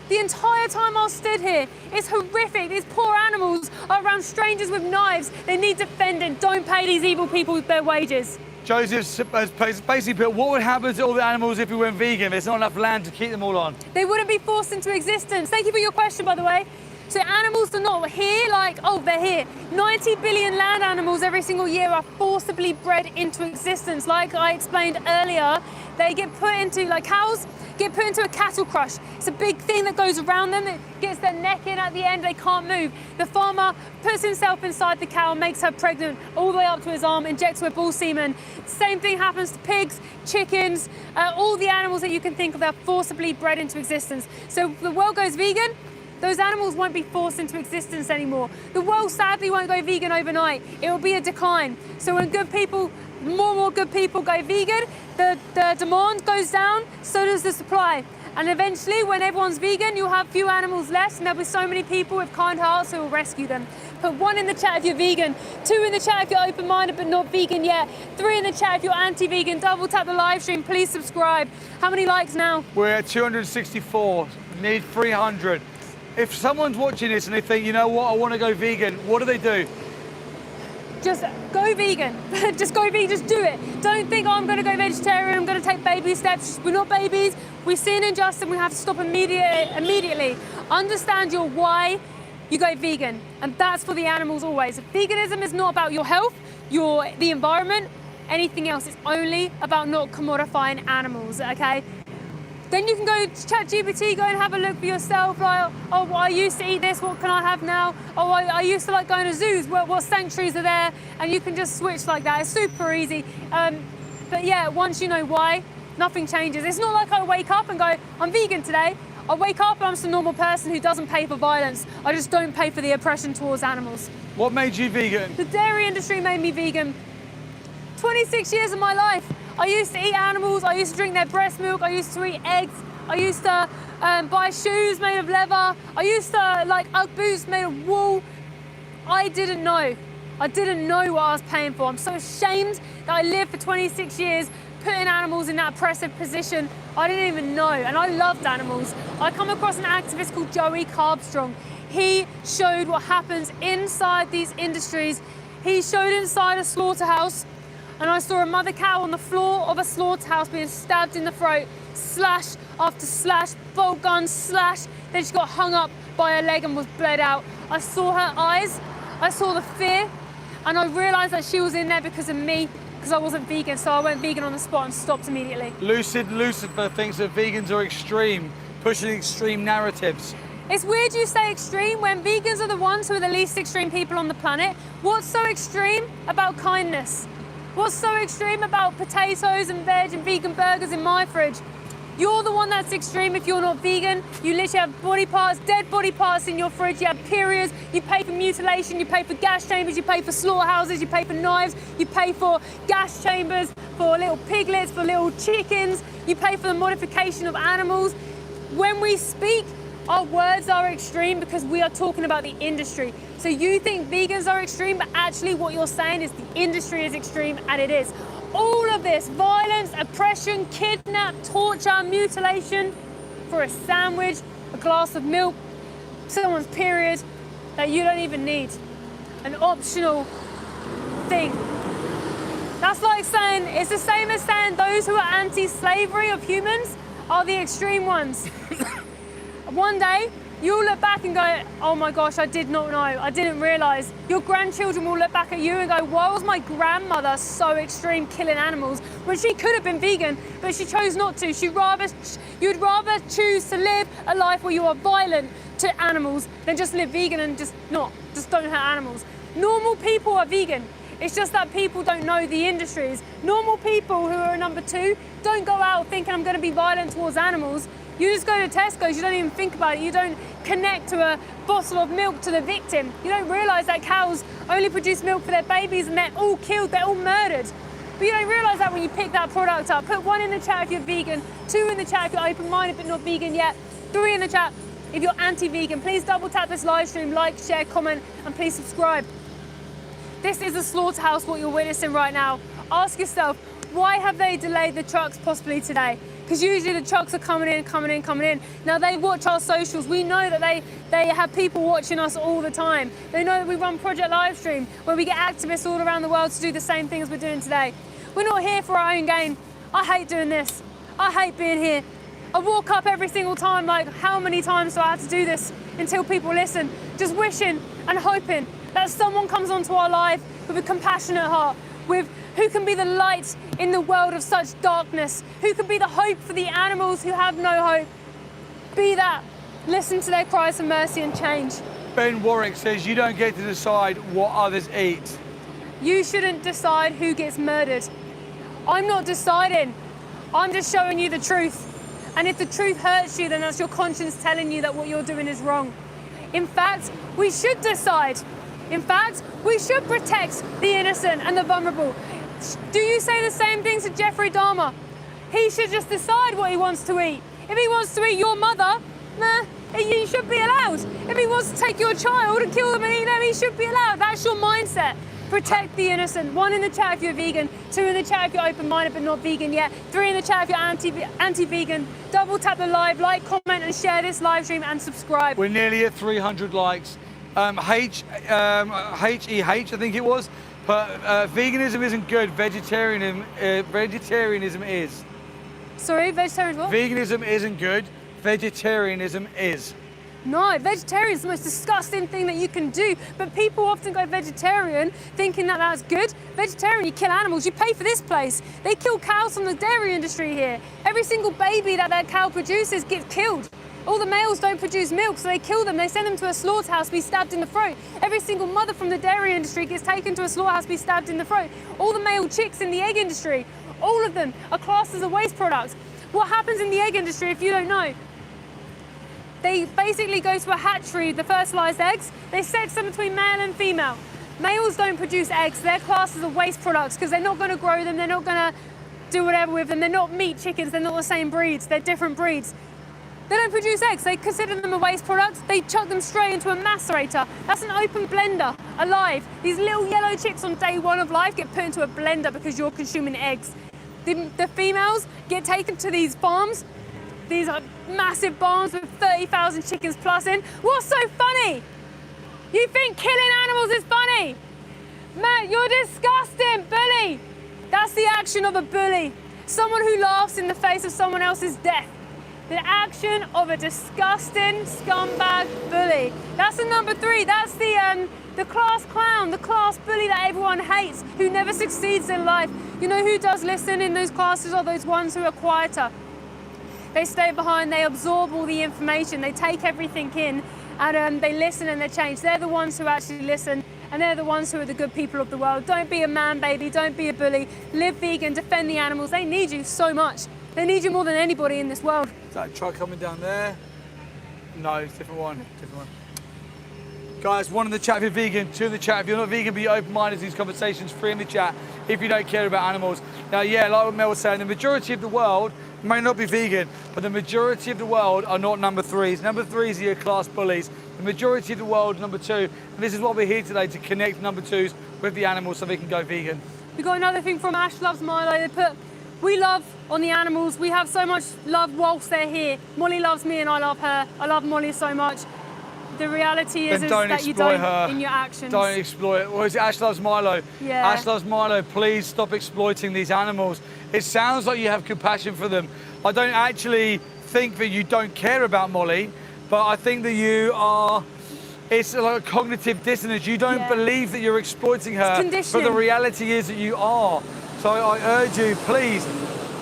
The entire time I stood here, it's horrific. These poor animals are around strangers with knives. They need defending. Don't pay these evil people their wages. Joseph has basically put, what would happen to all the animals if we went vegan? There's not enough land to keep them all on. They wouldn't be forced into existence. Thank you for your question, by the way. So animals are not here like, oh, they're here. 90 billion land animals every single year are forcibly bred into existence. Like I explained earlier, they get put into, like cows, get put into a cattle crush. It's a big thing that goes around them. It gets their neck in at the end, they can't move. The farmer puts himself inside the cow, makes her pregnant all the way up to his arm, injects her with bull semen. Same thing happens to pigs, chickens, all the animals that you can think of, they're forcibly bred into existence. So if the world goes vegan, those animals won't be forced into existence anymore. The world sadly won't go vegan overnight. It will be a decline. So when good people, more and more good people go vegan, the demand goes down, so does the supply. And eventually, when everyone's vegan, you'll have few animals left, and there'll be so many people with kind hearts who will rescue them. Put 1 in the chat if you're vegan, 2 in the chat if you're open-minded but not vegan yet, 3 in the chat if you're anti-vegan. Double tap the live stream, please subscribe. How many likes now? We're at 264, need 300. If someone's watching this and they think, you know what, I want to go vegan, what do? Just go vegan. Just go vegan, just do it. Don't think, oh, I'm going to go vegetarian, I'm going to take baby steps. We're not babies. We see an injustice and we have to stop immediately. Understand your why you go vegan. And that's for the animals always. Veganism is not about your health, the environment, anything else. It's only about not commodifying animals, okay? Then you can go to ChatGPT, go and have a look for yourself, like, oh, well, I used to eat this, what can I have now? Oh, I used to like going to zoos, what sanctuaries are there? And you can just switch like that, it's super easy. But yeah, once you know why, nothing changes. It's not like I wake up and go, I'm vegan today. I wake up and I'm just a normal person who doesn't pay for violence. I just don't pay for the oppression towards animals. What made you vegan? The dairy industry made me vegan. 26 years of my life. I used to eat animals, I used to drink their breast milk, I used to eat eggs, I used to buy shoes made of leather, I used to like Ugg boots made of wool. I didn't know. I didn't know what I was paying for. I'm so ashamed that I lived for 26 years putting animals in that oppressive position. I didn't even know, and I loved animals. I come across an activist called Joey Carbstrong. He showed what happens inside these industries. He showed inside a slaughterhouse, and I saw a mother cow on the floor of a slaughterhouse being stabbed in the throat, slash after slash, bolt gun slash. Then she got hung up by her leg and was bled out. I saw her eyes, I saw the fear, and I realized that she was in there because of me, because I wasn't vegan, so I went vegan on the spot and stopped immediately. Lucid Lucifer thinks that vegans are extreme, pushing extreme narratives. It's weird you say extreme when vegans are the ones who are the least extreme people on the planet. What's so extreme about kindness? What's so extreme about potatoes and veg and vegan burgers in my fridge? You're the one that's extreme if you're not vegan. You literally have body parts, dead body parts in your fridge. You have periods, you pay for mutilation, you pay for gas chambers, you pay for slaughterhouses, you pay for knives, you pay for gas chambers, for little piglets, for little chickens, you pay for the modification of animals. When we speak, our words are extreme because we are talking about the industry. So you think vegans are extreme, but actually what you're saying is the industry is extreme, and it is. All of this violence, oppression, kidnap, torture, mutilation for a sandwich, a glass of milk, someone's period that you don't even need. An optional thing. That's like saying, it's the same as saying those who are anti-slavery of humans are the extreme ones. One day, you'll look back and go, oh my gosh, I did not know, I didn't realise. Your grandchildren will look back at you and go, why was my grandmother so extreme killing animals when she could have been vegan, but she chose not to. You'd rather choose to live a life where you are violent to animals than just live vegan and just don't hurt animals. Normal people are vegan. It's just that people don't know the industries. Normal people who are number 2 don't go out thinking I'm going to be violent towards animals. You just go to Tesco's, you don't even think about it. You don't connect to a bottle of milk to the victim. You don't realise that cows only produce milk for their babies and they're all killed, they're all murdered. But you don't realise that when you pick that product up. Put 1 in the chat if you're vegan, 2 in the chat if you're open-minded but not vegan yet, 3 in the chat if you're anti-vegan. Please double tap this live stream, like, share, comment, and please subscribe. This is a slaughterhouse, what you're witnessing right now. Ask yourself, why have they delayed the trucks possibly today? Because usually the trucks are coming in. Now they watch our socials. We know that they have people watching us all the time. They know that we run Project Livestream, where we get activists all around the world to do the same thing as we're doing today. We're not here for our own gain. I hate doing this. I hate being here. I walk up every single time like, how many times do I have to do this until people listen? Just wishing and hoping that someone comes onto our life with a compassionate heart, with who can be the light in the world of such darkness, who can be the hope for the animals who have no hope. Be that. Listen to their cries for mercy and change. Ben Warwick says you don't get to decide what others eat. You shouldn't decide who gets murdered. I'm not deciding. I'm just showing you the truth. And if the truth hurts you, then that's your conscience telling you that what you're doing is wrong. In fact, we should decide. In fact, we should protect the innocent and the vulnerable. Do you say the same thing to Jeffrey Dahmer? He should just decide what he wants to eat. If he wants to eat your mother, he should be allowed. If he wants to take your child and kill them and eat them, he should be allowed. That's your mindset. Protect the innocent. 1 in the chat if you're vegan, 2 in the chat if you're open-minded but not vegan yet, 3 in the chat if you're anti-vegan. Double tap the live, like, comment and share this live stream and subscribe. We're nearly at 300 likes. HEH, I think it was, but veganism isn't good, vegetarianism is. Sorry, vegetarian what? Veganism isn't good, vegetarianism is. No, vegetarian is the most disgusting thing that you can do, but people often go vegetarian thinking that that's good. Vegetarian, you kill animals, you pay for this place. They kill cows from the dairy industry here. Every single baby that cow produces gets killed. All the males don't produce milk, so they kill them. They send them to a slaughterhouse to be stabbed in the throat. Every single mother from the dairy industry gets taken to a slaughterhouse to be stabbed in the throat. All the male chicks in the egg industry, all of them are classed as a waste product. What happens in the egg industry if you don't know? They basically go to a hatchery, the fertilized eggs, they sex them between male and female. Males don't produce eggs, they're classed as a waste products because they're not going to grow them, they're not going to do whatever with them, they're not meat chickens, they're not the same breeds, they're different breeds. They don't produce eggs, they consider them a waste product, they chuck them straight into a macerator. That's an open blender, alive. These little yellow chicks on day 1 of life get put into a blender because you're consuming eggs. The females get taken to these farms. These are massive barns with 30,000 chickens plus in. What's so funny? You think killing animals is funny? Man, you're disgusting, bully. That's the action of a bully. Someone who laughs in the face of someone else's death. The action of a disgusting scumbag bully. That's the number 3. That's the class clown, the class bully that everyone hates, who never succeeds in life. You know who does listen in those classes are those ones who are quieter. They stay behind, they absorb all the information, they take everything in, and they listen and they change. They're the ones who actually listen, and they're the ones who are the good people of the world. Don't be a man, baby, don't be a bully. Live vegan, defend the animals. They need you so much. They need you more than anybody in this world. Is that a truck coming down there? No, it's a different one, different one. Guys, 1 in the chat if you're vegan, 2 in the chat if you're not vegan, be open-minded to these conversations, 3 in the chat if you don't care about animals. Now, yeah, like what Mel was saying, the majority of the world may not be vegan, but the majority of the world are not number 3s. Number 3s are your class bullies. The majority of the world, number 2. And this is what we're here today, to connect number 2s with the animals so they can go vegan. We got another thing from Ash Loves Milo. They put, we love on the animals. We have so much love whilst they're here. Molly loves me and I love her. I love Molly so much. The reality is that you don't her. In your actions. Don't exploit. Or is it Ash Loves Milo? Yeah. Ash Loves Milo, please stop exploiting these animals. It sounds like you have compassion for them. I don't actually think that you don't care about Molly, but I think that you are, it's like a cognitive dissonance. You don't believe that you're exploiting her, but the reality is that you are. So I urge you, please,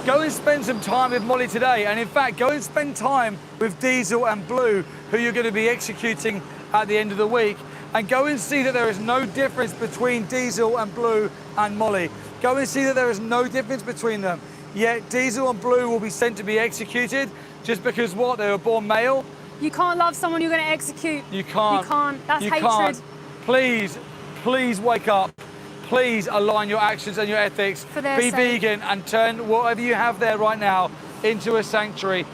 go and spend some time with Molly today. And in fact, go and spend time with Diesel and Blue, who you're going to be executing at the end of the week. And go and see that there is no difference between Diesel and Blue and Molly. Go and see that there is no difference between them. Yet Diesel and Blue will be sent to be executed just because what? They were born male? You can't love someone you're going to execute. You can't. You can't. That's hatred. Can't. Please, please wake up. Please align your actions and your ethics. Be vegan and turn whatever you have there right now into a sanctuary.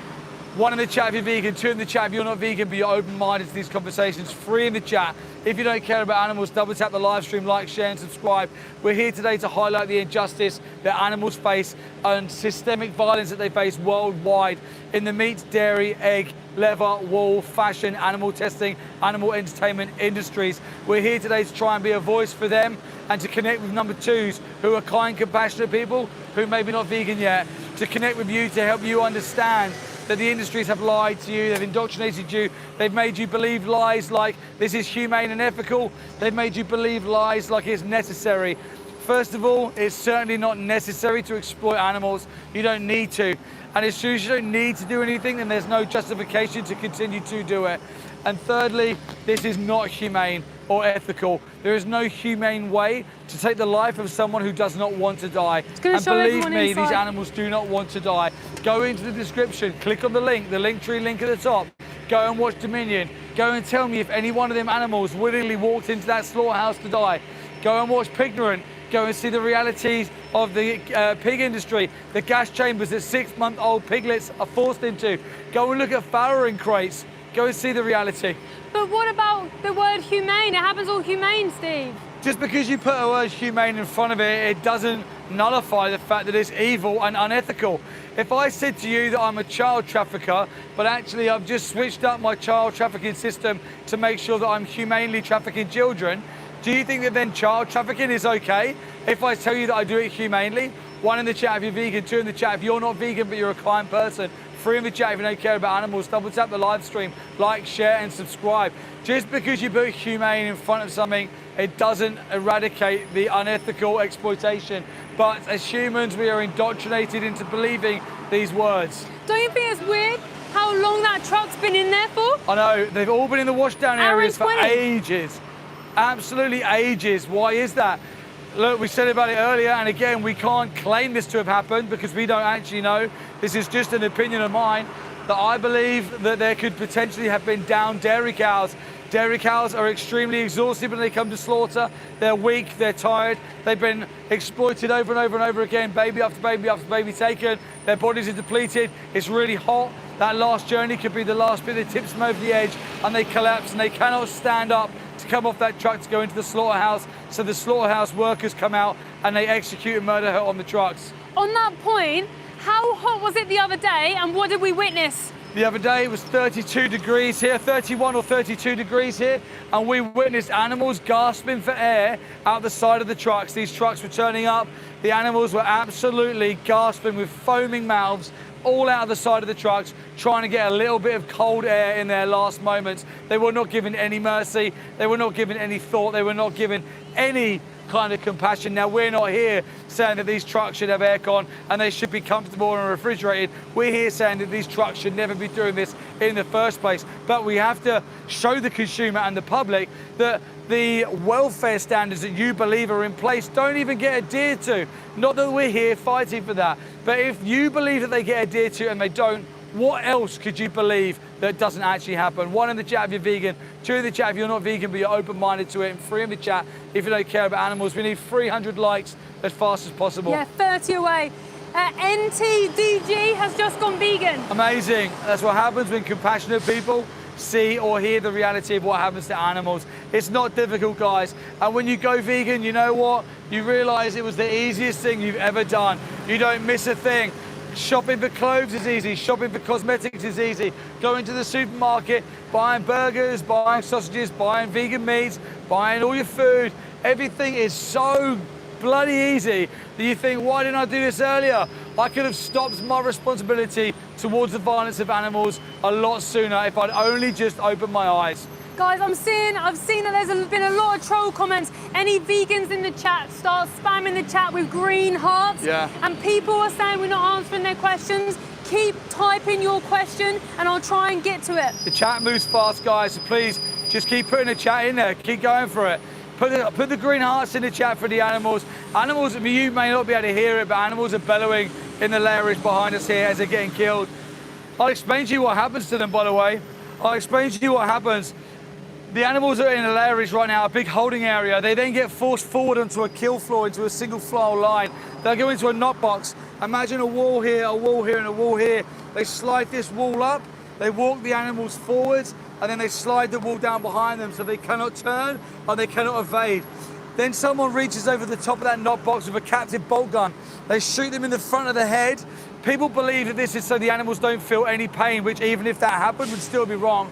1 in the chat if you're vegan, 2 in the chat if you're not vegan, but you're open-minded to these conversations. 3 in the chat if you don't care about animals. Double tap the live stream, like, share and subscribe. We're here today to highlight the injustice that animals face and systemic violence that they face worldwide in the meat, dairy, egg, leather, wool, fashion, animal testing, animal entertainment industries. We're here today to try and be a voice for them and to connect with number 2s who are kind, compassionate people who maybe not vegan yet, to connect with you, to help you understand that the industries have lied to you, they've indoctrinated you, they've made you believe lies like this is humane and ethical, they've made you believe lies like it's necessary. First of all, it's certainly not necessary to exploit animals. You don't need to. And as soon as you don't need to do anything, then there's no justification to continue to do it. And thirdly, this is not humane or ethical. There is no humane way to take the life of someone who does not want to die. And believe me, these animals do not want to die. Go into the description, click on the link tree link at the top. Go and watch Dominion. Go and tell me if any one of them animals willingly walked into that slaughterhouse to die. Go and watch Pignorant. Go and see the realities of the pig industry, the gas chambers that 6-month-old piglets are forced into. Go and look at farrowing crates. Go and see the reality. But what about the word humane? It happens all humane, Steve. Just because you put a word humane in front of it, it doesn't nullify the fact that it's evil and unethical. If I said to you that I'm a child trafficker, but actually I've just switched up my child trafficking system to make sure that I'm humanely trafficking children, do you think that then child trafficking is okay if I tell you that I do it humanely? 1 in the chat if you're vegan, 2 in the chat if you're not vegan but you're a kind person, 3 in the chat if you don't care about animals, double tap the live stream, like, share and subscribe. Just because you put humane in front of something, it doesn't eradicate the unethical exploitation. But as humans, we are indoctrinated into believing these words. Don't you think it's weird how long that truck's been in there for? I know, they've all been in the washdown areas for 20. ages. Absolutely ages. Why is that? Look, we said about it earlier, and again, we can't claim this to have happened because we don't actually know. This is just an opinion of mine, that I believe that there could potentially have been downed dairy cows. Dairy cows are extremely exhausted when they come to slaughter. They're weak, they're tired, they've been exploited over and over and over again, baby after baby after baby taken, their bodies are depleted, it's really hot. That last journey could be the last bit that tips them over the edge and they collapse and they cannot stand up to come off that truck to go into the slaughterhouse. So the slaughterhouse workers come out and they execute and murder her on the trucks. On that point, how hot was it the other day and what did we witness? The other day it was 32 degrees here, 31 or 32 degrees here, and we witnessed animals gasping for air out the side of the trucks. These trucks were turning up. The animals were absolutely gasping with foaming mouths all out of the side of the trucks, trying to get a little bit of cold air in their last moments. They were not given any mercy. They were not given any thought. They were not given any kind of compassion. Now, we're not here saying that these trucks should have aircon and they should be comfortable and refrigerated. We're here saying that these trucks should never be doing this in the first place. But we have to show the consumer and the public that the welfare standards that you believe are in place don't even get adhered to. Not that we're here fighting for that, but if you believe that they get adhered to and they don't, what else could you believe that doesn't actually happen? 1 in the chat if you're vegan, 2 in the chat if you're not vegan but you're open-minded to it, and 3 in the chat if you don't care about animals. We need 300 likes as fast as possible. Yeah, 30 away. NTDG has just gone vegan. Amazing. That's what happens when compassionate people see or hear the reality of what happens to animals. It's not difficult, guys. And when you go vegan, you know what? You realize it was the easiest thing you've ever done. You don't miss a thing. Shopping for clothes is easy, shopping for cosmetics is easy. Going to the supermarket, buying burgers, buying sausages, buying vegan meats, buying all your food. Everything is so bloody easy that you think, why didn't I do this earlier? I could have stopped my responsibility towards the violence of animals a lot sooner if I'd only just opened my eyes. Guys, I've seen that there's been a lot of troll comments. Any vegans in the chat, start spamming the chat with green hearts. Yeah. And people are saying we're not answering their questions. Keep typing your question and I'll try and get to it. The chat moves fast, guys, so please just keep putting the chat in there. Keep going for it. Put the green hearts in the chat for the animals. Animals, you may not be able to hear it, but animals are bellowing in the lairage behind us here as they're getting killed. I'll explain to you what happens to them, by the way. I'll explain to you what happens. The animals are in a lairage right now, a big holding area. They then get forced forward onto a kill floor, into a single file line. They'll go into a knot box. Imagine a wall here, and a wall here. They slide this wall up, they walk the animals forwards, and then they slide the wall down behind them so they cannot turn or they cannot evade. Then someone reaches over the top of that knot box with a captive bolt gun. They shoot them in the front of the head. People believe that this is so the animals don't feel any pain, which even if that happened would still be wrong.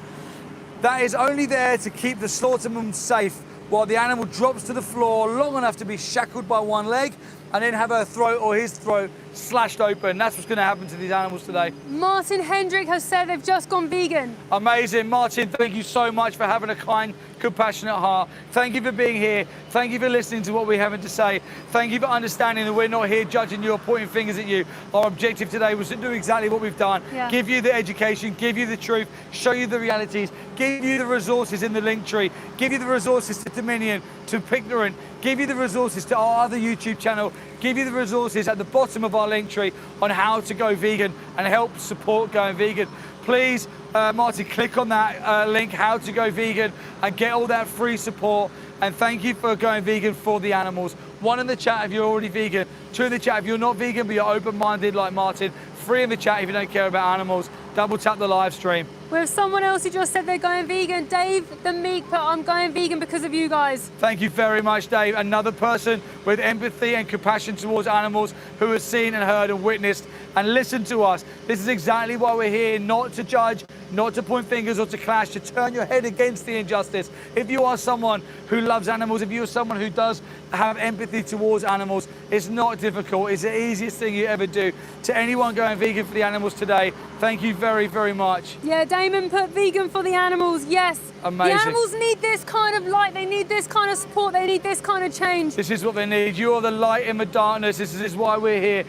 That is only there to keep the slaughterman safe while the animal drops to the floor long enough to be shackled by one leg and then have her throat or his throat slashed open. That's what's going to happen to these animals today. Martin Hendrick has said they've just gone vegan. Amazing. Martin, thank you so much for having a kind, compassionate heart. Thank you for being here. Thank you for listening to what we're having to say. Thank you for understanding that we're not here judging you or pointing fingers at you. Our objective today was to do exactly what we've done. Yeah. Give you the education, give you the truth, show you the realities, give you the resources in the link tree, give you the resources to Dominion, to Pignorant, give you the resources to our other YouTube channel, give you the resources at the bottom of our link tree on how to go vegan and help support going vegan. Please, Martin, click on that link, how to go vegan, and get all that free support. And thank you for going vegan for the animals. 1 in the chat if you're already vegan. 2 in the chat if you're not vegan but you're open-minded like Martin. 3 in the chat if you don't care about animals. Double tap the live stream. We have someone else who just said they're going vegan. Dave the Meek put, I'm going vegan because of you guys. Thank you very much, Dave. Another person with empathy and compassion towards animals who has seen and heard and witnessed and listened to us. This is exactly why we're here, not to judge, not to point fingers or to clash, to turn your head against the injustice. If you are someone who loves animals, if you're someone who does have empathy towards animals, it's not difficult. It's the easiest thing you ever do. To anyone going vegan for the animals today, thank you very, very much. Yeah, Damon put vegan for the animals. Yes. Amazing. The animals need this kind of light. They need this kind of support. They need this kind of change. This is what they need. You are the light in the darkness. This is why we're here.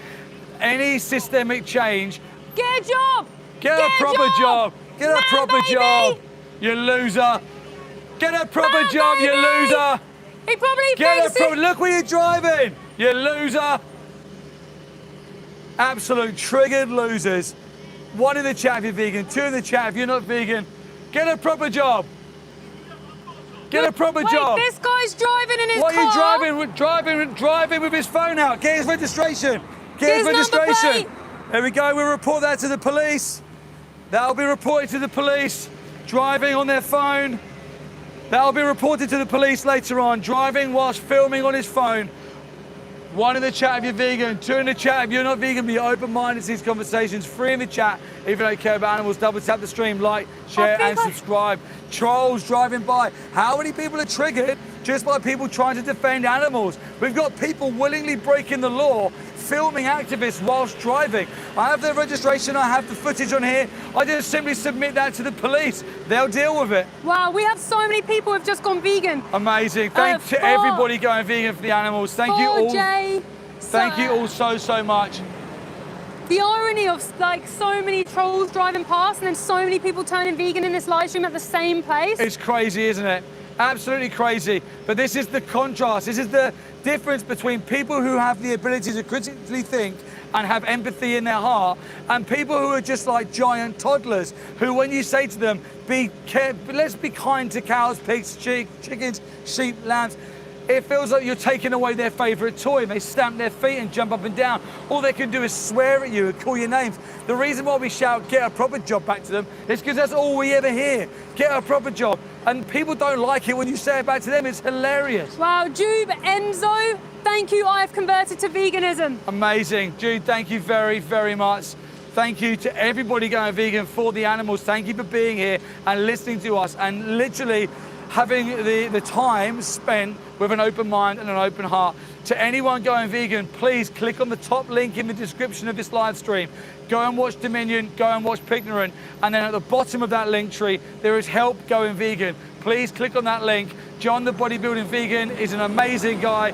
Any systemic change. Get a job. Get a proper job. Get a Man, proper baby. job. You loser. Get a proper Man, job, you baby. loser. He probably Get a thinks proper. Look where you're driving. You loser. Absolute triggered losers. 1 in the chat if you're vegan. 2 in the chat if you're not vegan. Get a proper job. Get a proper job. This guy's driving in his What car. are you driving with his phone out? Get his registration. Get his Get his number registration. plate. There we go. We'll report that to the police. That'll be reported to the police. Driving on their phone. That'll be reported to the police later on. Driving whilst filming on his phone. 1 in the chat if you're vegan. 2 in the chat if you're not vegan, but you're open-minded to these conversations. 3 in the chat if you don't care about animals. Double tap the stream, like, share, and subscribe. Trolls driving by. How many people are triggered just by people trying to defend animals? We've got people willingly breaking the law, filming activists whilst driving. I have their registration, I have the footage on here. I just simply submit that to the police. They'll deal with it. Wow, we have so many people who've just gone vegan. Amazing. Thank to everybody going vegan for the animals. Thank you all. Thank you all so much. The irony of like so many trolls driving past and then so many people turning vegan in this live stream at the same place. It's crazy, isn't it? Absolutely crazy. But this is the contrast. This is the difference between people who have the ability to critically think and have empathy in their heart and people who are just like giant toddlers who, when you say to them, let's be kind to cows, pigs, chickens, sheep, lambs, it feels like you're taking away their favorite toy and they stamp their feet and jump up and down. All they can do is swear at you and call your names. The reason why we shout, get a proper job back to them is because that's all we ever hear. Get a proper job. And people don't like it when you say it back to them. It's hilarious. Wow, Jube Enzo, thank you. I've converted to veganism. Amazing. Jude, thank you very, very much. Thank you to everybody going vegan for the animals. Thank you for being here and listening to us and literally having the time spent with an open mind and an open heart. To anyone going vegan, please click on the top link in the description of this live stream. Go and watch Dominion, go and watch Pignorant, and then at the bottom of that link tree, there is help going vegan. Please click on that link. John the Bodybuilding Vegan is an amazing guy.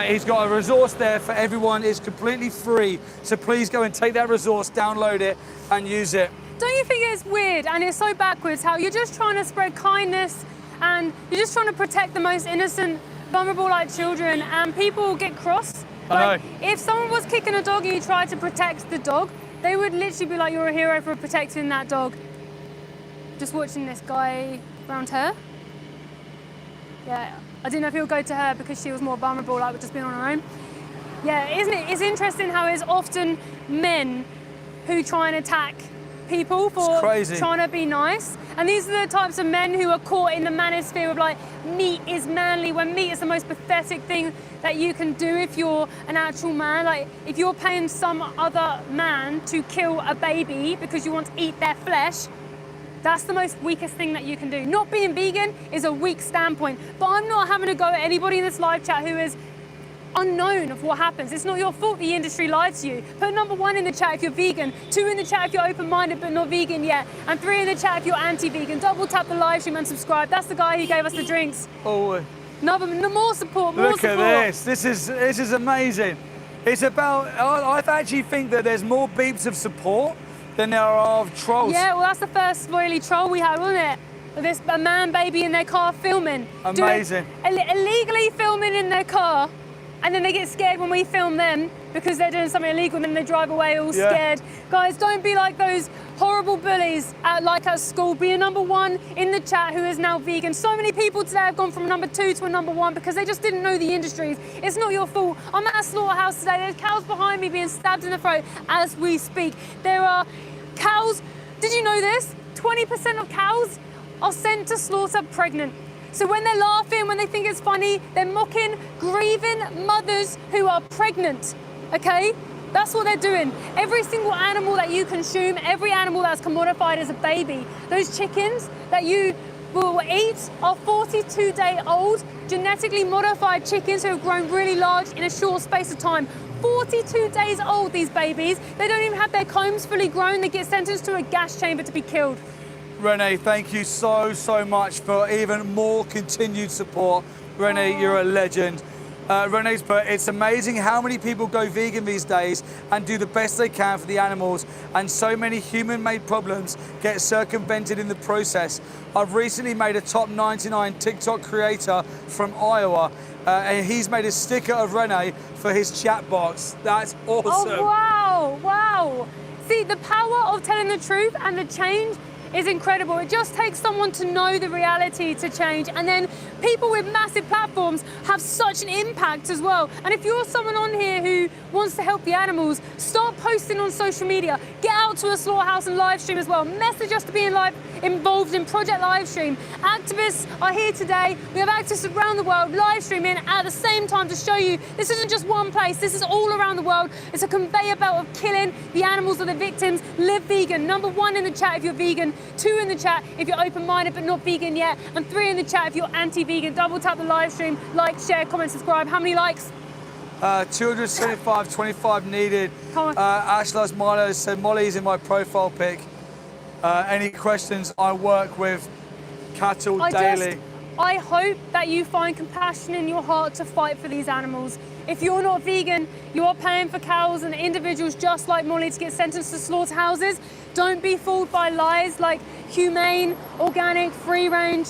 He's got a resource there for everyone. It's completely free. So please go and take that resource, download it, and use it. Don't you think it's weird and it's so backwards how you're just trying to spread kindness and you're just trying to protect the most innocent, vulnerable like children, and people get cross? I know. If someone was kicking a dog and you tried to protect the dog, they would literally be like, you're a hero for protecting that dog. Just watching this guy around her. Yeah, I didn't know if he would go to her because she was more vulnerable, like with just being on her own. Yeah, isn't it? It's interesting how it's often men who try and attack people for trying to be nice. And these are the types of men who are caught in the manosphere of like, meat is manly, when meat is the most pathetic thing that you can do if you're an actual man. Like, if you're paying some other man to kill a baby because you want to eat their flesh, that's the most weakest thing that you can do. Not being vegan is a weak standpoint, but I'm not having to go at anybody in this live chat who is unknown of what happens. It's not your fault the industry lied to you. Put number 1 in the chat if you're vegan, 2 in the chat if you're open-minded but not vegan yet, and 3 in the chat if you're anti-vegan. Double tap the live stream and subscribe. That's the guy who gave us the drinks. Oh, More support, more look support. at this. This is amazing. It's about, I actually think that there's more beeps of support than there are of trolls. Yeah, well, that's the first royally troll we had, wasn't it? This a man baby in their car filming. Amazing. Illegally filming in their car, and then they get scared when we film them because they're doing something illegal, and then they drive away all scared. Guys, don't be like those horrible bullies at school. Be a number 1 in the chat who is now vegan. So many people today have gone from number 2 to a number 1 because they just didn't know the industries. It's not your fault. I'm at a slaughterhouse today. There's cows behind me being stabbed in the throat as we speak. There are cows. Did you know this? 20% of cows are sent to slaughter pregnant. So when they're laughing, when they think it's funny, they're mocking grieving mothers who are pregnant, okay? That's what they're doing. Every single animal that you consume, every animal that's commodified as a baby, those chickens that you will eat are 42-day-old, genetically modified chickens who have grown really large in a short space of time. 42 days old, these babies. They don't even have their combs fully grown. They get sentenced to a gas chamber to be killed. Renee, thank you so much for even more continued support. Renee, you're a legend. Renee's put, it's amazing how many people go vegan these days and do the best they can for the animals, and so many human-made problems get circumvented in the process. I've recently made a top 99 TikTok creator from Iowa, and he's made a sticker of Renee for his chat box. That's awesome. Oh, wow, wow. See, the power of telling the truth and the change is incredible. It just takes someone to know the reality to change, and then people with massive platforms have such an impact as well. And if you're someone on here who wants to help the animals, start posting on social media. Get out to a slaughterhouse and live stream as well. Message us to be involved in Project Livestream. Activists are here today. We have activists around the world live streaming at the same time to show you this isn't just one place. This is all around the world. It's a conveyor belt of killing the animals or the victims. Live vegan. Number 1 in the chat if you're vegan, 2 in the chat if you're open-minded but not vegan yet, and 3 in the chat if you're anti-vegan. Double tap the live stream, like, share, comment, subscribe. How many likes? 275, 25 needed. Come on. Ash loves Milo said Molly's in my profile pic. Any questions? I work with cattle daily. I hope that you find compassion in your heart to fight for these animals. If you're not vegan, you are paying for cows and individuals just like Molly to get sentenced to slaughterhouses. Don't be fooled by lies like humane, organic, free range.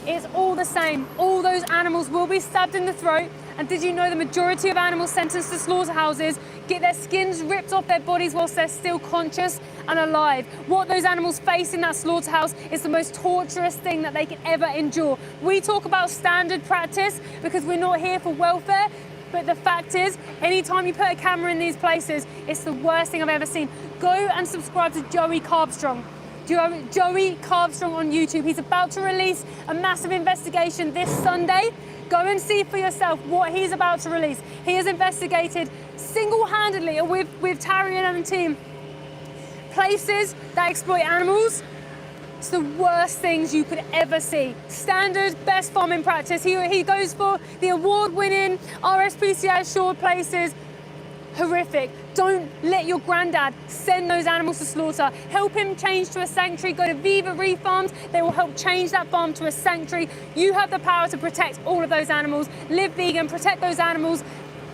It's all the same. All those animals will be stabbed in the throat. And did you know the majority of animals sentenced to slaughterhouses get their skins ripped off their bodies whilst they're still conscious and alive? What those animals face in that slaughterhouse is the most torturous thing that they can ever endure. We talk about standard practice because we're not here for welfare, but the fact is, anytime you put a camera in these places, it's the worst thing I've ever seen. Go and subscribe to Joey Carbstrong. Joey Carbstrong on YouTube. He's about to release a massive investigation this Sunday. Go and see for yourself what he's about to release. He has investigated single-handedly with Tarian and the team places that exploit animals. It's the worst things you could ever see. Standard, best farming practice. He goes for the award-winning RSPCA assured places. Horrific. Don't let your granddad send those animals to slaughter. Help him change to a sanctuary. Go to Viva Reef Farms. They will help change that farm to a sanctuary. You have the power to protect all of those animals. Live vegan, protect those animals,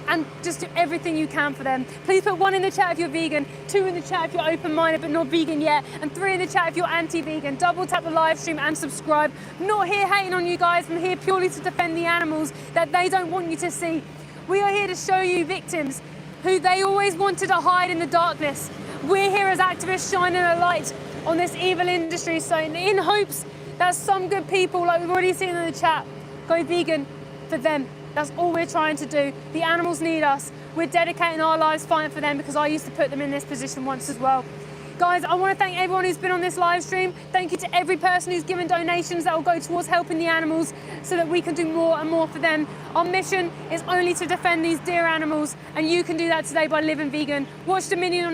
and just do everything you can for them. Please put 1 in the chat if you're vegan, 2 in the chat if you're open-minded but not vegan yet, and 3 in the chat if you're anti-vegan. Double tap the live stream and subscribe. I'm not here hating on you guys. I'm here purely to defend the animals that they don't want you to see. We are here to show you victims who they always wanted to hide in the darkness. We're here as activists shining a light on this evil industry, so in hopes that some good people, like we've already seen in the chat, go vegan for them. That's all we're trying to do. The animals need us. We're dedicating our lives fighting for them because I used to put them in this position once as well. Guys, I want to thank everyone who's been on this live stream. Thank you to every person who's given donations that will go towards helping the animals so that we can do more and more for them. Our mission is only to defend these dear animals, and you can do that today by living vegan. Watch Dominion on